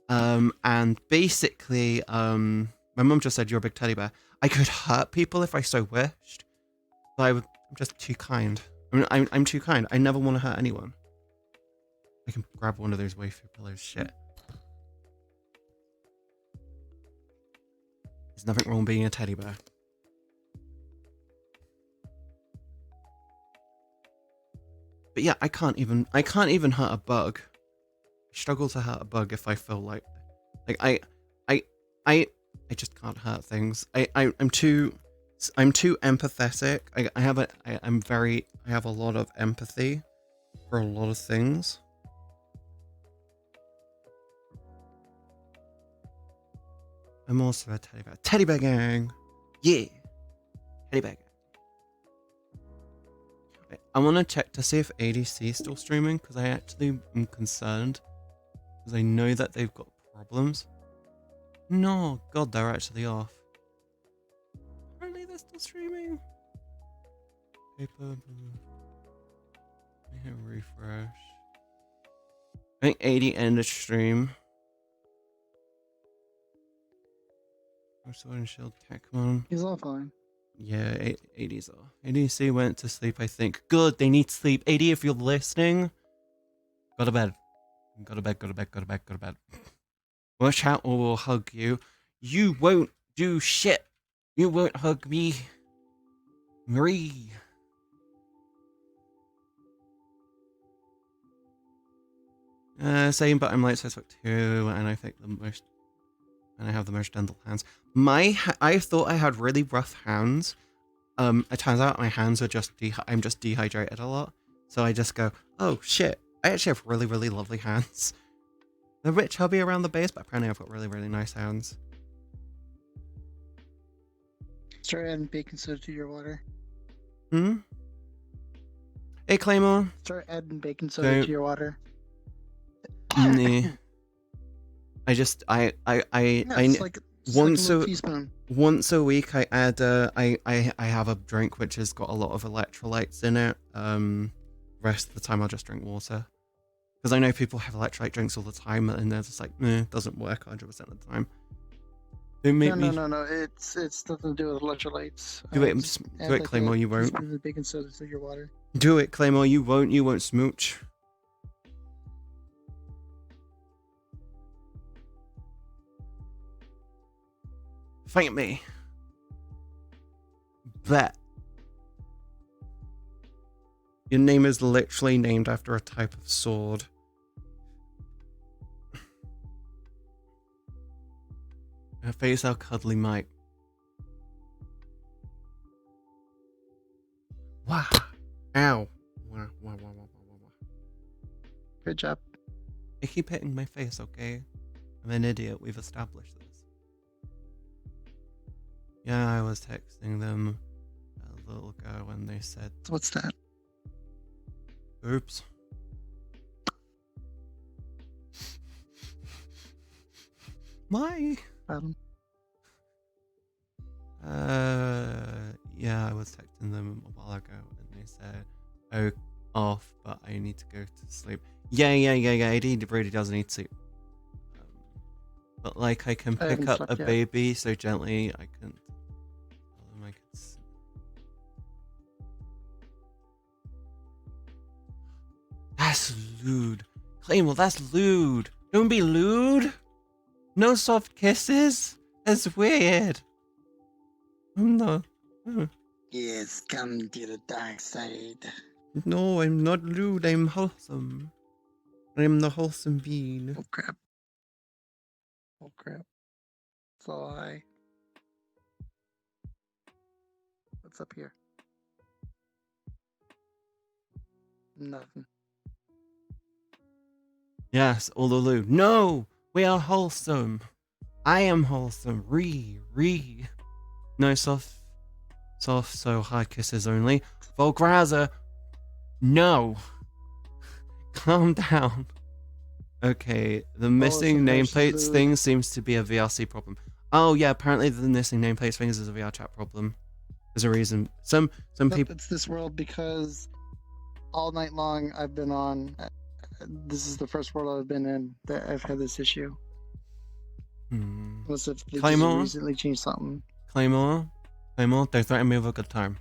And basically, my mum just said, "You're a big teddy bear." I could hurt people if I so wished, but I'm just too kind. I mean, I'm too kind. I never want to hurt anyone. I can grab one of those waifu pillows. Shit. There's nothing wrong with being a teddy bear. But yeah, I can't even hurt a bug. I struggle to hurt a bug if I feel like I just can't hurt things. I'm too empathetic. I have a lot of empathy for a lot of things. I'm also a teddy bear. Teddy bear gang! Yeah! Teddy bear gang. Wait, I want to check to see if ADC is still streaming, because I actually am concerned. Because I know that they've got problems. No, God, they're actually off. Apparently they're still streaming. Paper. I hit refresh. I think 80 ended stream. Sword and Shield Techmon.
He's all fine.
Yeah, 80's off. ADC went to sleep, I think. Good, they need sleep. 80, if you're listening, go to bed. Go to bed. Watch out or we'll hug you. You won't do shit. You won't hug me. Marie. Same, but I'm light size 2, and I think I have the most gentle hands. I thought I had really rough hands. It turns out my hands are I'm just dehydrated a lot. So I just go, oh shit, I actually have really, really lovely hands. They're a bit chubby around the base, but apparently I've got really, really nice hands.
Start adding baking soda to your water.
Hey Claymore.
Start adding baking soda to your water.
Nah. Once a week I add I have a drink which has got a lot of electrolytes in it. Rest of the time I'll just drink water. Because I know people have electrolyte drinks all the time and they're just like, it doesn't work 100% of the time.
No. It's nothing to do with electrolytes.
Do it, Claymore, you won't.
The baking soda to your water.
Do it, Claymore, you won't smooch. Fight me. Bet. Your name is literally named after a type of sword. Her face how cuddly Mike. Wow. Ow. Wow.
Good job.
I keep hitting my face, okay? I'm an idiot. We've established this. Yeah, I was texting them a little ago when they said,
What's that?
oops. Why? Yeah, I was texting them a while ago and they said, oh, off, but I need to go to sleep. Yeah, it really does need to sleep. But like, I can
I haven't
pick up
slept
a
yet.
baby so gently, I can tell them I can That's lewd. Claymore, that's lewd. Don't be lewd. No soft kisses. That's weird. I'm not.
Yes, come to the dark side.
No, I'm not lewd. I'm wholesome. I'm the wholesome bean.
Oh crap. Oh crap. So what's up here? Nothing.
Yes, all the lewd. No, we are wholesome. I am wholesome. No soft, so high kisses only. Volgraza, no. Calm down. Okay, the missing
versus
nameplates
lewd.
thing seems to be a VRC problem. Oh yeah, apparently the missing nameplates thing is a VR chat problem. There's a reason. Some
Nope,
people.
it's this world because all night long I've been on. This is the first world I've been in that I've had this issue. Unless if they just
Claymore?
recently changed something.
Claymore, don't threaten me with a good time.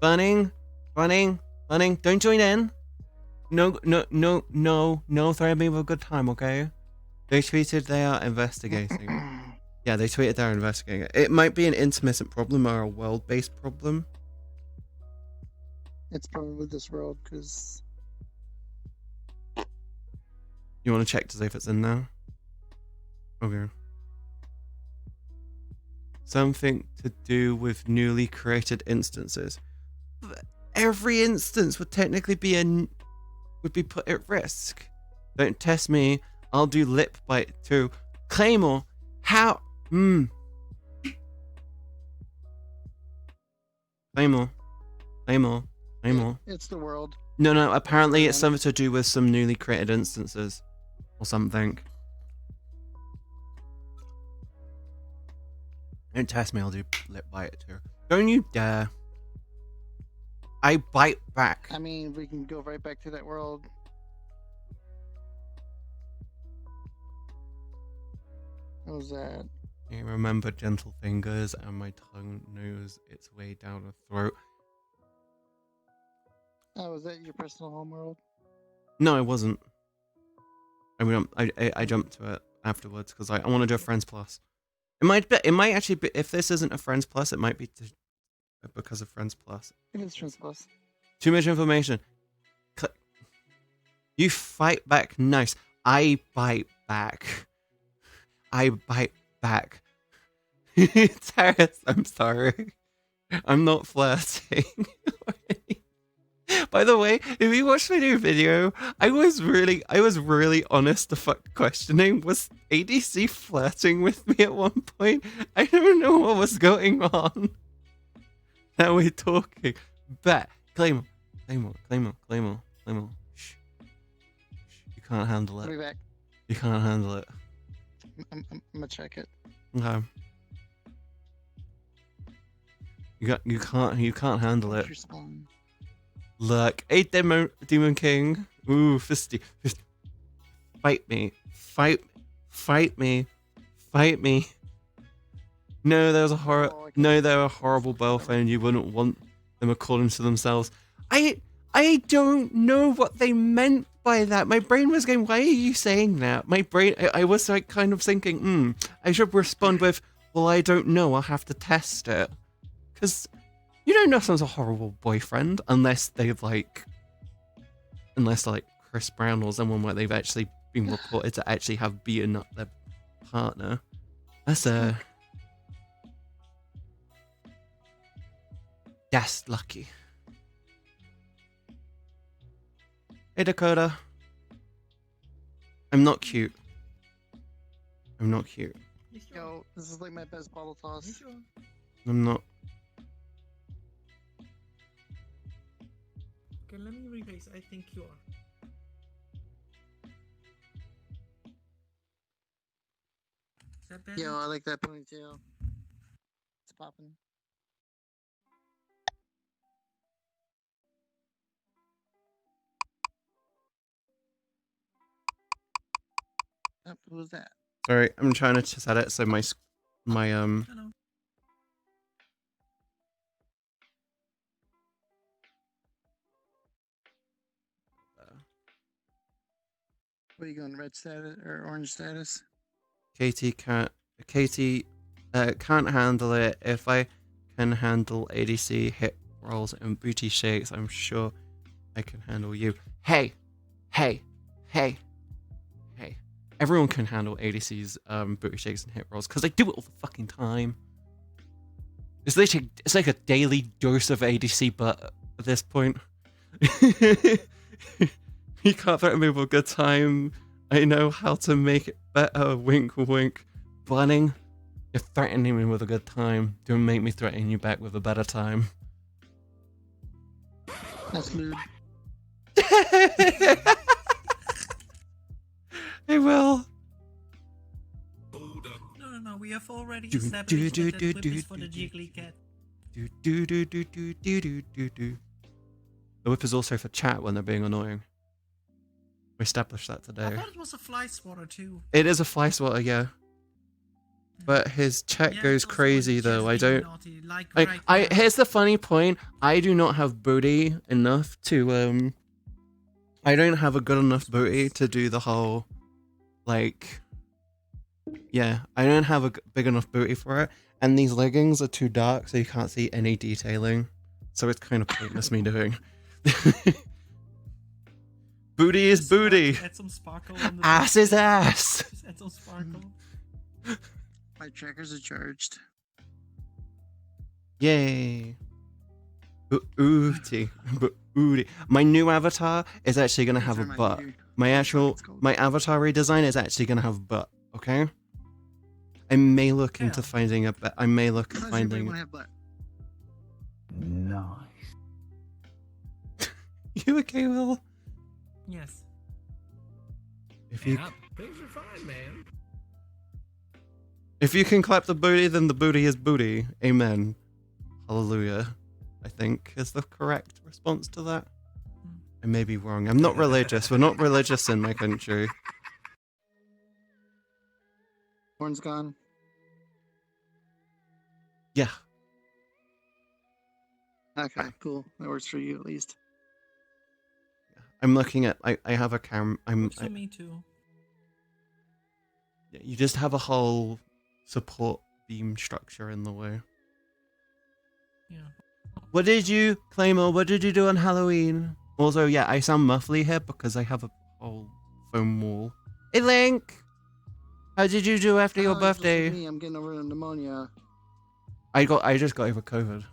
Bunning, don't join in. No, threaten me with a good time, okay? They tweeted they are investigating. Yeah, they tweeted they're investigating. It might be an intermittent problem or a world-based problem.
It's probably this world because
You want to check to see if it's in there? Okay. Something to do with newly created instances. Every instance would technically be would be put at risk. Don't test me. I'll do lip bite too. Claymore, how? Claymore.
it's the world.
No. Apparently, it's something to do with some newly created instances or something. Don't test me. I'll do lip bite too. Don't you dare. I bite back.
I mean, we can go right back to that world. What was that?
I remember gentle fingers and my tongue knows its way down the throat.
Oh, was that your personal home world?
No, I wasn't. I mean, I jumped to it afterwards because I want to do a Friends Plus. It might actually be, if this isn't a Friends Plus, it might be because of Friends Plus.
It is Trans Plus.
Too much information. You fight back nice. I bite back. Terrace, I'm sorry. I'm not flirting. By the way, if you watched my new video, I was really honest to fuck questioning, was ADC flirting with me at one point? I don't know what was going on. Now we're talking. Bet. Claymore. Shh. You can't handle
I'll be
it.
back.
You can't handle it.
I'm gonna check it.
Okay. You can't handle it.
Your spawn.
Look, hey Demon King. Ooh, fisty. Fight me. No, there was a horror. No, they're a horrible boyfriend. You wouldn't want them according to themselves. I don't know what they meant by that. My brain was going, why are you saying that? My brain, I was like kind of thinking, I should respond with, well, I don't know. I'll have to test it. Because you don't know someone's a horrible boyfriend unless they're like Chris Brown or someone where they've actually been reported to actually have beaten up their partner. That's lucky. Hey Dakota. I'm not cute.
You sure?
Yo, this is like my best bottle
You
toss.
sure?
I'm not.
Okay, let me rephrase. I think you are. Is that better?
Yo, I like that ponytail. It's popping. Yep, who was that?
Sorry, I'm trying to set it so my
Hello.
What are you going, red status or orange status?
Katie can't handle it. If I can handle ADC hit rolls and booty shakes, I'm sure I can handle you. Hey, hey, hey, hey. Everyone can handle ADC's booty shakes and hit rolls because they do it all the fucking time. It's like a daily dose of ADC butt at this point. You can't threaten me with a good time. I know how to make it better. Wink, wink. Bunning, you're threatening me with a good time. Don't make me threaten you back with a better time.
That's lewd.
I will.
No. We have already
Do,
established
do,
that
do,
whip
do,
is for the
do,
jiggly cat.
Do do do do do do do do do. The whip is also for chat when they're being annoying. We established that
I
today.
thought it was a fly swatter too.
It is a fly swatter, yeah. But his chat
Yeah,
goes
it's also
crazy though.
just
I
being
don't.
naughty, like right
I
now.
here's the funny point. I do not have booty enough to I don't have a good enough booty to do the whole like. Yeah, I don't have a big enough booty for it, and these leggings are too dark, so you can't see any detailing. So it's kind of pointless me doing. Booty is booty.
Add some sparkle on the
Ass is ass.
Just add some sparkle.
My trackers are charged.
Yay. Booty. Booty. My new avatar is actually gonna have a
Turn my
butt.
beard.
My
That's what
actual
it's called.
my avatar redesign is actually gonna have butt. Okay. I may look into
Yeah.
finding a butt. I may look at
Why does everybody
finding.
want to have butt?
You okay, Will?
Yes.
If you
Yeah, things are fine, man.
if you can clap the booty, then the booty is booty. Amen. Hallelujah. I think is the correct response to that. I may be wrong. I'm not religious. We're not religious in my country.
Horn's gone.
Yeah.
Okay, cool. That works for you at least.
I'm looking at. I have a cam.
Works for me too.
Yeah, you just have a whole support beam structure in the way.
Yeah.
What did you, Claymore? What did you do on Halloween? Also, yeah, I sound muffly here because I have a whole foam wall. Hey, Link! How did you do after your
Oh, it's just
birthday?
me. I'm getting over the pneumonia.
I just got over COVID.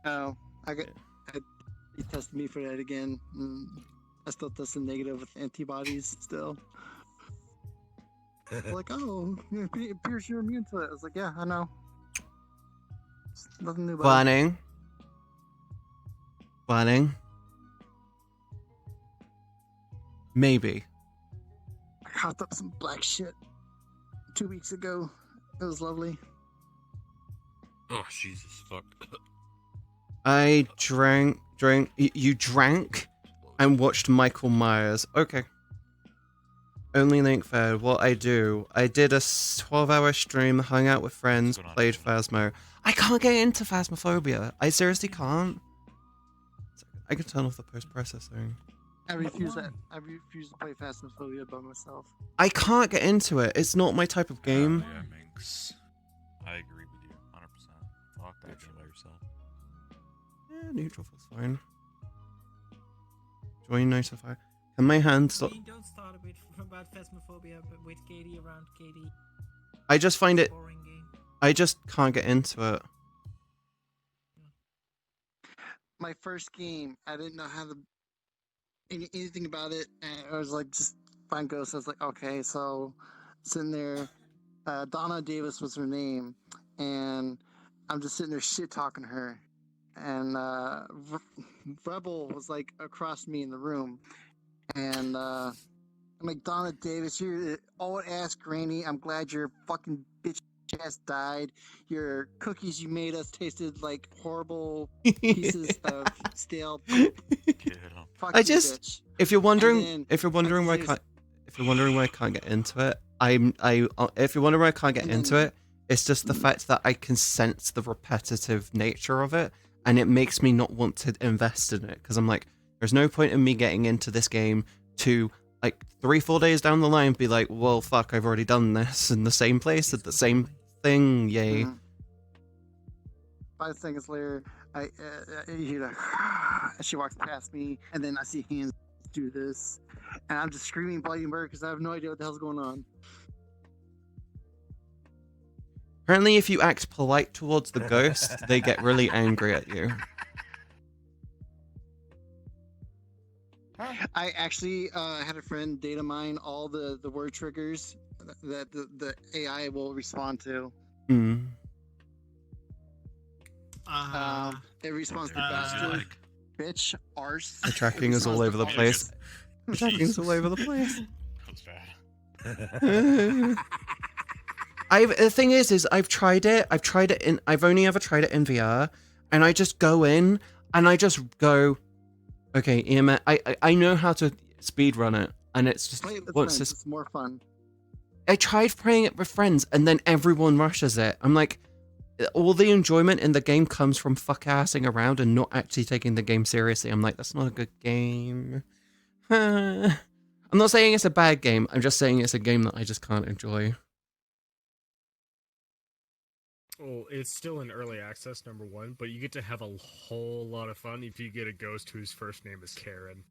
Oh, he tested me for that again. I still tested negative with antibodies still. Like, oh, it appears you're immune to it. I was like, yeah, I know. It's nothing new about it.
Planning. Maybe.
I coughed up some black shit 2 weeks ago. It was lovely.
Oh, Jesus, fuck.
I drank. You drank and watched Michael Myers. Okay. Only Link fed. What I do. I did a 12-hour stream, hung out with friends, played Phasmo. I can't get into Phasmophobia. I seriously can't. I can turn off the post-processing.
I refuse that. I refuse to play Phasmophobia by myself.
I can't get into it. It's not my type of game.
Yeah, Minx. I agree with you 100%. Fuck that shit by yourself.
Yeah, neutral feels fine. Join notify. Can my hand stop?
We don't start a bit about Phasmophobia, but with Katie around, Katie.
I just find it.
Boring game.
I just can't get into it.
My first game, I didn't know how to anything about it, and I was like, just find ghosts. I was like, okay, so sitting there. Donna Davis was her name, and I'm just sitting there shit talking to her, and Rebel was like across me in the room, and I'm like, Donna Davis, you're old ass granny. I'm glad your fucking bitch ass died. Your cookies you made us tasted like horrible pieces of stale poop.
Get him.
Fuck
I
you,
just,
bitch.
if you're wondering,
then-
if you're wondering why I can't, if you're wondering why I can't get into it, if you're wondering why I can't get
And
into
then-
it, it's just the fact that I can sense the repetitive nature of it, and it makes me not want to invest in it because I'm like, there's no point in me getting into this game to like 3-4 days down the line be like, well, fuck, I've already done this in the same place at the same thing, yay.
Mhm. 5 seconds later, I hear like, and she walks past me, and then I see hands do this, and I'm just screaming bloody murder because I have no idea what the hell's going on.
Apparently, if you act polite towards the ghost, they get really angry at you.
I actually had a friend data mine all the word triggers that the AI will respond to.
Mm.
It responds to
What was he
bastard,
like?
bitch, arse.
The tracking is all over the place. The tracking is all over the place.
That was bad.
The thing is I've tried it. I've only ever tried it in VR, and I just go in and I just go, okay, EMS. I know how to speedrun it, and it's just
Play it with
once
friends,
this.
it's more fun.
I tried playing it with friends, and then everyone rushes it. I'm like, all the enjoyment in the game comes from fuck-assing around and not actually taking the game seriously. I'm like, that's not a good game. I'm not saying it's a bad game. I'm just saying it's a game that I just can't enjoy.
Well, it's still in early access, number one, but you get to have a whole lot of fun if you get a ghost whose first name is Karen.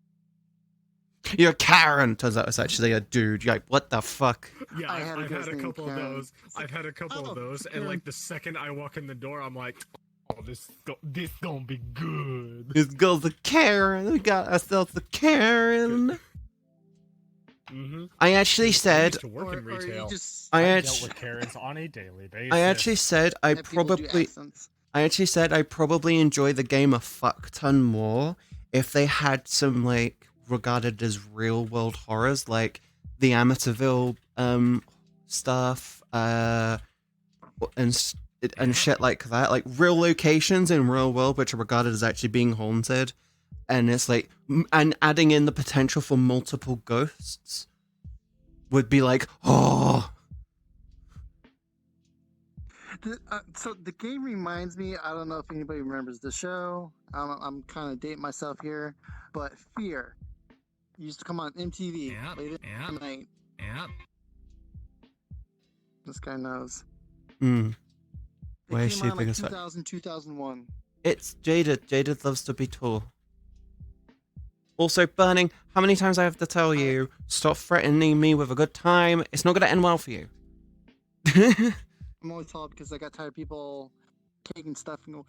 You're Karen. Turns out it's actually a dude. You're like, what the fuck?
Yeah,
I had a
I've
ghost
had a
named
couple of
Karen.
those. I've had a couple of those, and like the second I walk in the door, I'm like, oh, this gonna be good.
This girl's a Karen. We got ourselves a Karen.
Mm-hmm.
I actually said.
To work in
Or you
retail.
just
I
dealt
actually.
with Karens on a daily basis.
I actually said I
have people do
probably.
accents.
I actually said I probably enjoy the game a fuck ton more if they had some like regarded as real world horrors like the Amityville stuff and shit like that, like real locations in real world which are regarded as actually being haunted, and it's like and adding in the potential for multiple ghosts would be like, oh.
So the game reminds me. I don't know if anybody remembers the show. I'm kind of dating myself here, but Fear used to come on MTV
Yep,
late
yep.
at night.
Yep.
This guy knows.
Mm.
It
Why is
came
she
on
being
like
a
2000, 2001.
It's Jaded. Jaded loves to be tall. Also, Burning, how many times I have to tell you, stop threatening me with a good time. It's not going to end well for you.
I'm only tall because I got tired of people taking stuff and go.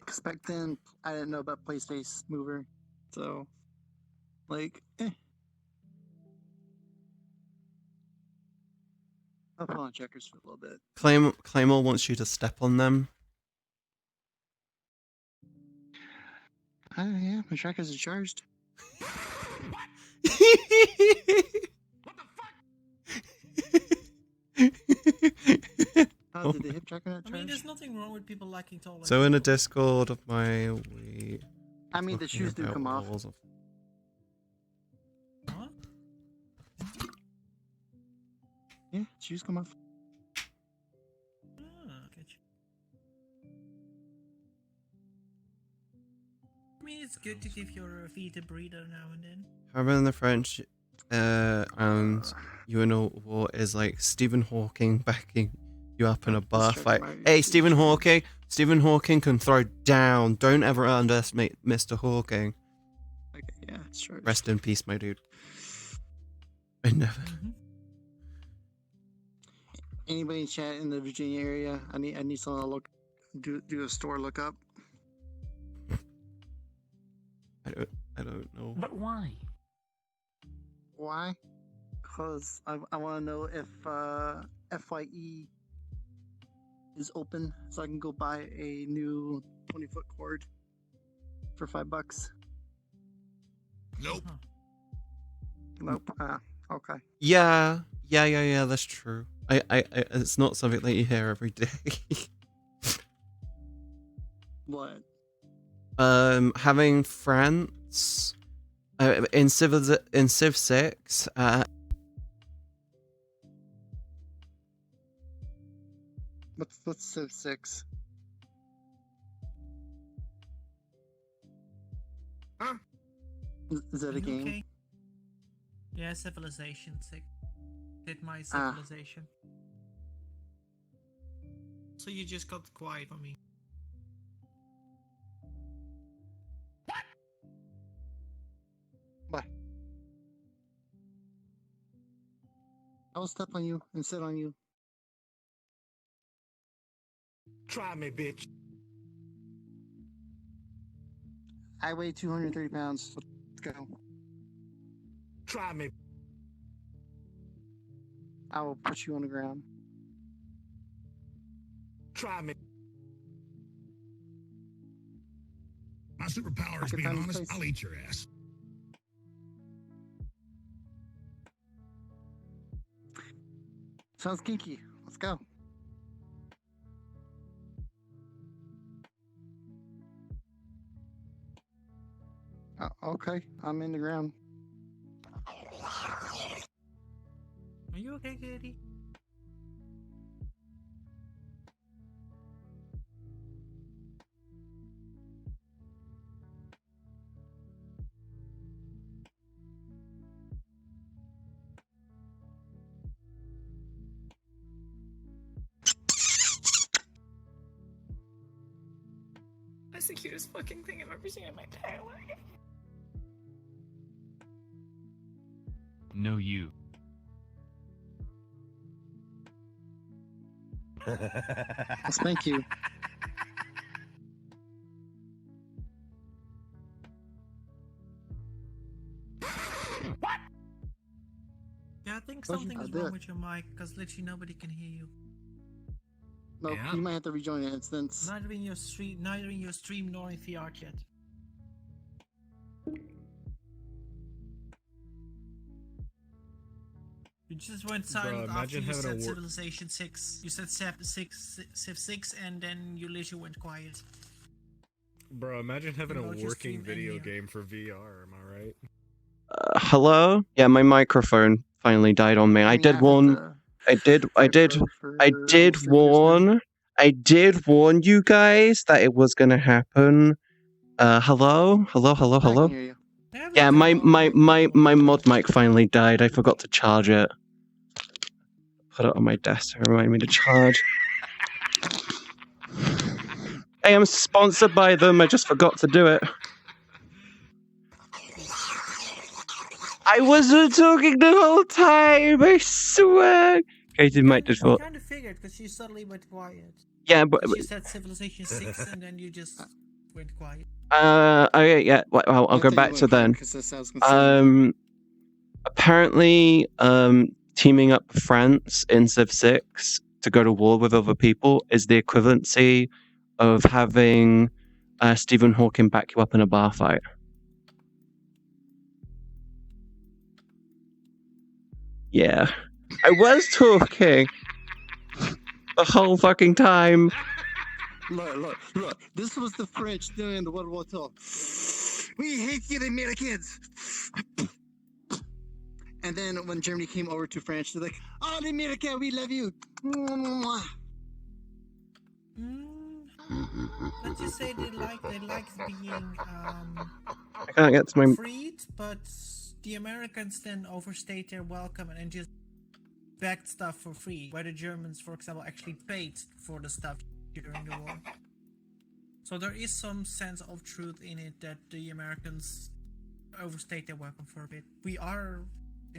Because back then, I didn't know about PlaySpace Mover. So, like, I'll put on checkers for a little bit.
Claymore wants you to step on them.
Yeah, my trackers are charged. Did the hip tracker not
I
charge?
mean, there's nothing wrong with people liking tall.
So in a Discord of my
I mean, the shoes do come off.
Huh?
Yeah, shoes come off.
Ah, get you. I mean, it's good to give your feet a breather now and then.
However, in the French, and you know what is like Stephen Hawking backing you up in a bar fight. Hey, Stephen Hawking! Stephen Hawking can throw down. Don't ever underestimate Mr. Hawking.
Okay, yeah, it's charged.
Rest in peace, my dude. I never.
Anybody in chat in the Virginia area? I need someone to do a store lookup.
I don't.
No. But why?
Why? Because I want to know if FYE is open so I can go buy a new 20-foot cord for $5.
Nope.
Nope. Okay.
Yeah, that's true. I it's not something that you hear every day.
What?
Having friends in Civ 6,
What's Civ 6?
Huh?
Is that a game?
Okay. Yeah, Civilization 6. Did my Civilization. So you just got quiet on me.
Bye. I will step on you and sit on you.
Try me, bitch.
I weigh 230 pounds. So let's go.
Try me.
I will put you on the ground.
Try me. My superpower is
Okay,
being
time to
honest.
face-
I'll eat your ass.
Sounds kinky. Let's go. Okay, I'm in the ground.
Are you okay, Katie?
That's the cutest fucking thing I've ever seen in my entire life.
No, you.
Well, thank you.
Yeah, I think
What?
something
I
is
did.
wrong with your mic, because literally nobody can hear you.
No,
Yeah.
you might have to rejoin the instance.
Neither in your stream nor in VR chat. You just went silent after
imagine
you
having a
said
war-
Civilization 6. You said Civ 6, and then you literally went quiet.
Bro, imagine having
About
a
your
working
stream
video
and
game for VR, am I right?
hello? Yeah, my microphone finally died on me. I
mean,
did
have
warn.
the
I did warn you guys that it was gonna happen. Hello?
I can hear you.
Yeah, my mod mic finally died. I forgot to charge it. Put it on my desk to remind me to charge. I am sponsored by them. I just forgot to do it. I wasn't talking the whole time. I swear. Katie might just
I
thought.
kind of figured, because you suddenly went quiet.
Yeah, but
You said Civilization 6, and then you just went quiet.
okay, yeah. Well, I'll go back to then. Apparently, teaming up with friends in Civ 6 to go to war with other people is the equivalency of having Stephen Hawking back you up in a bar fight. Yeah. I was talking the whole fucking time.
Look. This was the French during the World War II. We hate you, the Americans. And then when Germany came over to France, they're like, "Oh, the America, we love you."
Let's just say they like being
I can't get to my.
freed, but the Americans then overstayed their welcome and just bagged stuff for free, where the Germans, for example, actually paid for the stuff during the war. So there is some sense of truth in it that the Americans overstayed their welcome for a bit. We are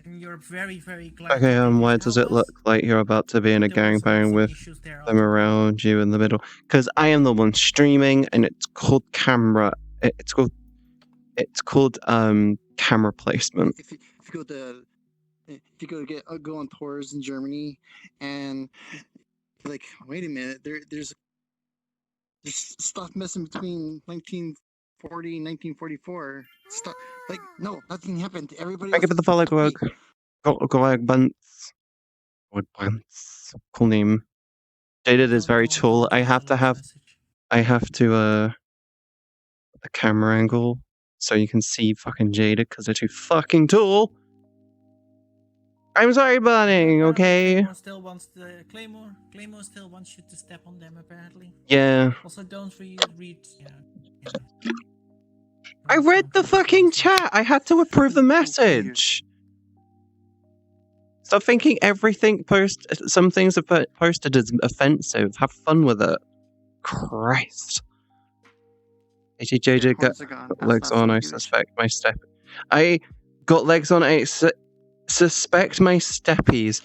in Europe very, very glad.
Okay,
that they
why
did
does
help
it look
us.
like you're about to be in a
There was
gangbang
some
with
issues there
them around you in the middle? Because I am the one streaming, and it's called camera. It's called It's called camera placement.
If you go go on tours in Germany, and like, wait a minute, there's stuff missing between 1940 and 1944. Stuff like, no, nothing happened. Everybody
Thank
else
you for the
is
follow,
happy.
Cool name. Jaded is very
Don't
tall. I
read
have
the
to
last
have
message.
a camera angle so you can see fucking Jaded because they're too fucking tall. I'm sorry, Burning, okay?
Claymore still wants Claymore still wants you to step on them, apparently.
Yeah.
Also, don't read.
I read the fucking chat! I had to approve the message! Stop thinking everything some things are posted is offensive. Have fun with it. Christ. ATJJ got legs on, I suspect my step. I got legs on, I suspect my steppies.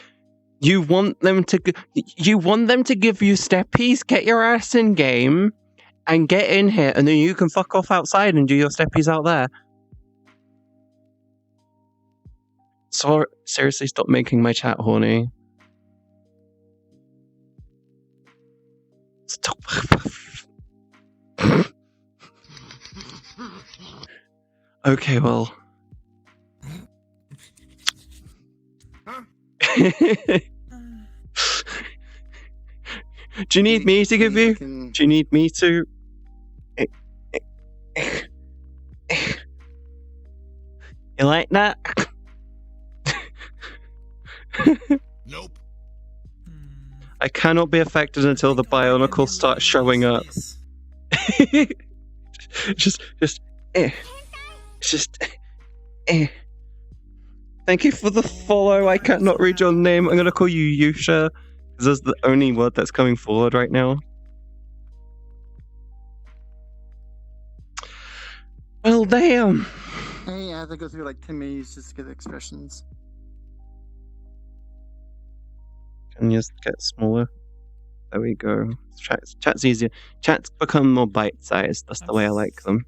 You want them to give you steppies? Get your ass in game and get in here, and then you can fuck off outside and do your steppies out there. So seriously, stop making my chat horny. Stop. Okay, well. Do you need me to give you? Do you need me to? You like that?
Nope.
I cannot be affected until the Bionicles start showing up. just Thank you for the follow. I cannot read your name. I'm gonna call you Yusha, because that's the only word that's coming forward right now. Well, damn.
Hey, I have to go through like 10 menus just to get the expressions.
Can you just get smaller? There we go. Chat's easier. Chat's become more bite-sized. That's the way I like them.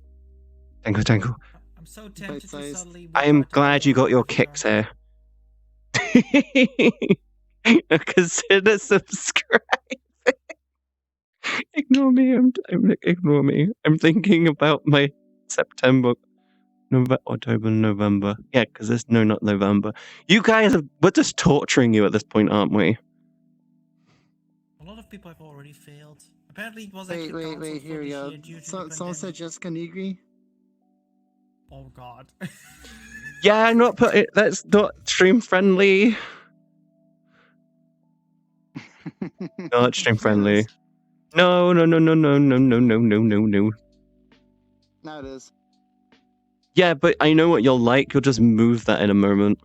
Tangle, tangle.
I'm so tempted to suddenly.
I am glad you got your kicks here. Consider subscribing. Ignore me. Ignore me. I'm thinking about my September, October, November. Yeah, because there's not November. You guys we're just torturing you at this point, aren't we?
A lot of people have already failed. Apparently, it was
Wait,
actually
wait, here we go. Someone said Jessica Negri.
Oh God.
Yeah, that's not stream friendly. Not stream friendly. No.
Now it is.
Yeah, but I know what you'll like. You'll just move that in a moment.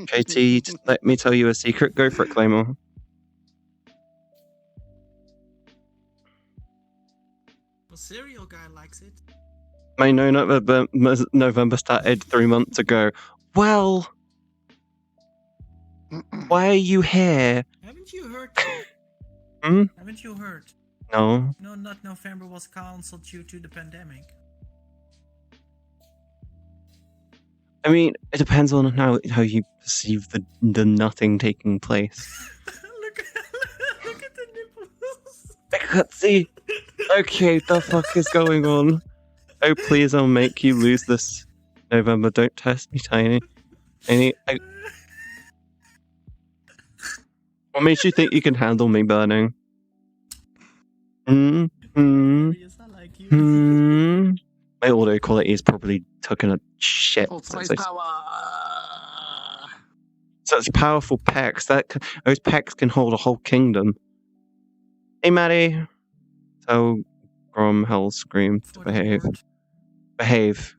KT, let me tell you a secret. Go for it, Claymore.
The cereal guy likes it.
My November started 3 months ago. Well, why are you here?
Haven't you heard? Haven't you heard?
No.
No, not November was cancelled due to the pandemic.
I mean, it depends on how you perceive the nothing taking place.
look at the nipples.
I can't see. Okay, the fuck is going on? Oh, please, I'll make you lose this November. Don't test me, Tiny. What makes you think you can handle me burning?
I like you.
My audio quality is probably taking a shit.
Old Spice power.
Such powerful pecs. Those pecs can hold a whole kingdom. Hey, Maddie. Tell Grom Hellscream to behave. Behave.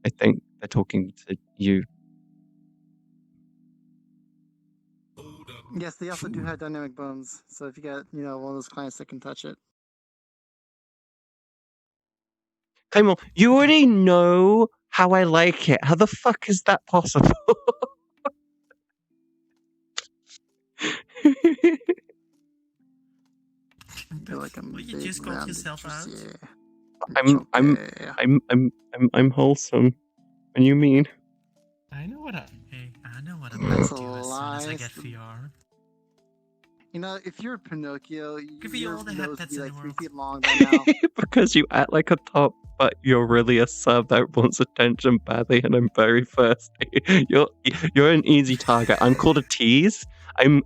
I think they're talking to you.
Yes, they also do have dynamic bones. So if you got, one of those clients that can touch it.
Claymore, you already know how I like it. How the fuck is that possible?
I feel like I'm
you just called yourself out.
I'm wholesome. And you mean?
I know what I know what I'm
That's
gonna
a
do as soon as I
lie.
get VR.
You know, if you're Pinocchio,
Give me
your
all the
nose would
headsets
be
in
like
the
3
world.
feet long by now.
Because you act like a top, but you're really a sub that wants attention badly, and I'm very thirsty. You're an easy target. I'm called a tease. I'm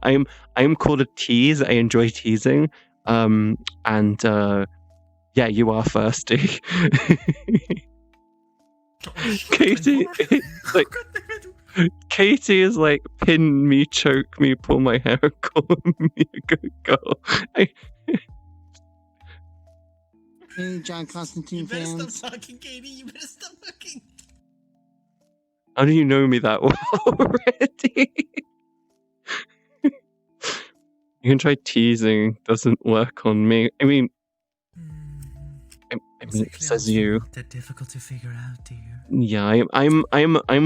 called a tease. I enjoy teasing. Yeah, you are thirsty. Katie, like Katie is like pin me, choke me, pull my hair, call me a good girl.
Any John Constantine
You better
fans?
stop talking, Katie. You better stop talking.
How do you know me that well already? You can try teasing. Doesn't work on me. I mean, says you.
Not that difficult to figure out, dear.
Yeah, I'm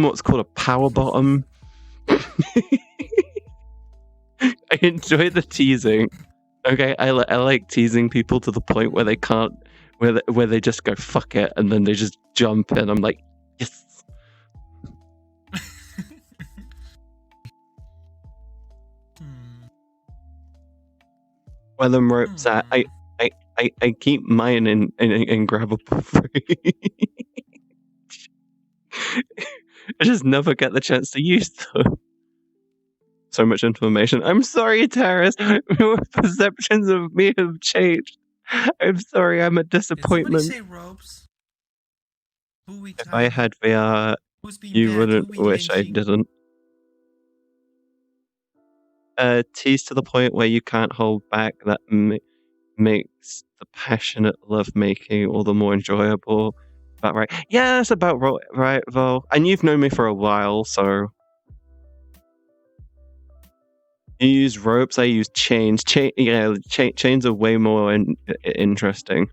what's called a power bottom. I enjoy the teasing. Okay, I like teasing people to the point where they can't, where they just go fuck it, and then they just jump in. I'm like, yes. Where them ropes at? I keep mine in grabbable free. I just never get the chance to use them. So much information. I'm sorry, Terrace. Your perceptions of me have changed. I'm sorry, I'm a disappointment.
Did somebody say ropes? Who we
If I had VR,
Who's being
you
bad?
wouldn't
Who we
wish I
lynching?
didn't. Tease to the point where you can't hold back, that makes the passionate lovemaking all the more enjoyable. About right? Yeah, that's about right, Vol. And you've known me for a while, so... You use ropes, I use chains. Chains are way more interesting.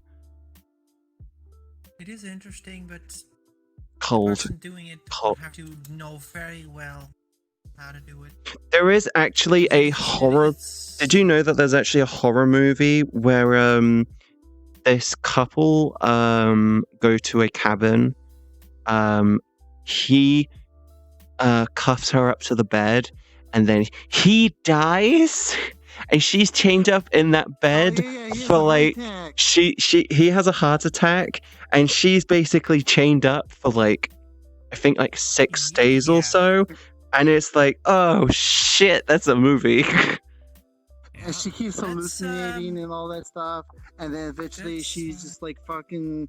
It is interesting, but
Cold.
the person doing it
Cold.
would have to know very well how to do it.
There is actually a horror... Did you know that there's actually a horror movie where this couple go to a cabin? He cuffs her up to the bed, and then he dies, and she's chained up in that bed for like he has a heart attack, and she's basically chained up for like I think like 6 days or so, and it's like, oh shit, that's a movie.
And she keeps hallucinating and all that stuff, and then eventually she's just like fucking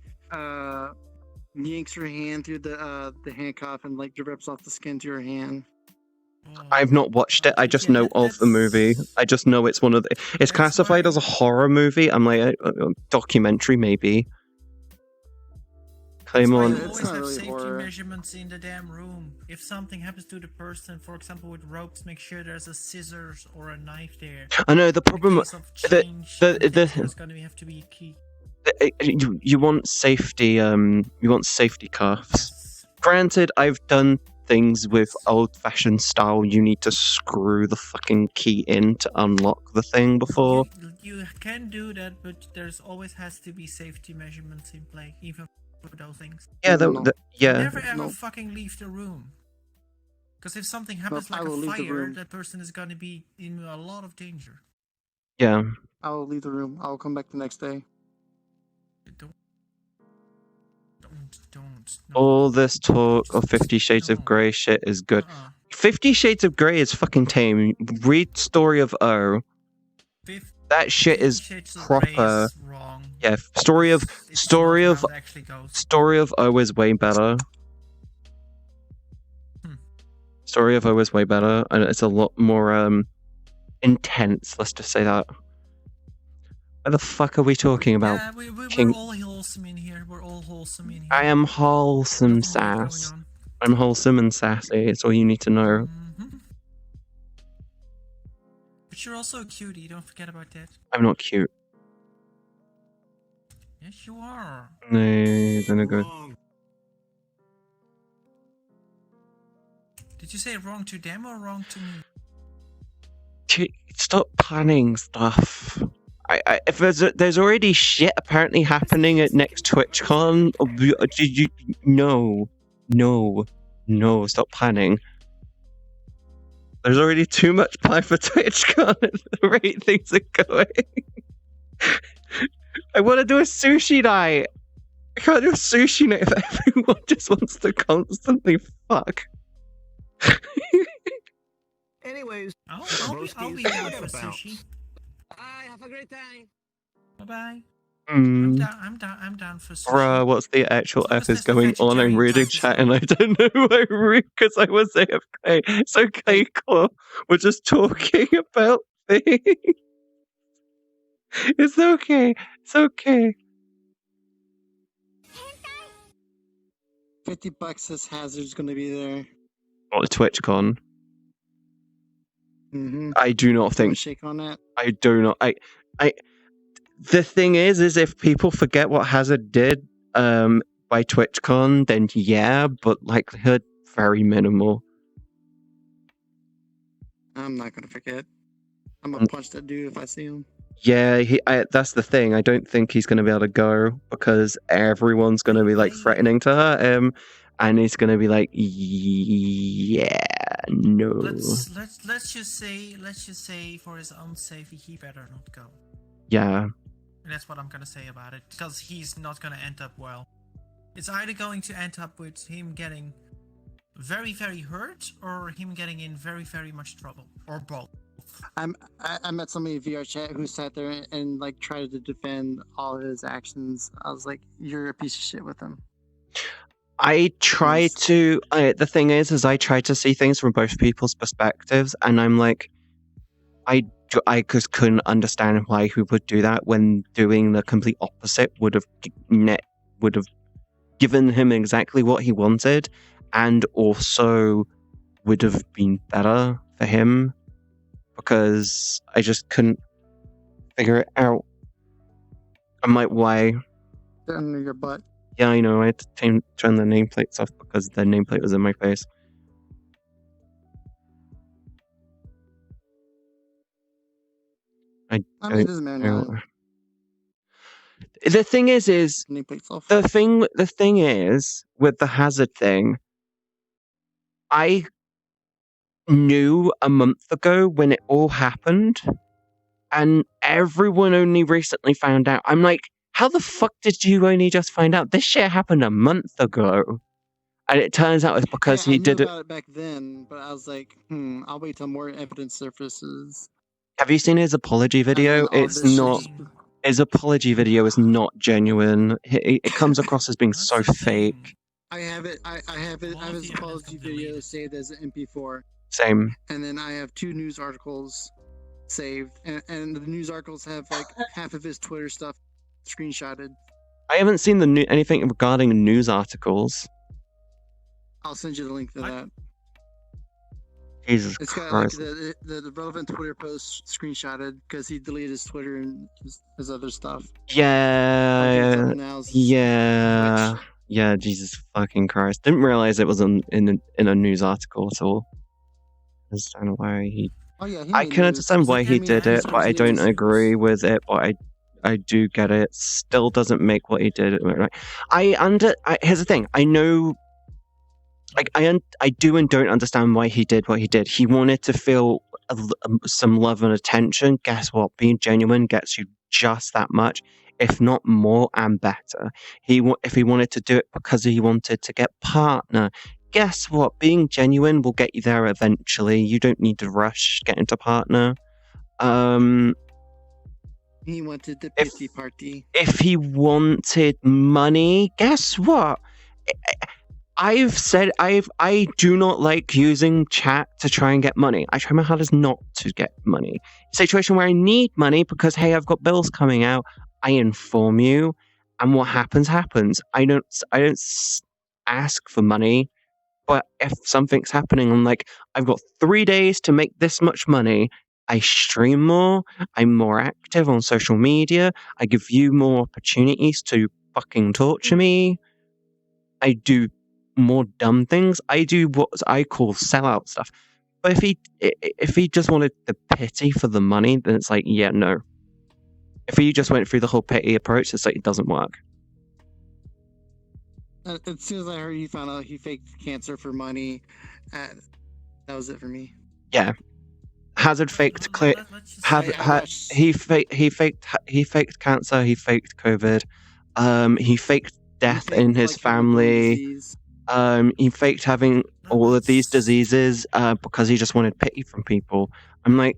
yanks her hand through the handcuff and like rips off the skin to her hand.
I've not watched it. I just know of the movie. I just know it's one of the... It's classified as a horror movie. I'm like, a documentary maybe. Claymore.
You always have safety measurements in the damn room. If something happens to the person, for example with ropes, make sure there's a scissors or a knife there.
I know the problem.
There's gonna have to be a key.
You want safety. You want safety cuffs. Granted, I've done things with old-fashioned style. You need to screw the fucking key in to unlock the thing before.
You can do that, but there's always has to be safety measurements in play, even for those things.
Yeah, yeah.
Never ever fucking leave the room. Because if something happens like a fire, that person is gonna be in a lot of danger.
Yeah.
I will leave the room. I will come back the next day.
Don't.
All this talk of 50 Shades of Grey shit is good. 50 Shades of Grey is fucking tame. Read Story of O. That shit is proper. Yeah, Story of O is way better. Story of O is way better, and it's a lot more intense. Let's just say that. What the fuck are we talking about?
Yeah, we're all wholesome in here. We're all wholesome in here.
I am wholesome, sass. I'm wholesome and sassy. It's all you need to know.
But you're also a cutie. Don't forget about that.
I'm not cute.
Yes, you are.
No, gonna go.
Did you say wrong to them or wrong to me?
Stop planning stuff. if there's already shit apparently happening at next TwitchCon, no, stop planning. There's already too much plan for TwitchCon at the rate things are going. I want to do a sushi night. I can't do a sushi night if everyone just wants to constantly fuck.
Anyways, I'll be
Broski's
down
what
for
about?
sushi.
Bye, have a great time.
Bye bye.
Mm.
I'm down for sushi.
Bruh, what's the actual
As long
F
as
is
there's no
going on? I'm
vegetarian
reading
places
chat
on
and I don't know who I read because I was AFK. It's okay, Claw. We're just talking about things. It's okay. It's okay.
$50 says Hazard's gonna be there.
Not a TwitchCon.
Mm-hmm.
I do not think.
Shake on that.
I do not. I. The thing is if people forget what Hazard did, by TwitchCon, then yeah, but likelihood very minimal.
I'm not gonna forget. I'm gonna punch that dude if I see him.
Yeah, that's the thing. I don't think he's going to be able to go because everyone's going to be like threatening to hurt him, and he's going to be like, "Yeah, no."
Let's just say for his own safety, he better not go.
Yeah.
And that's what I'm gonna say about it, because he's not gonna end up well. It's either going to end up with him getting very, very hurt, or him getting in very, very much trouble, or both.
I met somebody in VR chat who sat there and like tried to defend all his actions. I was like, "You're a piece of shit with him."
I try to. The thing is I try to see things from both people's perspectives, and I'm like, I just couldn't understand why he would do that when doing the complete opposite would have given him exactly what he wanted, and also would have been better for him. Because I just couldn't figure it out. I'm like, why?
They're under your butt.
Yeah, I know. I had to turn the nameplates off because the nameplate was in my face. I mean, it doesn't matter. The thing is the thing is with the Hazard thing, I knew a month ago when it all happened, and everyone only recently found out. I'm like, how the fuck did you only just find out? This shit happened a month ago. And it turns out it's because he did it.
I knew about it back then, but I was like, I'll wait till more evidence surfaces.
Have you seen his apology video? It's not. His apology video is not genuine. It comes across as being so fake.
I have it. I have his apology video saved as an MP4.
Same.
And then I have 2 news articles saved, and the news articles have like half of his Twitter stuff screenshotted.
I haven't seen anything regarding news articles.
I'll send you the link to that.
Jesus
It's got
Christ.
like the relevant Twitter posts screenshotted because he deleted his Twitter and his other stuff.
Yeah. Yeah, Jesus fucking Christ. Didn't realize it was in a news article at all. I don't know why he... I can understand why he did it, but I don't agree with it, but I do get it. Still doesn't make what he did. Here's the thing. I know... I do and don't understand why he did what he did. He wanted to feel some love and attention. Guess what? Being genuine gets you just that much, if not more and better. If he wanted to do it because he wanted to get partner, guess what? Being genuine will get you there eventually. You don't need to rush getting to partner.
He wanted the pity party.
If he wanted money, guess what? I've said I do not like using chat to try and get money. I try my hardest not to get money. Situation where I need money because hey, I've got bills coming out. I inform you, and what happens. I don't ask for money, but if something's happening, I'm like, I've got 3 days to make this much money. I stream more. I'm more active on social media. I give you more opportunities to fucking torture me. I do more dumb things. I do what I call sellout stuff. But if he just wanted the pity for the money, then it's like, yeah, no. If he just went through the whole petty approach, it's like it doesn't work.
As soon as I heard he found out he faked cancer for money, that was it for me.
Yeah, Hazard faked.
Let's just
He faked cancer. He faked COVID. He faked death
He faked,
in his
like, having bone
family.
disease.
He faked having all of these diseases because he just wanted pity from people. I'm like,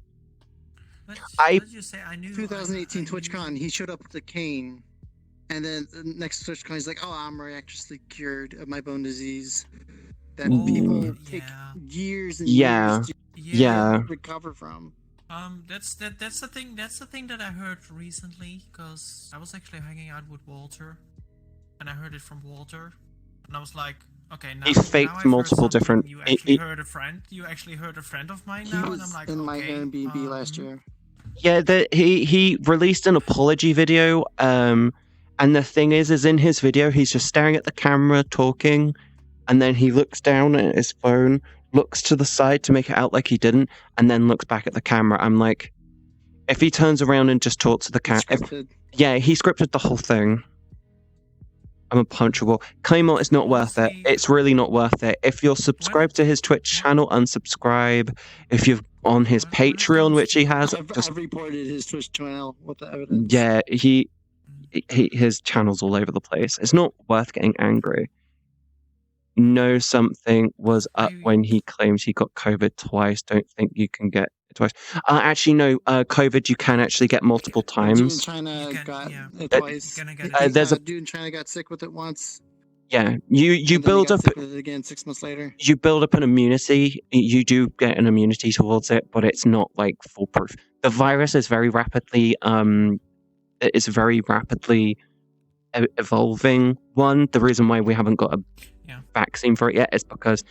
let's just say I knew.
2018
I knew-
TwitchCon, he showed up with a cane, and then the next TwitchCon, he's like, "Oh, I'm miraculously cured of my bone disease." That people take years and
Yeah.
years to
Yeah.
recover from.
That's the thing. That's the thing that I heard recently, because I was actually hanging out with Walter, and I heard it from Walter, and I was like, okay, now
He faked
now I've
multiple
heard something.
different-
You actually heard a friend. You actually heard a friend of mine
He
now,
was
and I'm like,
in my
okay,
Airbnb last year.
Yeah, he released an apology video. And the thing is in his video, he's just staring at the camera, talking, and then he looks down at his phone, looks to the side to make it out like he didn't, and then looks back at the camera. I'm like, if he turns around and just talks to the camera, yeah, he scripted the whole thing. I'm a punchable. Claymore is not worth it. It's really not worth it. If you're subscribed to his Twitch channel, unsubscribe. If you're on his Patreon, which he has,
I've reported his Twitch channel with the evidence.
yeah, his channel's all over the place. It's not worth getting angry. Know something was up when he claims he got COVID twice. Don't think you can get it twice. Actually, no. COVID, you can actually get multiple
A dude in
times.
China got it twice.
There's a
dude in China got sick with it once.
yeah. You
and then he
build
got
up.
sick with it again 6 months later.
You build up an immunity. You do get an immunity towards it, but it's not like foolproof. The virus is very rapidly evolving one. The reason why we haven't got a vaccine for it yet is because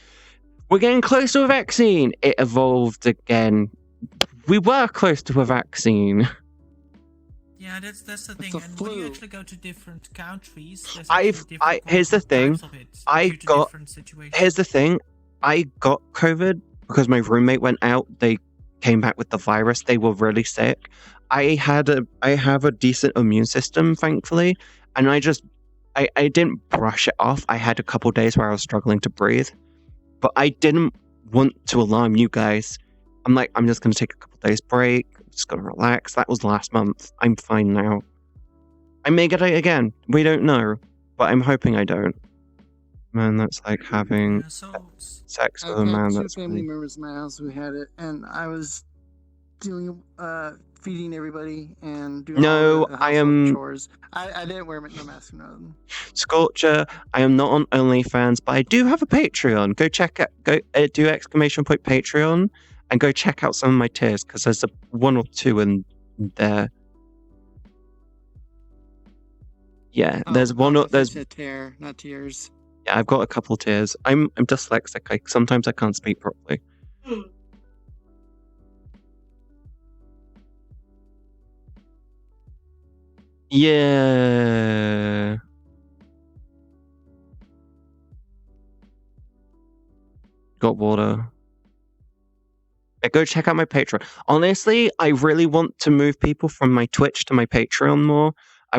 we're getting close to a vaccine. It evolved again. We were close to a vaccine.
Yeah, that's the thing. And when you actually go to different countries, there's
Here's the thing. Here's the thing. I got COVID because my roommate went out. They came back with the virus. They were really sick. I have a decent immune system, thankfully, and I didn't brush it off. I had a couple days where I was struggling to breathe, but I didn't want to alarm you guys. I'm like, I'm just going to take a couple days break. I'm just going to relax. That was last month. I'm fine now. I may get it again. We don't know, but I'm hoping I don't. Man, that's like having sex with a man.
I've had
That's
two family members in my house who had it, and I was feeding everybody and doing all the household chores. I didn't wear no mask or nothing.
Scorcher, I am not on OnlyFans, but I do have a Patreon. Go check out, do Patreon, and go check out some of my tiers, because there's one or two in there. Yeah, there's one. There's
a tier, not tiers.
Yeah, I've got a couple tiers. I'm dyslexic. Sometimes I can't speak properly. Yeah. Got water. Yeah, go check out my Patreon. Honestly, I really want to move people from my Twitch to my Patreon more. I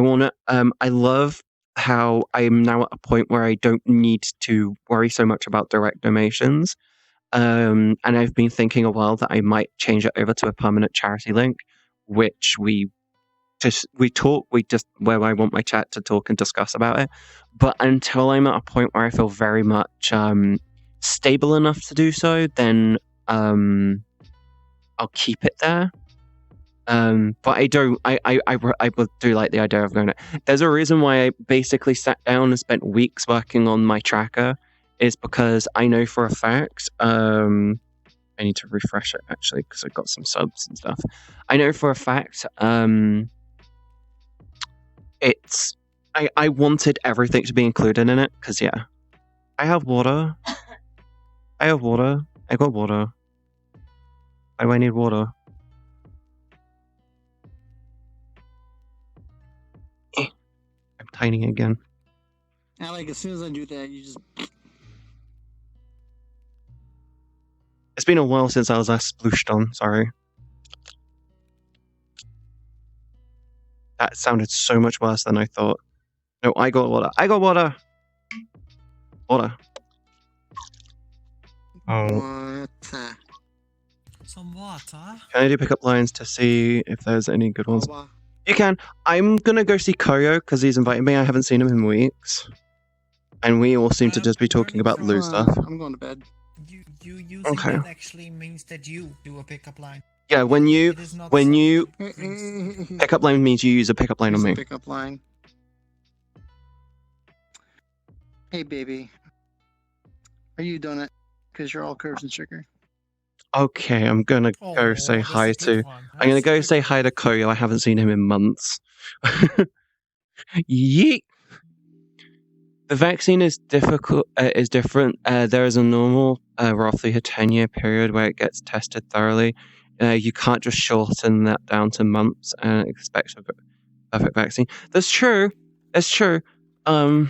love how I'm now at a point where I don't need to worry so much about direct donations. And I've been thinking a while that I might change it over to a permanent charity link, which where I want my chat to talk and discuss about it. But until I'm at a point where I feel very much stable enough to do so, then I'll keep it there. But I would do like the idea of going it. There's a reason why I basically sat down and spent weeks working on my tracker, is because I know for a fact, I need to refresh it actually, because I got some subs and stuff. I know for a fact, I wanted everything to be included in it, because yeah, I have water. I got water. Why do I need water? I'm tiny again.
And like as soon as I do that, you just.
It's been a while since I was last splooshed on. Sorry. That sounded so much worse than I thought. No, I got water. I got water. Water. Oh.
Water.
Some water.
Can I do pickup lines to see if there's any good ones?
Wawa.
You can. I'm gonna go see Koyo because he's invited me. I haven't seen him in weeks. And we all seem to just be talking about Lou stuff.
I'm going to bed.
You using
Okay.
that actually means that you do a pickup line.
Yeah, when you
It is not
pickup line means you use a pickup line on
Here's
me.
the pickup line. Hey, baby. Are you done it? Because you're all curves and sugar.
Okay, I'm gonna go say
that's
hi
a
to.
good one.
I'm gonna
That's a
go
good
say
one.
hi to Koyo. I haven't seen him in months. Yeet. The vaccine is difficult. Is different. There is a normal, roughly a 10-year period where it gets tested thoroughly. You can't just shorten that down to months and expect a perfect vaccine. That's true. That's true.
No,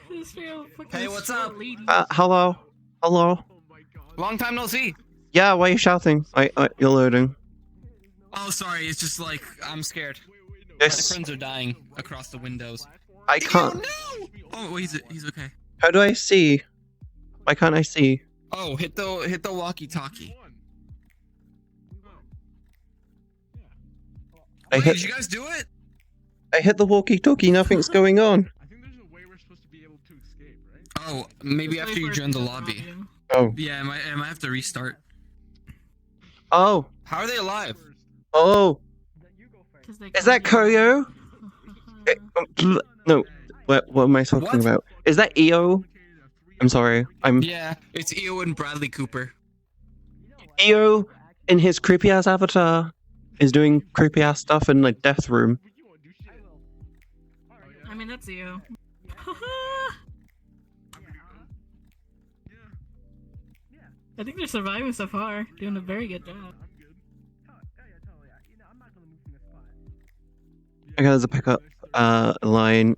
this feel fucking
Hey, what's up?
Hello. Hello.
Long time no see.
Yeah, why are you shouting? You're loading.
Oh, sorry. It's just like I'm scared.
Yes.
My friends are dying across the windows.
I can't.
No! Oh, well, he's okay.
How do I see? Why can't I see?
Oh, hit the walkie-talkie.
I
Wait,
hit.
did you guys do it?
I hit the walkie-talkie. Nothing's going on.
I think there's a way we're supposed to be able to escape, right?
Oh, maybe after you join the lobby.
Oh.
Yeah, I might have to restart.
Oh.
How are they alive?
Oh. Is that Koyo? No. What am I talking about? Is that EO? I'm sorry.
Yeah, it's EO and Bradley Cooper.
EO in his creepy ass avatar is doing creepy ass stuff in like death room.
I mean, that's you. I think they're surviving so far, doing a very good job.
Okay, there's a pickup line.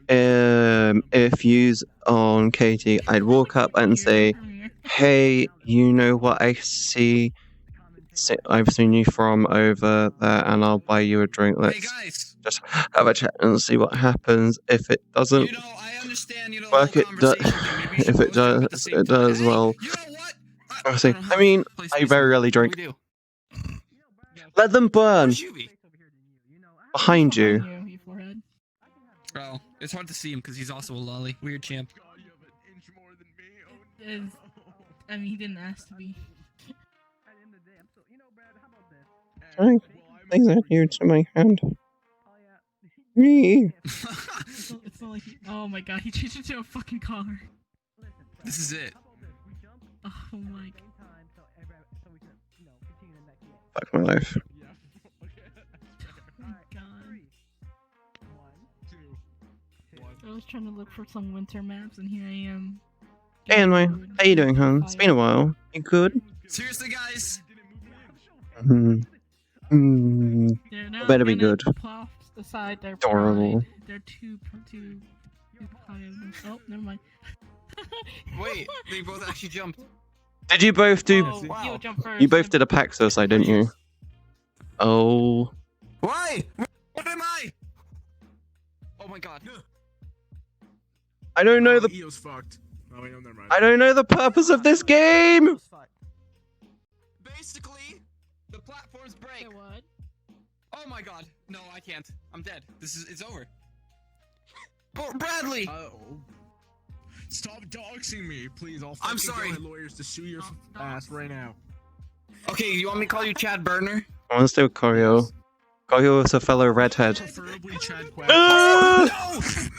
If you's on Katie, I'd walk up and say, "Hey, you know what I see? I've seen you from over there, and I'll buy you a drink. Let's just have a chat and see what happens. If it doesn't work, it does. If it does, it does well. I'll say. I mean, I very rarely drink. Let them burn behind you.
Oh, it's hard to see him because he's also a lolly. Weird champ.
I mean, he didn't ask to be.
I think that you to my hand. Me.
It's not like oh my god, he changed it to a fucking collar.
This is it.
Oh my god.
Fuck my life.
Oh god. I was trying to look for some winter maps, and here I am.
Hey, Anyway, how you doing, hon? It's been a while. You good?
Seriously, guys.
Better be good.
Aside their
Adorable.
pride. They're too high. Oh, never mind.
Wait, they both actually jumped.
Did you both do?
Oh, wow. You jump first.
You both did a pack suicide, didn't you? Oh.
Why? What am I? Oh my god.
I don't know the.
EO's fucked. Oh, wait, no, never mind.
I don't know the purpose of this game.
Basically, the platforms break.
What?
Oh my god. No, I can't. I'm dead. It's over. Bradley!
Stop doxing me, please. I'll
I'm
fucking
sorry.
get my lawyers to sue your ass right now.
Okay, you want me to call you Chad Burner?
I want to stay with Koyo. Koyo is a fellow redhead.
Preferably Chad Quack.
Oh,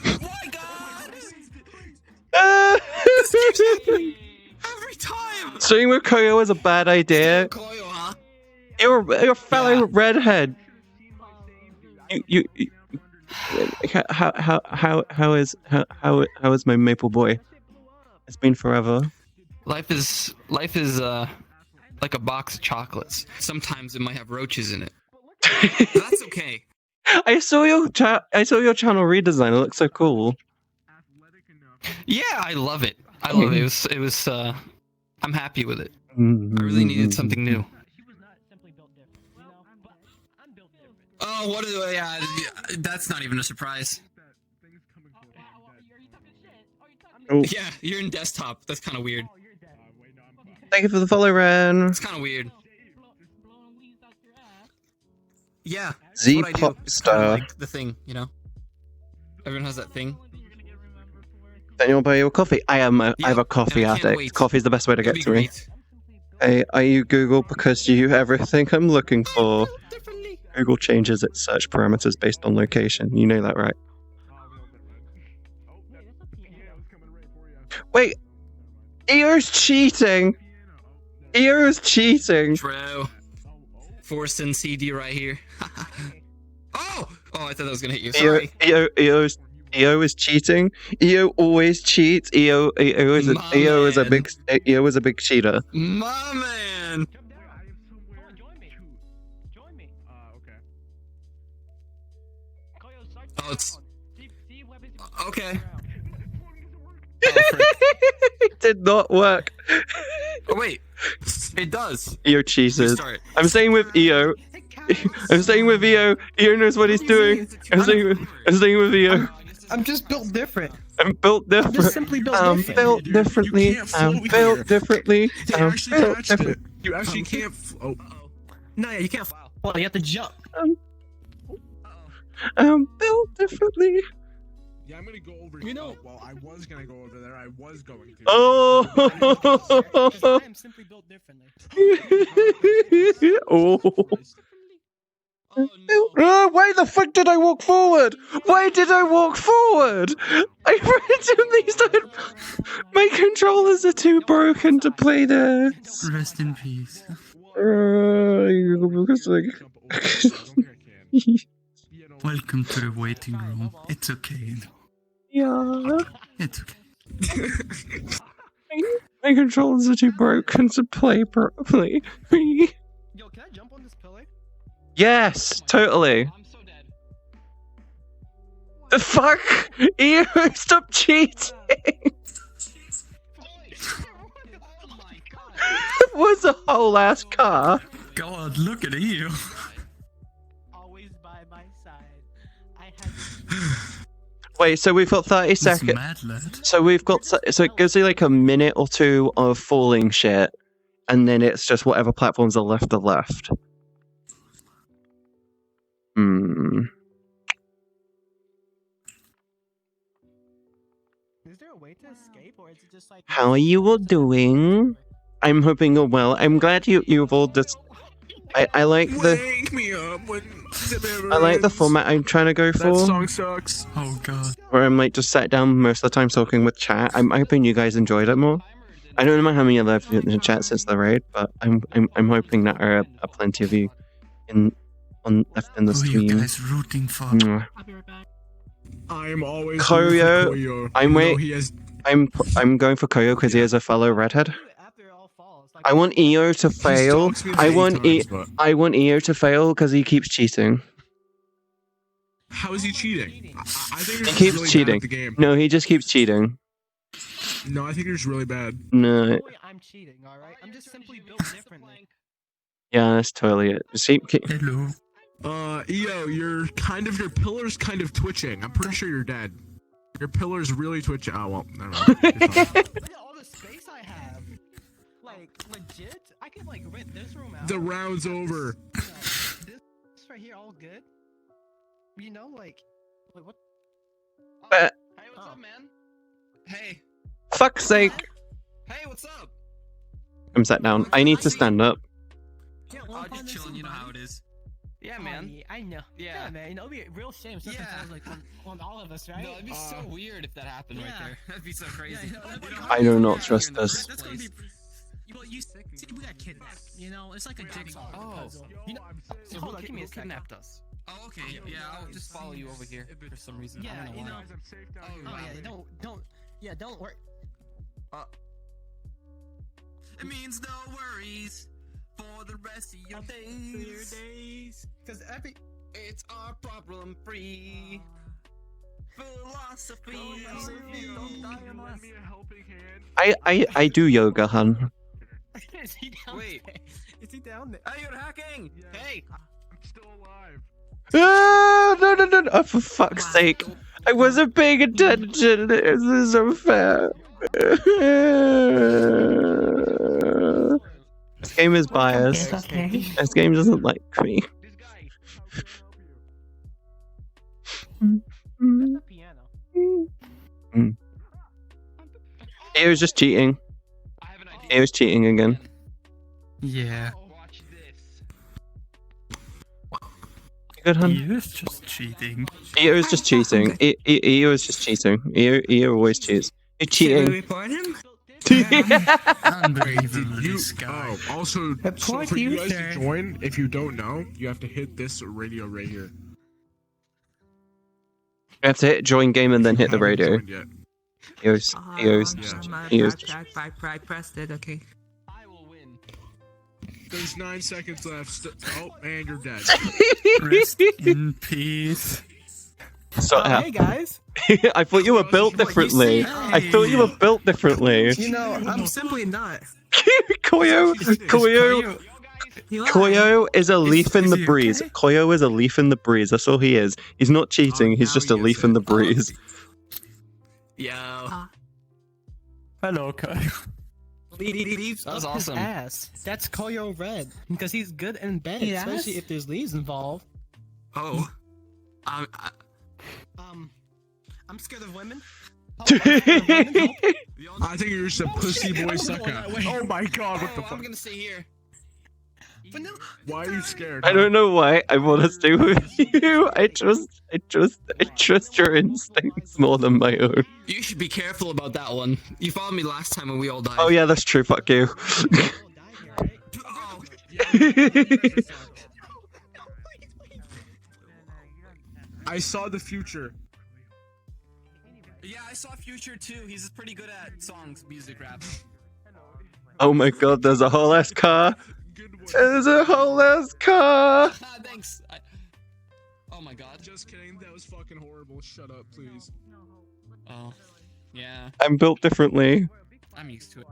no! My god! Every time!
Staying with Koyo is a bad idea.
Koyo, huh?
You're a fellow redhead. You how is my maple boy? It's been forever.
Life is like a box of chocolates. Sometimes it might have roaches in it. That's okay.
I saw your channel redesign. It looks so cool.
Yeah, I love it. I love it. It was I'm happy with it. I really needed something new. Oh, what is it? Yeah, that's not even a surprise.
Oh.
Yeah, you're in desktop. That's kind of weird.
Thank you for the follow, Ren.
It's kind of weird. Yeah, that's
Z
what I do.
Pop
It's kind of
Star.
like the thing, you know? Everyone has that thing.
Daniel, buy you a coffee? I have a coffee
and I can't
addict.
wait.
Coffee's the best way to
It'll
get
be
to me.
great.
Hey, are you Google because you everything I'm looking for? Google changes its search parameters based on location. You know that, right? Wait, EO's cheating. EO's cheating.
True. Forced in CD right here. Oh! Oh, I thought that was gonna hit you. Sorry.
EO is cheating. EO always cheats. EO is a big cheater.
My man. Oh, it's okay.
It did not work.
Oh wait, it does.
EO cheated.
Restart.
I'm staying with EO. I'm staying with EO. EO knows what he's doing. I'm staying with EO.
I'm just built different.
I'm built different.
just simply built
I'm
different.
built differently. I'm built differently. I'm built differently.
You actually can't. Oh.
No, yeah, you can't. Well, you have to jump.
I'm built differently.
Yeah, I'm gonna go over.
You know-
well, I was gonna go over there. I was going to.
Oh.
I am simply built differently.
Oh. Why the fuck did I walk forward? Why did I walk forward? I randomly started. My controllers are too broken to play this.
Rest in peace.
Because like.
Welcome to the waiting room. It's okay.
Yeah.
It's okay.
My controllers are too broken to play properly.
Yo, can I jump on this pillar?
Yes, totally.
I'm so dead.
The fuck? EO, stop cheating! It was a whole ass car.
God, look at you.
Always by my side. I have.
Wait, so we've got 30 seconds.
Mad lad.
So we've got. So it gives you like a minute or two of falling shit, and then it's just whatever platforms are left.
Is there a way to escape, or is it just like?
How are you all doing? I'm hoping you're well. I'm glad you've all just. I like the.
Wake me up when
I like the format I'm trying to go
That
for,
song sucks.
Oh god.
where I'm like just sat down most of the time talking with chat. I'm hoping you guys enjoyed it more. I don't know how many left in the chat since the raid, but I'm hoping that there are plenty of you left in the
Who are you
stream.
guys rooting for?
Mwah.
I'll be right back.
I'm always.
Koyo,
rooting for Koyo.
I'm
You know
wait-
He has.
I'm going for Koyo because he is a fellow redhead.
After it all falls, like,
I want EO to
He's
fail.
stalked me
I
many
want
times, but
I want EO to fail because he keeps cheating.
How is he cheating? I think
He
he's
keeps
really
cheating.
Bad at the game.
No, he just keeps cheating.
No, I think he's really bad.
No,
no way I'm cheating, all right? I'm just simply built differently.
yeah, that's totally it. See,
Hello.
EO, your pillar's kind of twitching. I'm pretty sure you're dead. Your pillar's really twitching. Oh well, never mind. You're fine.
Look at all the space I have. Like, legit? I could, like, rent this room out.
The round's over.
This right here, all good? You know, like... Wait, what?
Uh,
Hey, what's up, man? Hey.
fuck's sake.
Hey, what's up?
I'm sat down. I need to stand up.
Oh, just chilling. You know how it is. Yeah, man.
Yeah, I know.
Yeah.
Yeah, man. You know, it'd be a real shame if something
Yeah.
sounds like on all of us, right?
No, it'd be so weird if that happened right
yeah.
there. That'd be so crazy.
I do not trust this.
That's gonna be. Well, you see, we got kidnapped. You know, it's like a jigsaw puzzle. You know,
So
hold
who,
on, give me a
who
second.
kidnapped us? Oh, okay. Yeah, I'll just follow you over here for some reason. I
Yeah,
don't know
you
why.
know. Oh yeah, don't worry.
It means no worries for the rest of your days.
Cause every
It's our problem free philosophy.
I do yoga, hun.
Is he down
Wait.
there? Is he down there?
Hey, you're hacking! Hey!
I'm still alive.
Ah, no, no, no, no. Oh, for fuck's sake. I wasn't paying attention. This is unfair. This game is biased.
Okay.
This game doesn't like me.
Piano.
He was just cheating.
I have an idea.
He was cheating again.
Yeah.
Watch this.
Good, hun.
He is just cheating.
He was just cheating. He was just cheating. He always cheats. You're cheating.
report him?
Unbelievable, this guy.
Oh, also, so
Report
for you guys
user.
to join, if you don't know, you have to hit this radio right here.
You have to hit join game and then hit the
Haven't
radio.
joined yet.
He was.
I pressed it, okay.
I will win.
There's 9 seconds left. Oh, and you're dead.
Rest in peace.
So,
Hey guys.
I thought you were built differently. I thought you were built differently.
You know, I'm simply not.
Koyo is a leaf in the breeze. Koyo is a leaf in the breeze. That's all he is. He's not cheating. He's just a leaf in the breeze.
Yo.
Hello, Kai.
Leaves
That was
up his
awesome.
ass. That's Koyo Red because he's good in bed,
Yes?
especially if there's leaves involved.
Oh.
I'm scared of women.
I think you're just a pussy boy sucker. Oh my god, what the
I'm
fuck?
gonna stay here.
Why are you scared?
I don't know why I want to stay with you. I trust your instincts more than my own.
You should be careful about that one. You followed me last time when we all died.
Oh yeah, that's true. Fuck you.
Oh.
I saw the future.
Yeah, I saw Future too. He's pretty good at songs, music, rap.
Oh my god, there's a whole ass car.
Good one.
There's a whole ass car.
Thanks. Oh my god.
Just kidding. That was fucking horrible. Shut up, please.
Oh. Yeah.
I'm built differently.
I'm used to it.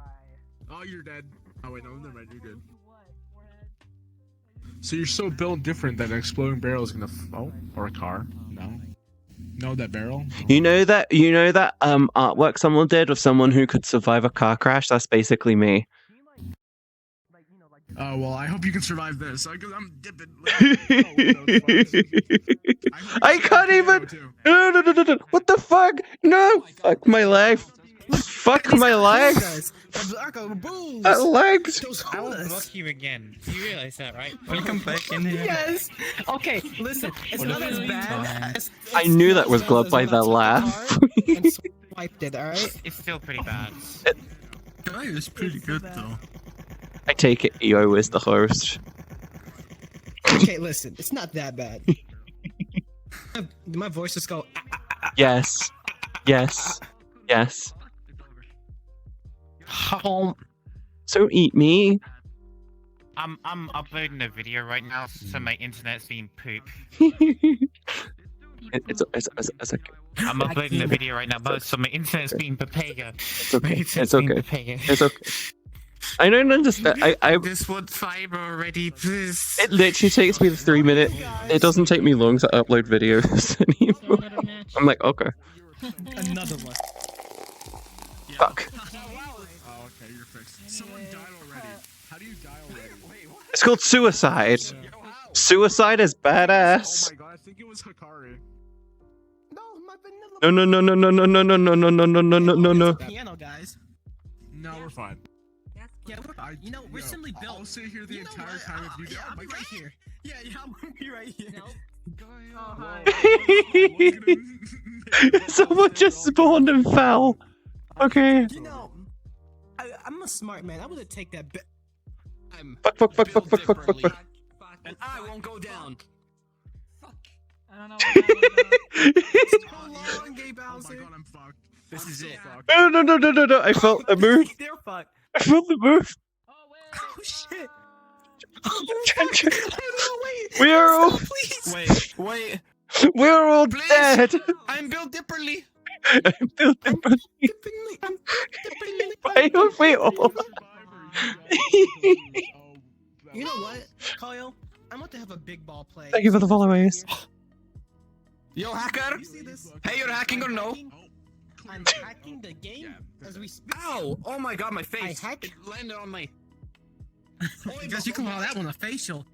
Oh, you're dead. Oh wait, no, never mind. You're good. So you're so built different that an exploding barrel is gonna oh, or a car? No. No, that barrel.
You know that artwork someone did of someone who could survive a car crash? That's basically me.
Oh well, I hope you can survive this. Because I'm dipping.
I can't even. No. What the fuck? No. Fuck my life. Fuck my life. Legs.
I will block you again. You realize that, right? Welcome back in here. Yes. Okay, listen. It's not as bad.
I knew that was Glove by the laugh.
And swiped it. All right. It's still pretty bad.
Guy is pretty good though.
I take it EO is the host.
Okay, listen. It's not that bad. My voice just go.
Yes. So eat me.
I'm uploading a video right now, so my internet's being poop.
It's okay.
I'm uploading a video right now, but so my internet's being papaya.
It's okay. It's okay. I don't understand. I
just want fiber already, please.
It literally takes me 3 minutes. It doesn't take me long to upload videos anymore. I'm like, okay.
Another one.
Fuck.
Oh, okay, you're fixed. Someone died already. How do you die already? Wait, what?
It's called suicide. Suicide is badass.
Oh my god, I think it was Hikari.
No.
Piano guys.
No, we're fine.
Yeah, we're simply built.
I'll sit here the entire time if you do.
I'll be right here. Yeah, I'm gonna be right here.
Someone just spawned and fell. Okay.
You know, I'm a smart man. I would have taken that bet.
Fuck.
And I won't go down.
I don't know
Hold on, Gay Bowser.
Oh my god, I'm fucked.
This is it.
No. I felt the move.
They're fucked.
I felt the move.
Oh shit.
We are all.
Wait.
We're all dead.
I'm built differently.
I'm built differently. Why are we all?
You know what, Kyle? I'm about to have a big ball play.
Thank you for the followers.
Yo, hacker!
You see this?
Hey, you're hacking or no?
I'm hacking the game as we speak.
Ow! Oh my god, my face!
I hacked-
It landed on my...
I guess you can call that one a facial.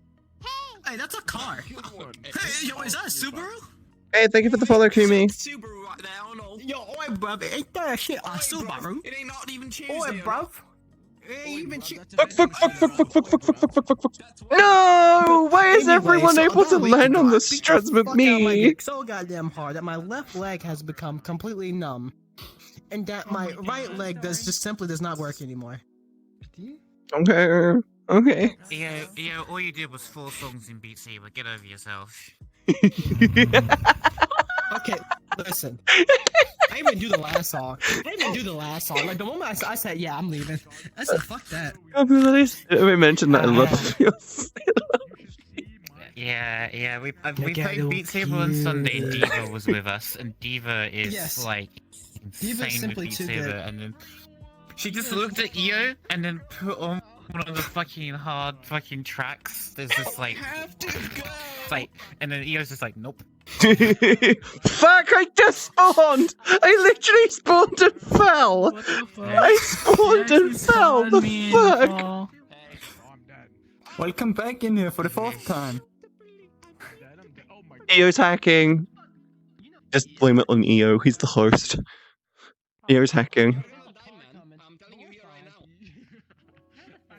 Hey, that's a car. Hey, yo, is that a Subaru?
Hey, thank you for the follow, Kumi.
Subaru right there, oh no.
Yo, oi, bruv, ain't that a shit a
Oi,
Subaru?
It ain't not even Tuesday.
Oi,
or
bruv. It ain't even shit.
Fuck. No! Why is everyone able to land on the struts but me?
So goddamn hard that my left leg has become completely numb, and that my right leg just simply does not work anymore.
Okay.
Yeah, all you did was 4 songs in Beat Saber. Get over yourself.
Okay, listen. I didn't even do the last song. Like the moment I said, yeah, I'm leaving. I said, fuck that.
We mentioned that I love you.
Yeah, we played Beat Saber on Sunday. Diva was with us, and Diva is like insane with Beat Saber. And then she just looked at EO and then put on one of the fucking hard fucking tracks. There's this like, and then EO's just like, nope.
Fuck! I just spawned. I literally spawned and fell. I spawned and fell. The fuck?
Welcome back in here for the 4th time.
EO's hacking. Just blame it on EO. He's the host. EO's hacking.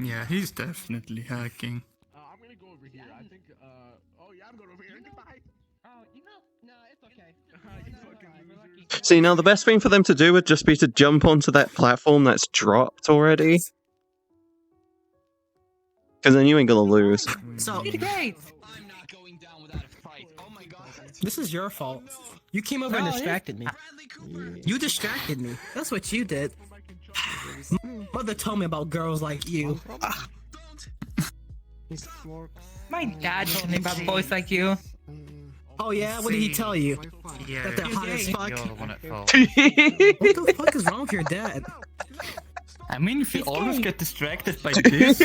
Yeah, he's definitely hacking.
I'm gonna go over here. I think, oh yeah, I'm going over here. Goodbye.
Oh, no, it's okay.
See, now the best thing for them to do would just be to jump onto that platform that's dropped already. Because then you ain't gonna lose.
So, this is your fault. You came over and distracted me. You distracted me. That's what you did. Mother told me about girls like you.
My dad told me about boys like you.
Oh yeah? What did he tell you?
Yeah,
That they're hot as fuck?
You're the one at fault.
What the fuck is wrong with your dad?
I mean, if you always get distracted by this...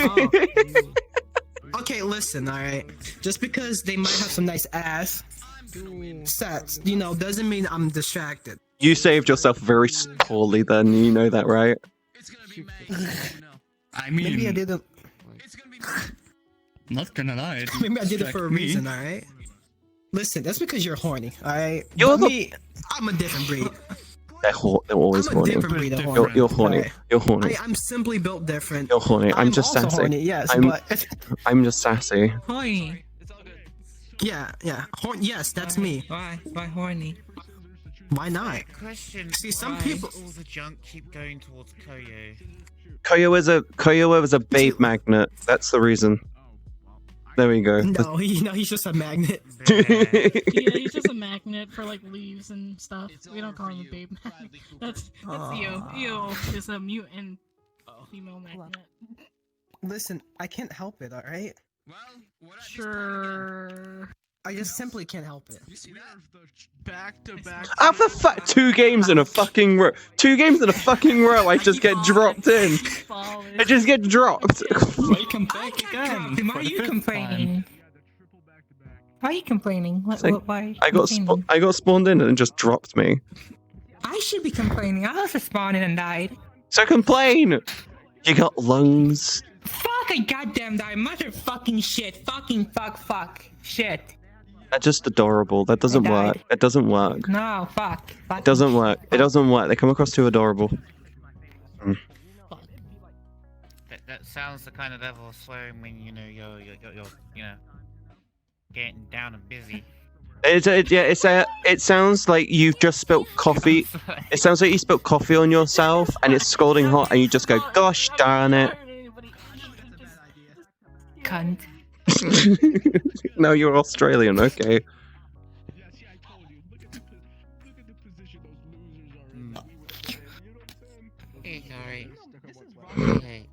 Okay, listen, alright? Just because they might have some nice ass sets, you know, doesn't mean I'm distracted.
You saved yourself very poorly then, you know that, right?
I mean...
Maybe I didn't...
Not gonna lie.
Maybe I did it for a reason, alright? Listen, that's because you're horny, alright?
You're
me, I'm a different breed.
They're always
I'm a
horny.
different breed of horny.
You're horny.
alright?
You're horny.
I'm simply built different.
You're horny. I'm just
also
sassy.
horny, yes, but...
I'm just sassy.
Horny.
Yeah. Yes, that's me.
Why horny?
Why not?
Question.
See, some
why
people...
all the junk keep going towards Koyo.
Koyo is a babe magnet. That's the reason. There we go.
No, he's just a magnet.
Yeah, he's just a magnet for like leaves and stuff. We don't call him a babe magnet. That's EO. EO is a mutant female magnet.
Listen, I can't help it, alright?
Sure.
I just simply can't help it.
Back-to-back.
After 2 games in a fucking row. 2 games in a fucking row, I just get dropped in. I just get dropped.
Welcome back again.
Why are you complaining? Why are you complaining? Why?
I got spawned in and it just dropped me.
I should be complaining. I also spawned in and died.
So complain! You got lungs.
Fuck a goddamn die. Motherfucking shit. Fucking fuck. Shit.
They're just adorable. That doesn't work. It doesn't work.
No, fuck.
It doesn't work. It doesn't work. They come across too adorable.
That sounds the kind of level of swearing when you're getting down and busy.
It sounds like you've just spilt coffee. It sounds like you spilt coffee on yourself and it's scalding hot and you just go, gosh darn it.
Cunt.
No, you're Australian, okay.
Hey, alright. Hey.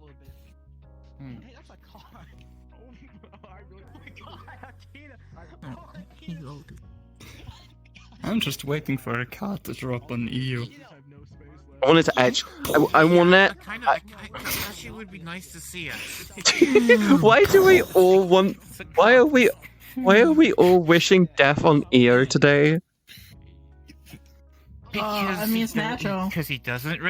I'm just waiting for a card to drop on EU.
I wanted to edge. I want it.
I actually would be nice to see us.
Why do we all want? Why are we all wishing death on EO today?
I mean, it's natural.
Because he doesn't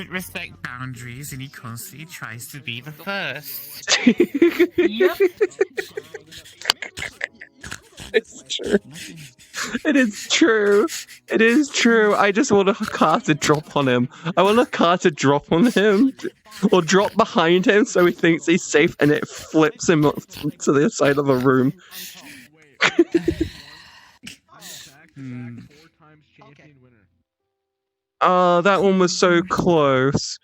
respect boundaries, and he constantly tries to be the first.
Yep.
It's true. It is true. It is true. I just want a car to drop on him. I want a car to drop on him, or drop behind him so he thinks he's safe, and it flips him up to the side of a room. Oh, that one was so close.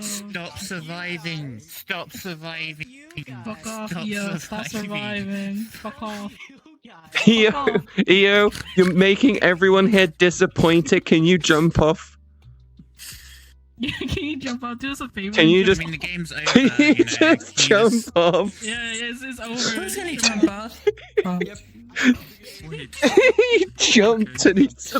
Stop surviving! Stop surviving!
Fuck off, Eo. Stop surviving. Fuck off.
EO, you're making everyone here disappointed. Can you jump off?
Yeah, can you jump off? Do us a favor.
Can you just?
I mean, the game's over.
Can you just jump off?
Yeah, it's over.
Who's gonna jump off?
He jumped and he's.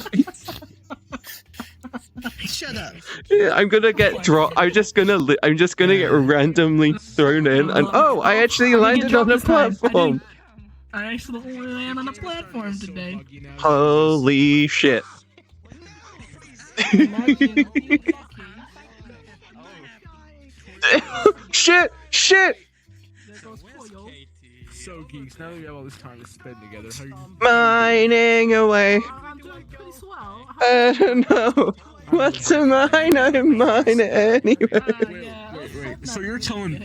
Shut up.
Yeah, I'm gonna get dropped. I'm just gonna get randomly thrown in, and oh, I actually landed on a platform.
I actually landed on a platform today.
Holy shit! Shit! Shit!
So geeks, now that we have all this time to spend together, how are you?
Mining away.
I'm doing pretty swell.
I don't know. What to mine? I mine it anyway.
Wait. So you're telling?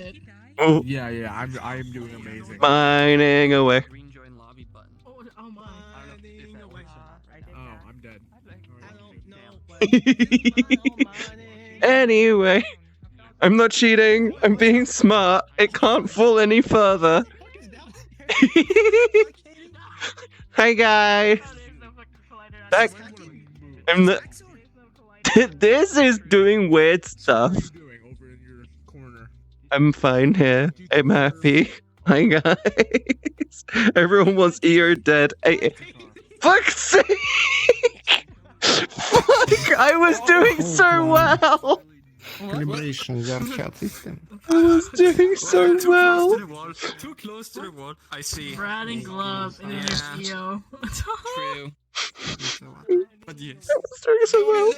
Oh.
Yeah. I am doing amazing.
Mining away.
Oh my.
Oh, I'm dead.
Anyway, I'm not cheating. I'm being smart. It can't fall any further. Hi guys. Back. I'm the. This is doing weird stuff. I'm fine here. I'm happy. Hi guys. Everyone wants EO dead. Fuck's sake! Fuck! I was doing so well.
Celebrations are chat system.
I was doing so well.
Too close to the wall. I see.
Brad and Glove and then there's EO.
True. But yes.
I was doing so well.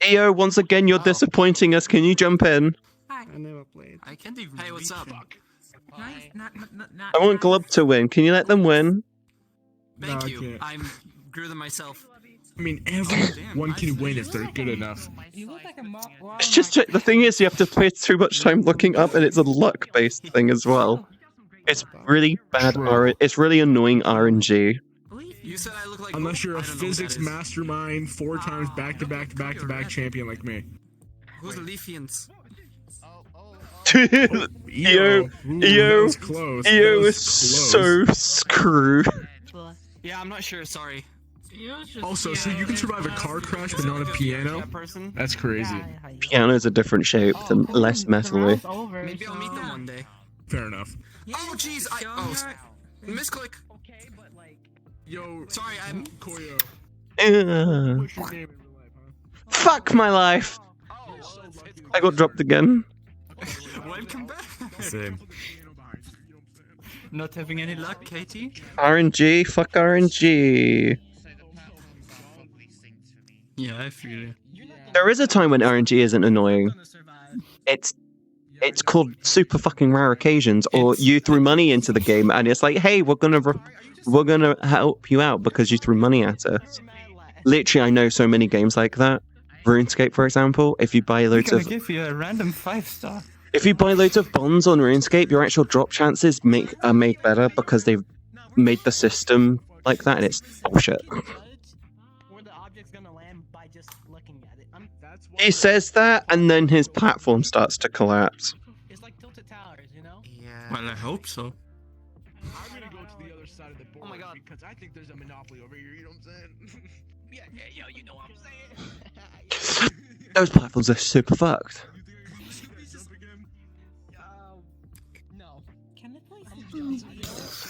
EO, once again, you're disappointing us. Can you jump in?
I never played.
I can't even. Hey, what's up?
I want Glub to win. Can you let them win?
Thank you. I'm grew them myself.
I mean, everyone can win if they're good enough.
It's just the thing is, you have to play too much time looking up, and it's a luck-based thing as well. It's really bad. It's really annoying RNG.
You said I look like.
Unless you're a physics mastermind, 4 times back-to-back champion like me.
Who's the Leafians?
EO is so screwed.
Yeah, I'm not sure. Sorry.
Also, so you can survive a car crash but not a piano? That's crazy.
Piano's a different shape and less metally.
Maybe I'll meet them one day.
Fair enough.
Oh jeez, misclick.
Yo,
sorry, I'm
Koyo.
What's your name in real life, huh? Fuck my life. I got dropped again.
Welcome back.
Same.
Not having any luck, Katie?
RNG, fuck RNG.
Yeah, I feel you.
There is a time when RNG isn't annoying. It's called super fucking rare occasions, or you threw money into the game and it's like, hey, we're gonna help you out because you threw money at us. Literally, I know so many games like that. RuneScape, for example, if you buy loads of
give you a random 5-star.
If you buy loads of bonds on RuneScape, your actual drop chances are made better because they've made the system like that, and it's bullshit. He says that, and then his platform starts to collapse.
It's like Tilted Towers, you know?
Yeah. Well, I hope so.
I'm gonna go to the other side of the board because I think there's a monopoly over here, you know what I'm saying?
Yeah, you know what I'm saying?
Those platforms are super fucked.
No. Can they play some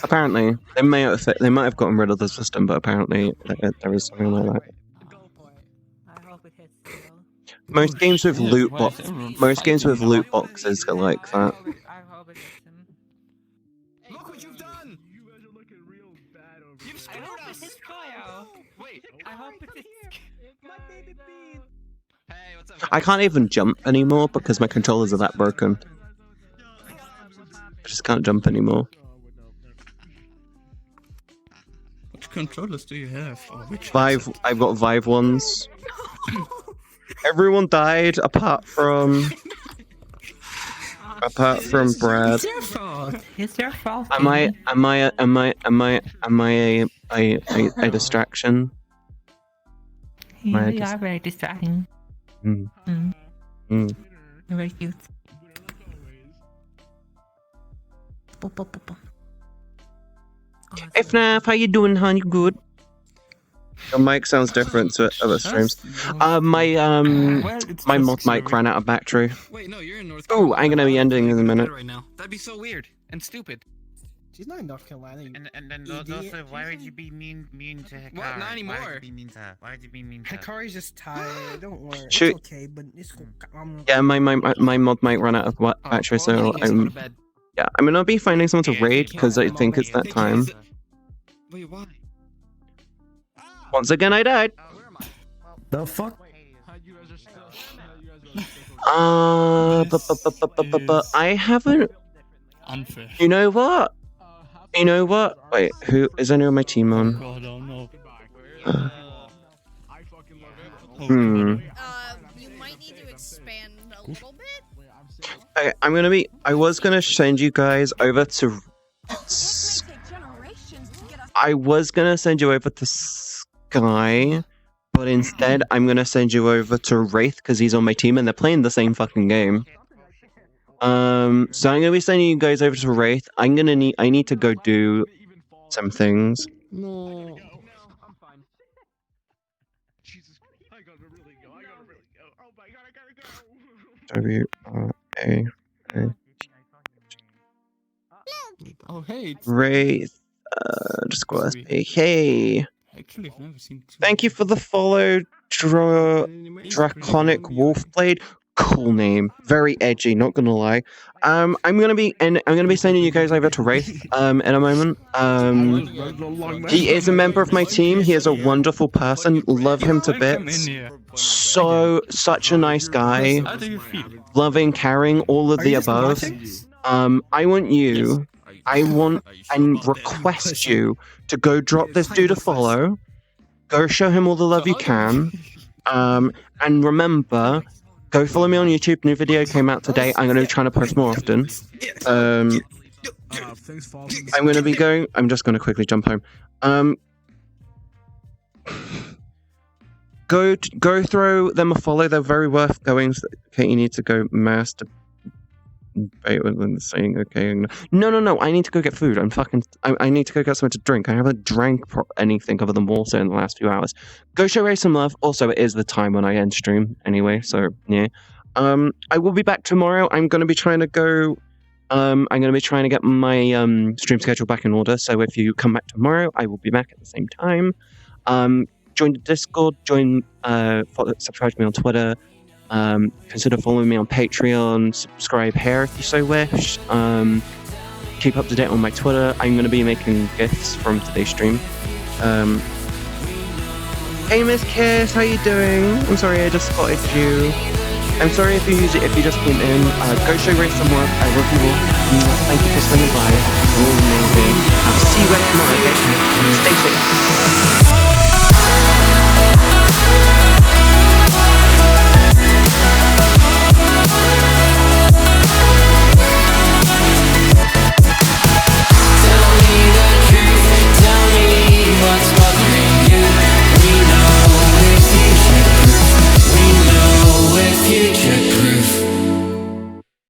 Apparently, they might have gotten rid of the system, but apparently there is something like that.
Go for it. I hope it hits still.
Most games with loot boxes are like that.
Look what you've done! You guys are looking real bad over here. You've screwed us! Wait, I hope it's my baby bean. Hey, what's up?
I can't even jump anymore because my controllers are that broken. I just can't jump anymore.
Which controllers do you have? Or which
I've got Vive ones. Everyone died apart from Brad.
It's your fault. It's your fault.
Am I a distraction?
You are very distracting. You're very cute.
Hey FNAF, how you doing, hon? You good? Your mic sounds different to other streams. My mod mic ran out of battery.
Wait, no, you're in North
Oh, I'm gonna be ending in a minute.
right now. That'd be so weird and stupid.
She's not in North Carolina.
And then also, why would you be mean to Hikari?
What? Not anymore.
Why would you be mean to her? Why would you be mean to her?
Hikari's just tired. Don't worry.
Shoot.
It's okay, but it's cool.
Yeah, my mod mic ran out of battery, so yeah, I'm gonna be finding someone to raid because I think it's that time.
Wait, why?
Once again, I died.
The fuck?
But I haven't.
Unfair.
You know what? You know what? Wait, who is anyone on my team on?
I don't know.
You might need to expand a little bit.
Okay, I was gonna send you guys over to. I was gonna send you over to Sky, but instead I'm gonna send you over to Wraith because he's on my team and they're playing the same fucking game. So I'm gonna be sending you guys over to Wraith. I need to go do some things.
No.
I'm fine. Jesus, I gotta really go. Oh my god, I gotta go.
W-R-A.
Oh hey.
Wraith. Just go SP. Hey.
Actually, I've never seen.
Thank you for the follow, Draconic Wolfblade. Cool name, very edgy. Not gonna lie. I'm gonna be sending you guys over to Wraith in a moment. He is a member of my team. He is a wonderful person. Love him to bits. Such a nice guy. Loving, caring, all of the above. I want and request you to go drop this dude a follow. Go show him all the love you can. And remember, go follow me on YouTube. New video came out today. I'm going to be trying to post more often. I'm going to be going. I'm just going to quickly jump home. Go throw them a follow. They're very worth going. Okay, you need to go master. Saying okay. No. I need to go get food. I need to go get something to drink. I haven't drank anything other than water in the last few hours. Go show Ray some love. Also, it is the time when I end stream anyway. So yeah. I will be back tomorrow. I'm going to be trying to go. I'm going to be trying to get my stream schedule back in order. So if you come back tomorrow, I will be back at the same time. Join the Discord. Subscribe to me on Twitter. Consider following me on Patreon, subscribe here if you so wish. Keep up to date on my Twitter. I'm going to be making GIFs from today's stream. Hey MzCatieB, how you doing? I'm sorry I just spotted you. I'm sorry if you just came in. Go show Ray some love. I love you all. Thank you for swinging by. You're all amazing. I'll see you guys tomorrow, okay? Stay safe.